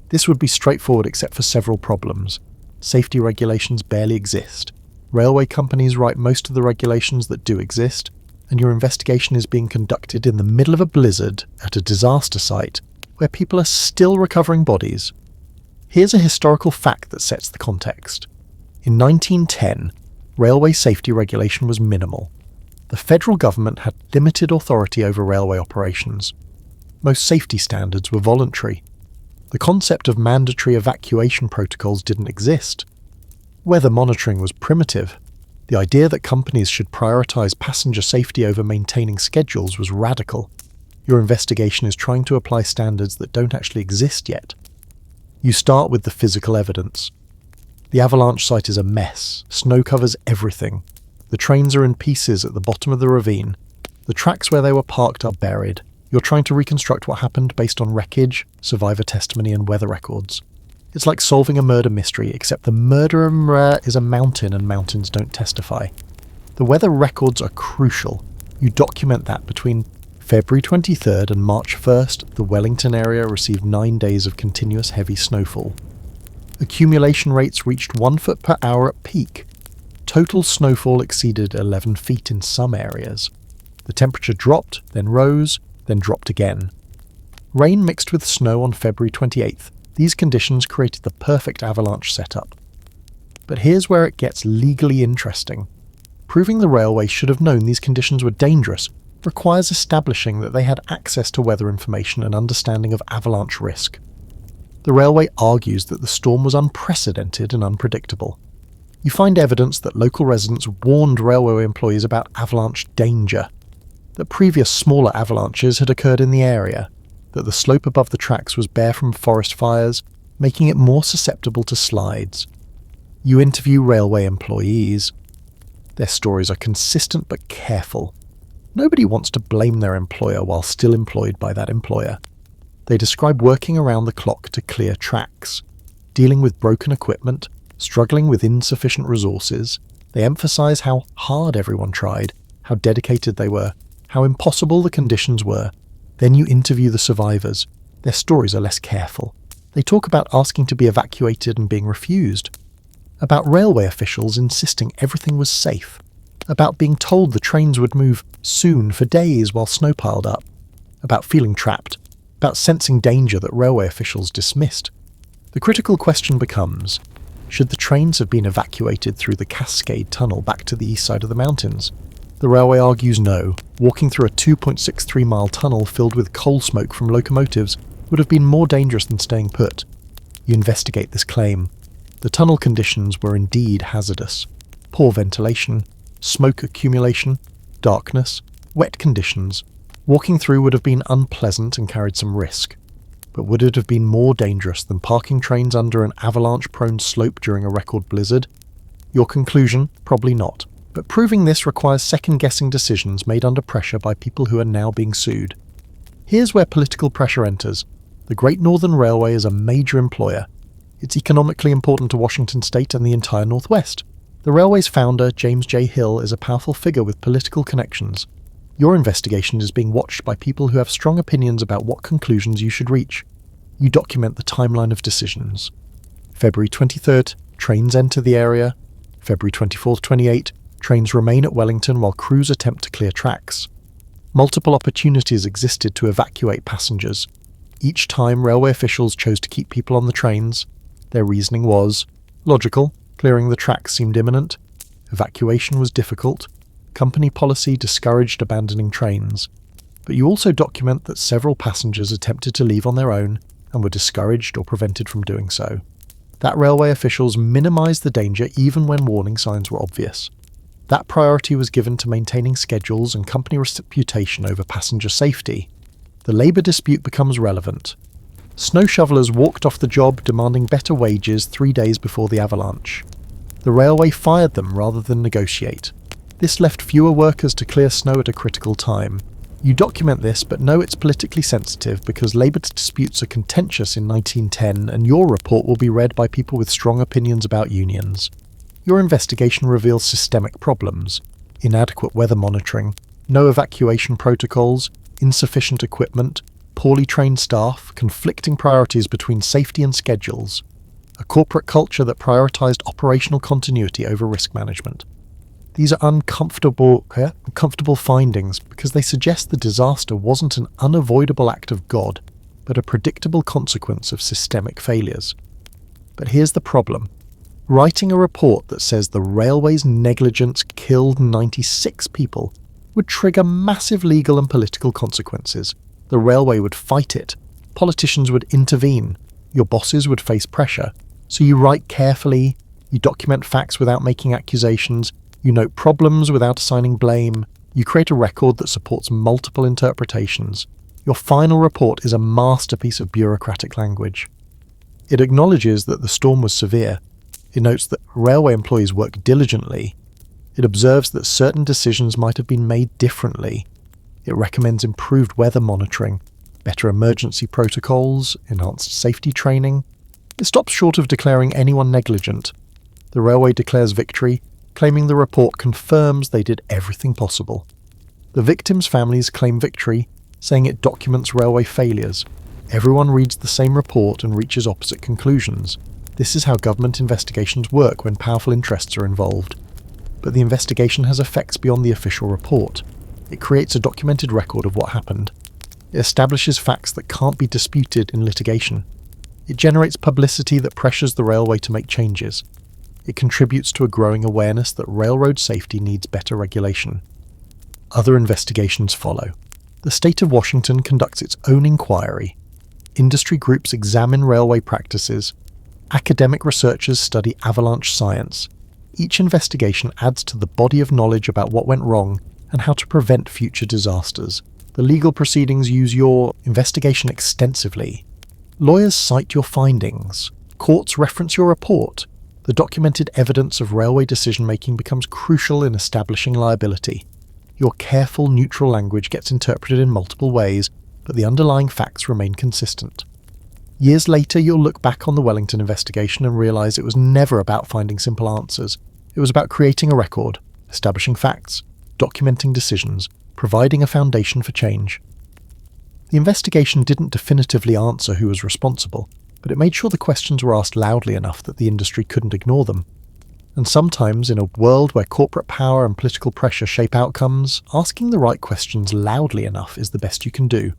This would be straightforward except for several problems. Safety regulations barely exist. Railway companies write most of the regulations that do exist, and your investigation is being conducted in the middle of a blizzard at a disaster site where people are still recovering bodies. Here's a historical fact that sets the context. In 1910, railway safety regulation was minimal. The federal government had limited authority over railway operations. Most safety standards were voluntary. The concept of mandatory evacuation protocols didn't exist. Weather monitoring was primitive. The idea that companies should prioritize passenger safety over maintaining schedules was radical. Your investigation is trying to apply standards that don't actually exist yet. You start with the physical evidence. The Avalanche site is a mess. Snow covers everything. The trains are in pieces at the bottom of the ravine. The tracks where they were parked are buried. You're trying to reconstruct what happened based on wreckage, survivor testimony, and weather records. It's like solving a murder mystery, except the murderer is a mountain and mountains don't testify. The weather records are crucial. You document that between February 23rd and March 1st, the Wellington area received 9 days of continuous heavy snowfall. Accumulation rates reached 1 foot per hour at peak. Total snowfall exceeded 11 feet in some areas. The temperature dropped, then rose, then dropped again. Rain mixed with snow on February 28th. These conditions created the perfect avalanche setup. But here's where it gets legally interesting. Proving the railway should have known these conditions were dangerous requires establishing that they had access to weather information and understanding of avalanche risk. The railway argues that the storm was unprecedented and unpredictable. You find evidence that local residents warned railway employees about avalanche danger, that previous smaller avalanches had occurred in the area, that the slope above the tracks was bare from forest fires, making it more susceptible to slides. You interview railway employees. Their stories are consistent but careful. Nobody wants to blame their employer while still employed by that employer. They describe working around the clock to clear tracks, dealing with broken equipment, struggling with insufficient resources. They emphasize how hard everyone tried, how dedicated they were, how impossible the conditions were. Then you interview the survivors. Their stories are less careful. They talk about asking to be evacuated and being refused. About railway officials insisting everything was safe. About being told the trains would move soon for days while snow piled up. About feeling trapped. About sensing danger that railway officials dismissed. The critical question becomes, should the trains have been evacuated through the Cascade tunnel back to the east side of the mountains? The railway argues no. Walking through a 2.63-mile tunnel filled with coal smoke from locomotives would have been more dangerous than staying put. You investigate this claim. The tunnel conditions were indeed hazardous. Poor ventilation, smoke accumulation, darkness, wet conditions. Walking through would have been unpleasant and carried some risk. But would it have been more dangerous than parking trains under an avalanche-prone slope during a record blizzard? Your conclusion? Probably not. But proving this requires second-guessing decisions made under pressure by people who are now being sued. Here's where political pressure enters. The Great Northern Railway is a major employer. It's economically important to Washington state and the entire Northwest. The railway's founder, James J. Hill, is a powerful figure with political connections. Your investigation is being watched by people who have strong opinions about what conclusions you should reach. You document the timeline of decisions. February 23rd, trains enter the area. February 24th, 28th, trains remain at Wellington while crews attempt to clear tracks. Multiple opportunities existed to evacuate passengers. Each time, railway officials chose to keep people on the trains. Their reasoning was logical. Clearing the tracks seemed imminent. Evacuation was difficult. Company policy discouraged abandoning trains. But you also document that several passengers attempted to leave on their own and were discouraged or prevented from doing so. That railway officials minimized the danger even when warning signs were obvious. That priority was given to maintaining schedules and company reputation over passenger safety. The labour dispute becomes relevant. Snow shovelers walked off the job demanding better wages 3 days before the avalanche. The railway fired them rather than negotiate. This left fewer workers to clear snow at a critical time. You document this, but know it's politically sensitive because labour disputes are contentious in 1910, and your report will be read by people with strong opinions about unions. Your investigation reveals systemic problems: inadequate weather monitoring, no evacuation protocols, insufficient equipment, poorly trained staff, conflicting priorities between safety and schedules, a corporate culture that prioritised operational continuity over risk management. These are uncomfortable findings because they suggest the disaster wasn't an unavoidable act of God, but a predictable consequence of systemic failures. But here's the problem. Writing a report that says the railway's negligence killed 96 people would trigger massive legal and political consequences. The railway would fight it. Politicians would intervene. Your bosses would face pressure. So you write carefully, you document facts without making accusations, you note problems without assigning blame, you create a record that supports multiple interpretations. Your final report is a masterpiece of bureaucratic language. It acknowledges that the storm was severe. It notes that railway employees worked diligently. It observes that certain decisions might have been made differently. It recommends improved weather monitoring, better emergency protocols, enhanced safety training. It stops short of declaring anyone negligent. The railway declares victory, claiming the report confirms they did everything possible. The victims' families claim victory, saying it documents railway failures. Everyone reads the same report and reaches opposite conclusions. This is how government investigations work when powerful interests are involved. But the investigation has effects beyond the official report. It creates a documented record of what happened. It establishes facts that can't be disputed in litigation. It generates publicity that pressures the railway to make changes. It contributes to a growing awareness that railroad safety needs better regulation. Other investigations follow. The state of Washington conducts its own inquiry. Industry groups examine railway practices. Academic researchers study avalanche science. Each investigation adds to the body of knowledge about what went wrong and how to prevent future disasters. The legal proceedings use your investigation extensively. Lawyers cite your findings. Courts reference your report. The documented evidence of railway decision-making becomes crucial in establishing liability. Your careful, neutral language gets interpreted in multiple ways, but the underlying facts remain consistent. Years later, you'll look back on the Wellington investigation and realise it was never about finding simple answers. It was about creating a record, establishing facts, documenting decisions, providing a foundation for change. The investigation didn't definitively answer who was responsible, but it made sure the questions were asked loudly enough that the industry couldn't ignore them. And sometimes, in a world where corporate power and political pressure shape outcomes, asking the right questions loudly enough is the best you can do.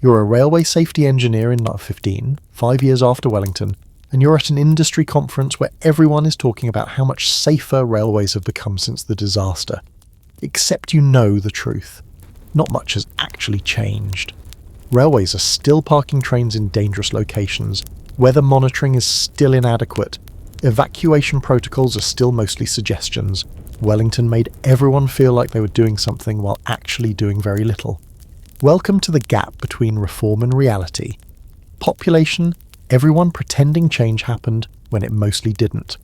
You're a railway safety engineer in 5 years after Wellington, and you're at an industry conference where everyone is talking about how much safer railways have become since the disaster. Except you know the truth. Not much has actually changed. Railways are still parking trains in dangerous locations. Weather monitoring is still inadequate. Evacuation protocols are still mostly suggestions. Wellington made everyone feel like they were doing something while actually doing very little. Welcome to the gap between reform and reality. Population, everyone pretending change happened when it mostly didn't.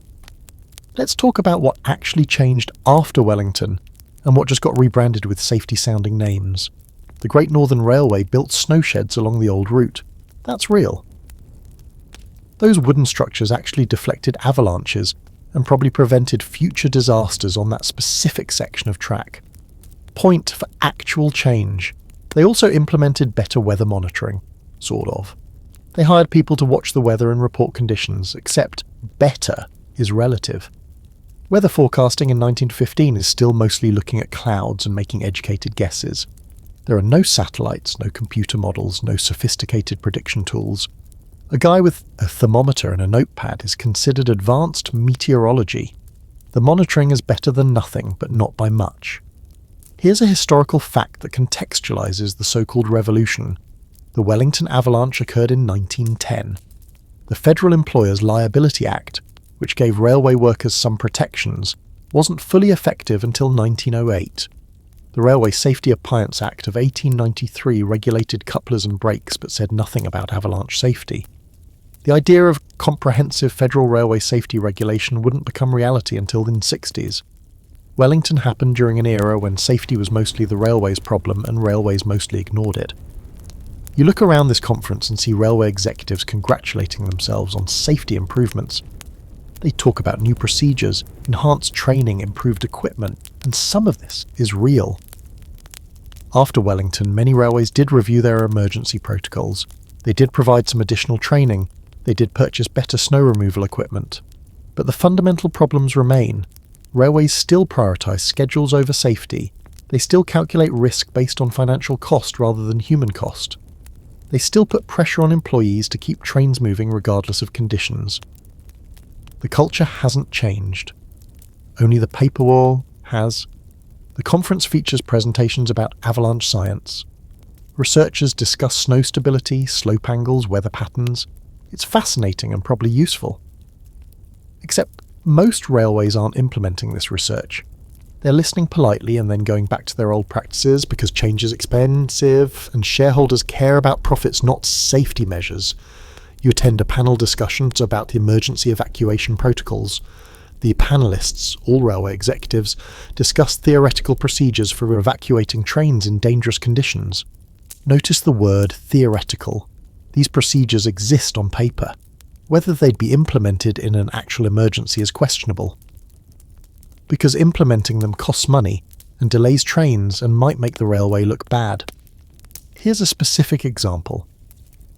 Let's talk about what actually changed after Wellington and what just got rebranded with safety-sounding names. The Great Northern Railway built snow sheds along the old route. That's real. Those wooden structures actually deflected avalanches and probably prevented future disasters on that specific section of track. Point for actual change. They also implemented better weather monitoring. Sort of. They hired people to watch the weather and report conditions, except better is relative. Weather forecasting in 1915 is still mostly looking at clouds and making educated guesses. There are no satellites, no computer models, no sophisticated prediction tools. A guy with a thermometer and a notepad is considered advanced meteorology. The monitoring is better than nothing, but not by much. Here's a historical fact that contextualizes the so-called revolution. The Wellington Avalanche occurred in 1910. The Federal Employers' Liability Act, which gave railway workers some protections, wasn't fully effective until 1908. The Railway Safety Appliance Act of 1893 regulated couplers and brakes but said nothing about avalanche safety. The idea of comprehensive federal railway safety regulation wouldn't become reality until the 60s. Wellington happened during an era when safety was mostly the railway's problem and railways mostly ignored it. You look around this conference and see railway executives congratulating themselves on safety improvements. They talk about new procedures, enhanced training, improved equipment, and some of this is real. After Wellington, many railways did review their emergency protocols. They did provide some additional training. They did purchase better snow removal equipment. But the fundamental problems remain. Railways still prioritise schedules over safety. They still calculate risk based on financial cost rather than human cost. They still put pressure on employees to keep trains moving regardless of conditions. The culture hasn't changed. Only the paper war has. The conference features presentations about avalanche science. Researchers discuss snow stability, slope angles, weather patterns. It's fascinating and probably useful. Except most railways aren't implementing this research. They're listening politely and then going back to their old practices because change is expensive and shareholders care about profits, not safety measures. You attend a panel discussions about the emergency evacuation protocols. The panelists, all railway executives, discuss theoretical procedures for evacuating trains in dangerous conditions. Notice the word theoretical. These procedures exist on paper. Whether they'd be implemented in an actual emergency is questionable. Because implementing them costs money and delays trains and might make the railway look bad. Here's a specific example.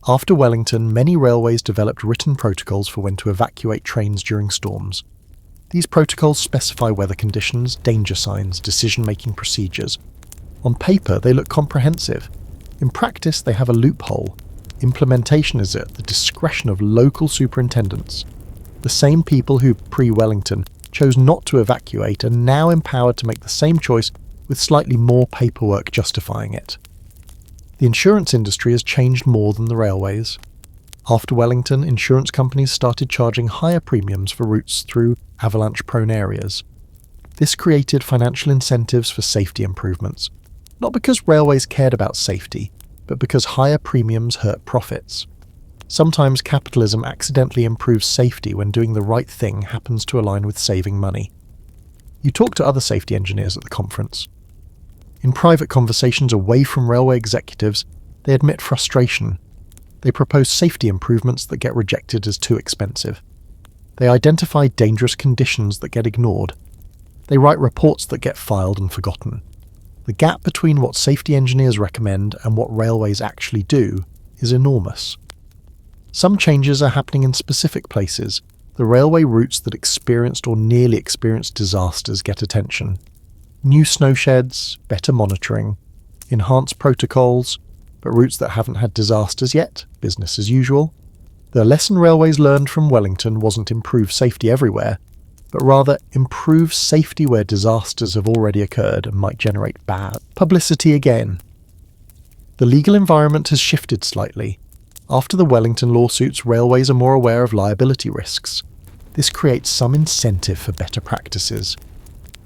After Wellington, many railways developed written protocols for when to evacuate trains during storms. These protocols specify weather conditions, danger signs, decision-making procedures. On paper, they look comprehensive. In practice, they have a loophole. Implementation is at the discretion of local superintendents. The same people who, pre-Wellington, chose not to evacuate are now empowered to make the same choice with slightly more paperwork justifying it. The insurance industry has changed more than the railways. After Wellington, insurance companies started charging higher premiums for routes through avalanche-prone areas. This created financial incentives for safety improvements, not because railways cared about safety, but because higher premiums hurt profits. Sometimes capitalism accidentally improves safety when doing the right thing happens to align with saving money. You talk to other safety engineers at the conference. In private conversations away from railway executives, they admit frustration. They propose safety improvements that get rejected as too expensive. They identify dangerous conditions that get ignored. They write reports that get filed and forgotten. The gap between what safety engineers recommend and what railways actually do is enormous. Some changes are happening in specific places. The railway routes that experienced or nearly experienced disasters get attention. New snow sheds, better monitoring, enhanced protocols, but routes that haven't had disasters yet, business as usual. The lesson railways learned from Wellington wasn't improve safety everywhere, but rather improve safety where disasters have already occurred and might generate bad publicity again. The legal environment has shifted slightly. After the Wellington lawsuits, railways are more aware of liability risks. This creates some incentive for better practices.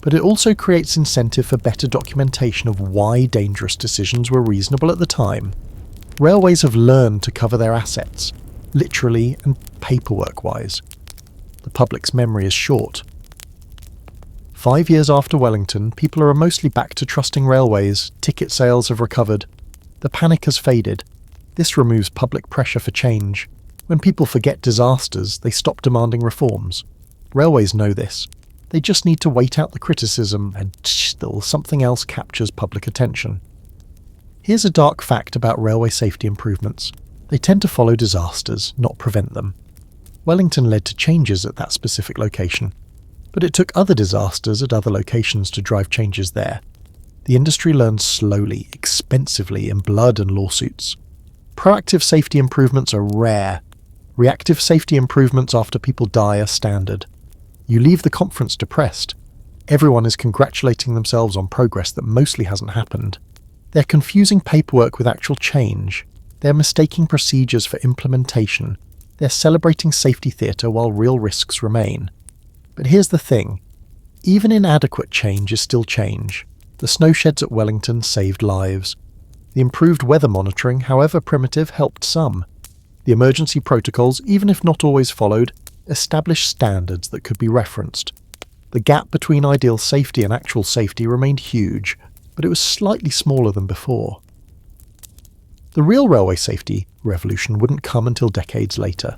But it also creates incentive for better documentation of why dangerous decisions were reasonable at the time. Railways have learned to cover their assets, literally and paperwork-wise. The public's memory is short. 5 years after Wellington, people are mostly back to trusting railways, ticket sales have recovered. The panic has faded. This removes public pressure for change. When people forget disasters, they stop demanding reforms. Railways know this. They just need to wait out the criticism and still something else captures public attention. Here's a dark fact about railway safety improvements. They tend to follow disasters, not prevent them. Wellington led to changes at that specific location, but it took other disasters at other locations to drive changes there. The industry learns slowly, expensively in blood and lawsuits. Proactive safety improvements are rare. Reactive safety improvements after people die are standard. You leave the conference depressed. Everyone is congratulating themselves on progress that mostly hasn't happened. They're confusing paperwork with actual change. They're mistaking procedures for implementation. They're celebrating safety theatre while real risks remain. But here's the thing. Even inadequate change is still change. The snow sheds at Wellington saved lives. The improved weather monitoring, however primitive, helped some. The emergency protocols, even if not always followed, established standards that could be referenced. The gap between ideal safety and actual safety remained huge, but it was slightly smaller than before. The real railway safety revolution wouldn't come until decades later.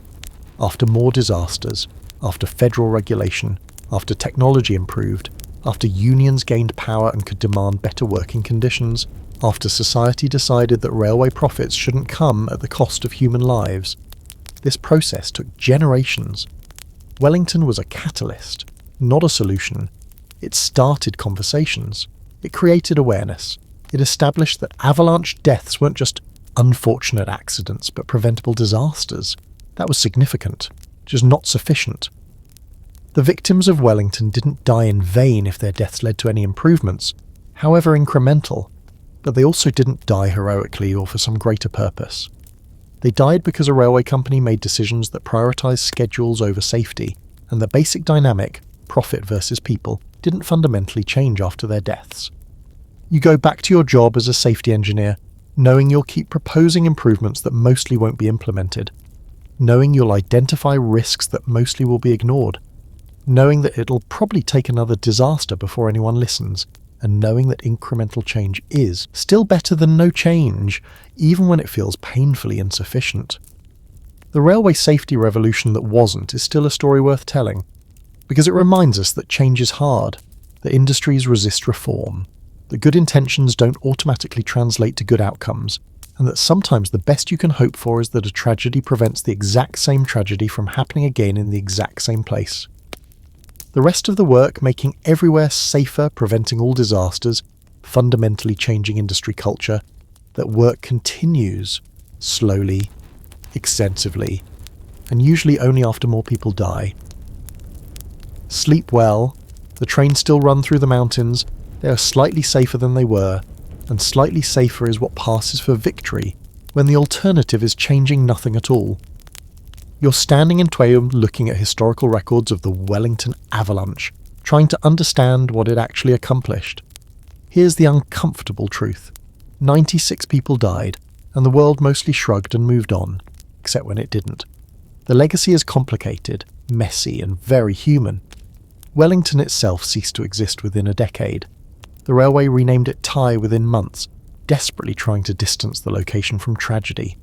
After more disasters, after federal regulation, after technology improved, after unions gained power and could demand better working conditions, after society decided that railway profits shouldn't come at the cost of human lives. This process took generations. Wellington was a catalyst, not a solution. It started conversations. It created awareness. It established that avalanche deaths weren't just unfortunate accidents, but preventable disasters. That was significant, just not sufficient. The victims of Wellington didn't die in vain if their deaths led to any improvements, however incremental, but they also didn't die heroically or for some greater purpose. They died because a railway company made decisions that prioritised schedules over safety, and the basic dynamic, profit versus people, didn't fundamentally change after their deaths. You go back to your job as a safety engineer, knowing you'll keep proposing improvements that mostly won't be implemented, knowing you'll identify risks that mostly will be ignored, knowing that it'll probably take another disaster before anyone listens, and knowing that incremental change is still better than no change, even when it feels painfully insufficient. The railway safety revolution that wasn't is still a story worth telling, because it reminds us that change is hard, that industries resist reform, that good intentions don't automatically translate to good outcomes, and that sometimes the best you can hope for is that a tragedy prevents the exact same tragedy from happening again in the exact same place. The rest of the work, making everywhere safer, preventing all disasters, fundamentally changing industry culture, that work continues, slowly, extensively, and usually only after more people die. Sleep well, the trains still run through the mountains, they are slightly safer than they were, and slightly safer is what passes for victory, when the alternative is changing nothing at all. You're standing in Twayum looking at historical records of the Wellington Avalanche, trying to understand what it actually accomplished. Here's the uncomfortable truth. 96 people died, and the world mostly shrugged and moved on, except when it didn't. The legacy is complicated, messy, and very human. Wellington itself ceased to exist within a decade. The railway renamed it Thai within months, desperately trying to distance the location from tragedy.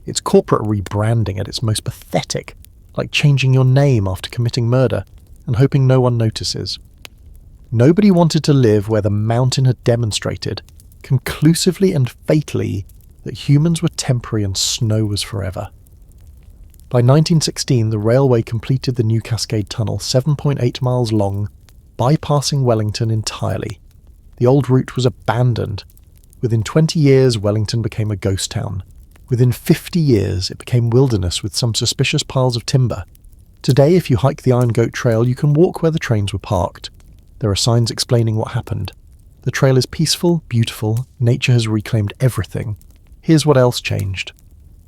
Its corporate rebranding at its most pathetic, like changing your name after committing murder and hoping no one notices. Nobody wanted to live where the mountain had demonstrated, conclusively and fatally, that humans were temporary and snow was forever. By 1916, the railway completed the new Cascade tunnel, 7.8 miles long, bypassing Wellington entirely. The old route was abandoned. Within 20 years, Wellington became a ghost town. Within 50 years, it became wilderness with some suspicious piles of timber. Today, if you hike the Iron Goat Trail, you can walk where the trains were parked. There are signs explaining what happened. The trail is peaceful, beautiful, nature has reclaimed everything. Here's what else changed.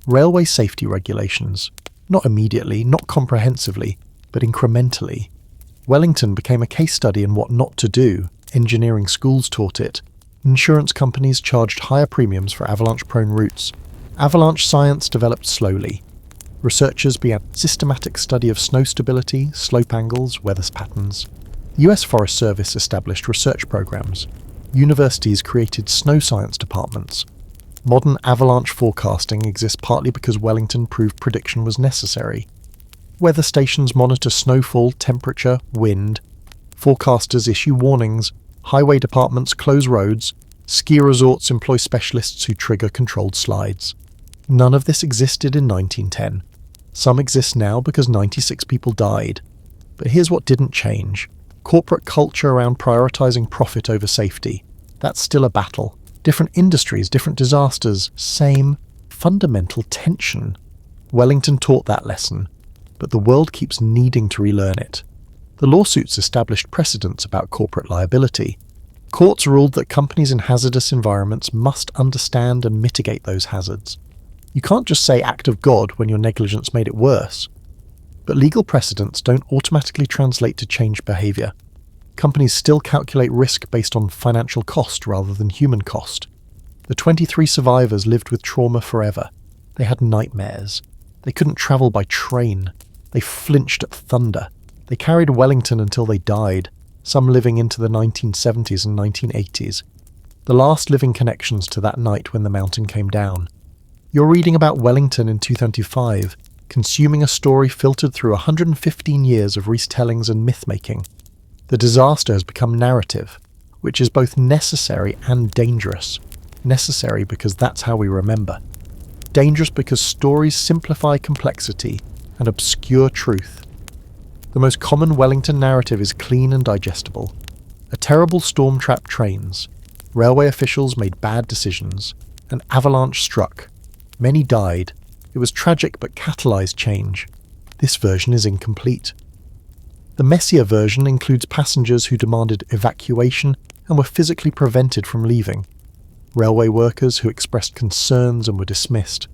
Railway safety regulations. Not immediately, not comprehensively, but incrementally. Wellington became a case study in what not to do. Engineering schools taught it. Insurance companies charged higher premiums for avalanche-prone routes. Avalanche science developed slowly. Researchers began systematic study of snow stability, slope angles, weather patterns. The US Forest Service established research programs. Universities created snow science departments. Modern avalanche forecasting exists partly because Wellington proved prediction was necessary. Weather stations monitor snowfall, temperature, wind. Forecasters issue warnings. Highway departments close roads. Ski resorts employ specialists who trigger controlled slides. None of this existed in 1910. Some exist now because 96 people died. But here's what didn't change. Corporate culture around prioritizing profit over safety. That's still a battle. Different industries, different disasters, same fundamental tension. Wellington taught that lesson, but the world keeps needing to relearn it. The lawsuits established precedents about corporate liability. Courts ruled that companies in hazardous environments must understand and mitigate those hazards. You can't just say act of God when your negligence made it worse. But legal precedents don't automatically translate to changed behaviour. Companies still calculate risk based on financial cost rather than human cost. The 23 survivors lived with trauma forever. They had nightmares. They couldn't travel by train. They flinched at thunder. They carried Wellington until they died, some living into the 1970s and 1980s. The last living connections to that night when the mountain came down. You're reading about Wellington in 2025, consuming a story filtered through 115 years of retellings and myth-making. The disaster has become narrative, which is both necessary and dangerous. Necessary because that's how we remember. Dangerous because stories simplify complexity and obscure truth. The most common Wellington narrative is clean and digestible. A terrible storm trapped trains. Railway officials made bad decisions. An avalanche struck. Many died. It was tragic but catalyzed change. This version is incomplete. The messier version includes passengers who demanded evacuation and were physically prevented from leaving. Railway workers who expressed concerns and were dismissed.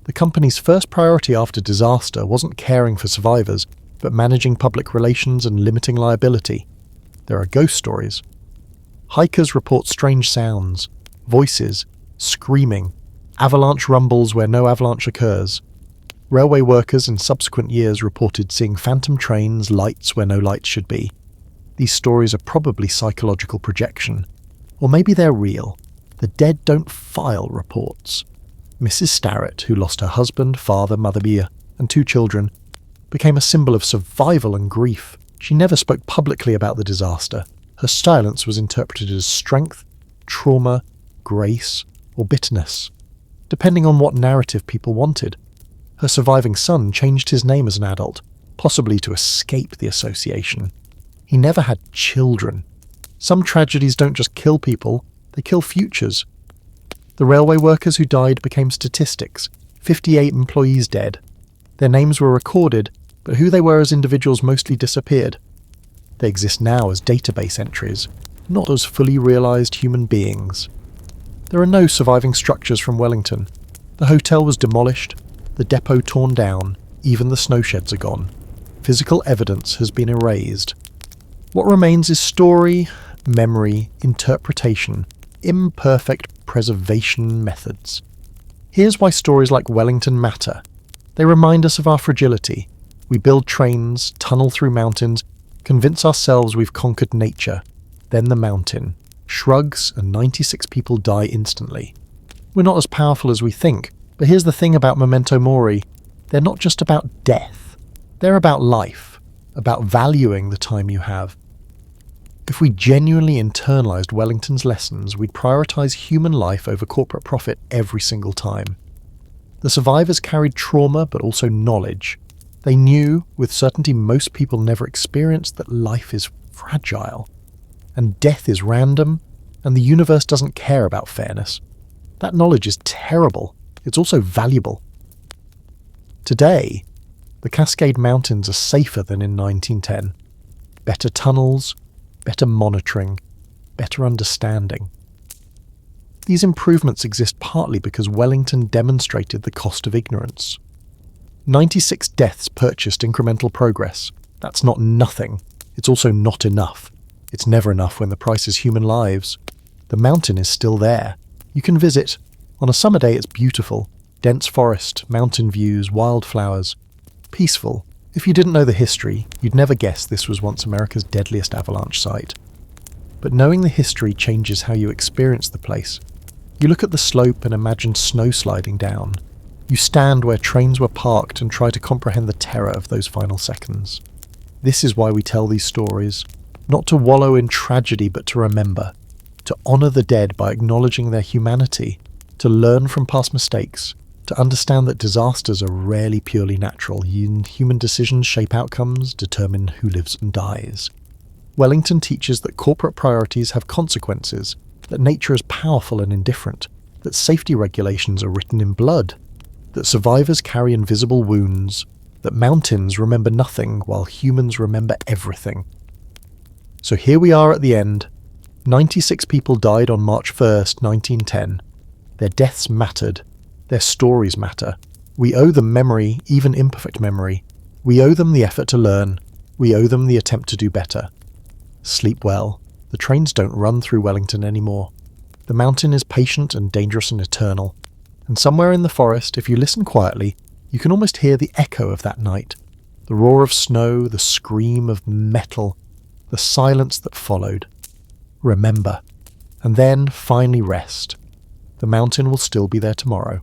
The company's first priority after disaster wasn't caring for survivors, but managing public relations and limiting liability. There are ghost stories. Hikers report strange sounds, voices, screaming, avalanche rumbles where no avalanche occurs. Railway workers in subsequent years reported seeing phantom trains, lights where no lights should be. These stories are probably psychological projection. Or maybe they're real. The dead don't file reports. Mrs. Starrett, who lost her husband, father, Mother Mia, and 2 children, became a symbol of survival and grief. She never spoke publicly about the disaster. Her silence was interpreted as strength, trauma, grace, or bitterness, depending on what narrative people wanted. Her surviving son changed his name as an adult, possibly to escape the association. He never had children. Some tragedies don't just kill people, they kill futures. The railway workers who died became statistics. 58 employees dead. Their names were recorded, but who they were as individuals mostly disappeared. They exist now as database entries, not as fully realised human beings. There are no surviving structures from Wellington. The hotel was demolished, the depot torn down, even the snow sheds are gone. Physical evidence has been erased. What remains is story, memory, interpretation, imperfect preservation methods. Here's why stories like Wellington matter. They remind us of our fragility. We build trains, tunnel through mountains, convince ourselves we've conquered nature. Then the mountain shrugs and 96 people die instantly. We're not as powerful as we think, but here's the thing about Memento Mori. They're not just about death. They're about life, about valuing the time you have. If we genuinely internalized Wellington's lessons, we'd prioritize human life over corporate profit every single time. The survivors carried trauma, but also knowledge. They knew, with certainty most people never experienced, that life is fragile, and death is random, and the universe doesn't care about fairness. That knowledge is terrible. It's also valuable. Today, the Cascade Mountains are safer than in 1910. Better tunnels, better monitoring, better understanding. These improvements exist partly because Wellington demonstrated the cost of ignorance. 96 deaths purchased incremental progress. That's not nothing. It's also not enough. It's never enough when the price is human lives. The mountain is still there. You can visit. On a summer day it's beautiful. Dense forest, mountain views, wildflowers. Peaceful. If you didn't know the history, you'd never guess this was once America's deadliest avalanche site. But knowing the history changes how you experience the place. You look at the slope and imagine snow sliding down. You stand where trains were parked and try to comprehend the terror of those final seconds. This is why we tell these stories. Not to wallow in tragedy, but to remember. To honour the dead by acknowledging their humanity. To learn from past mistakes. To understand that disasters are rarely purely natural. Human decisions shape outcomes, determine who lives and dies. Wellington teaches that corporate priorities have consequences, that nature is powerful and indifferent, that safety regulations are written in blood, that survivors carry invisible wounds, that mountains remember nothing while humans remember everything. So here we are at the end. 96 people died on March 1st, 1910. Their deaths mattered. Their stories matter. We owe them memory, even imperfect memory. We owe them the effort to learn. We owe them the attempt to do better. Sleep well. The trains don't run through Wellington anymore. The mountain is patient and dangerous and eternal. And somewhere in the forest, if you listen quietly, you can almost hear the echo of that night. The roar of snow, the scream of metal, the silence that followed. Remember. And then finally rest. The mountain will still be there tomorrow.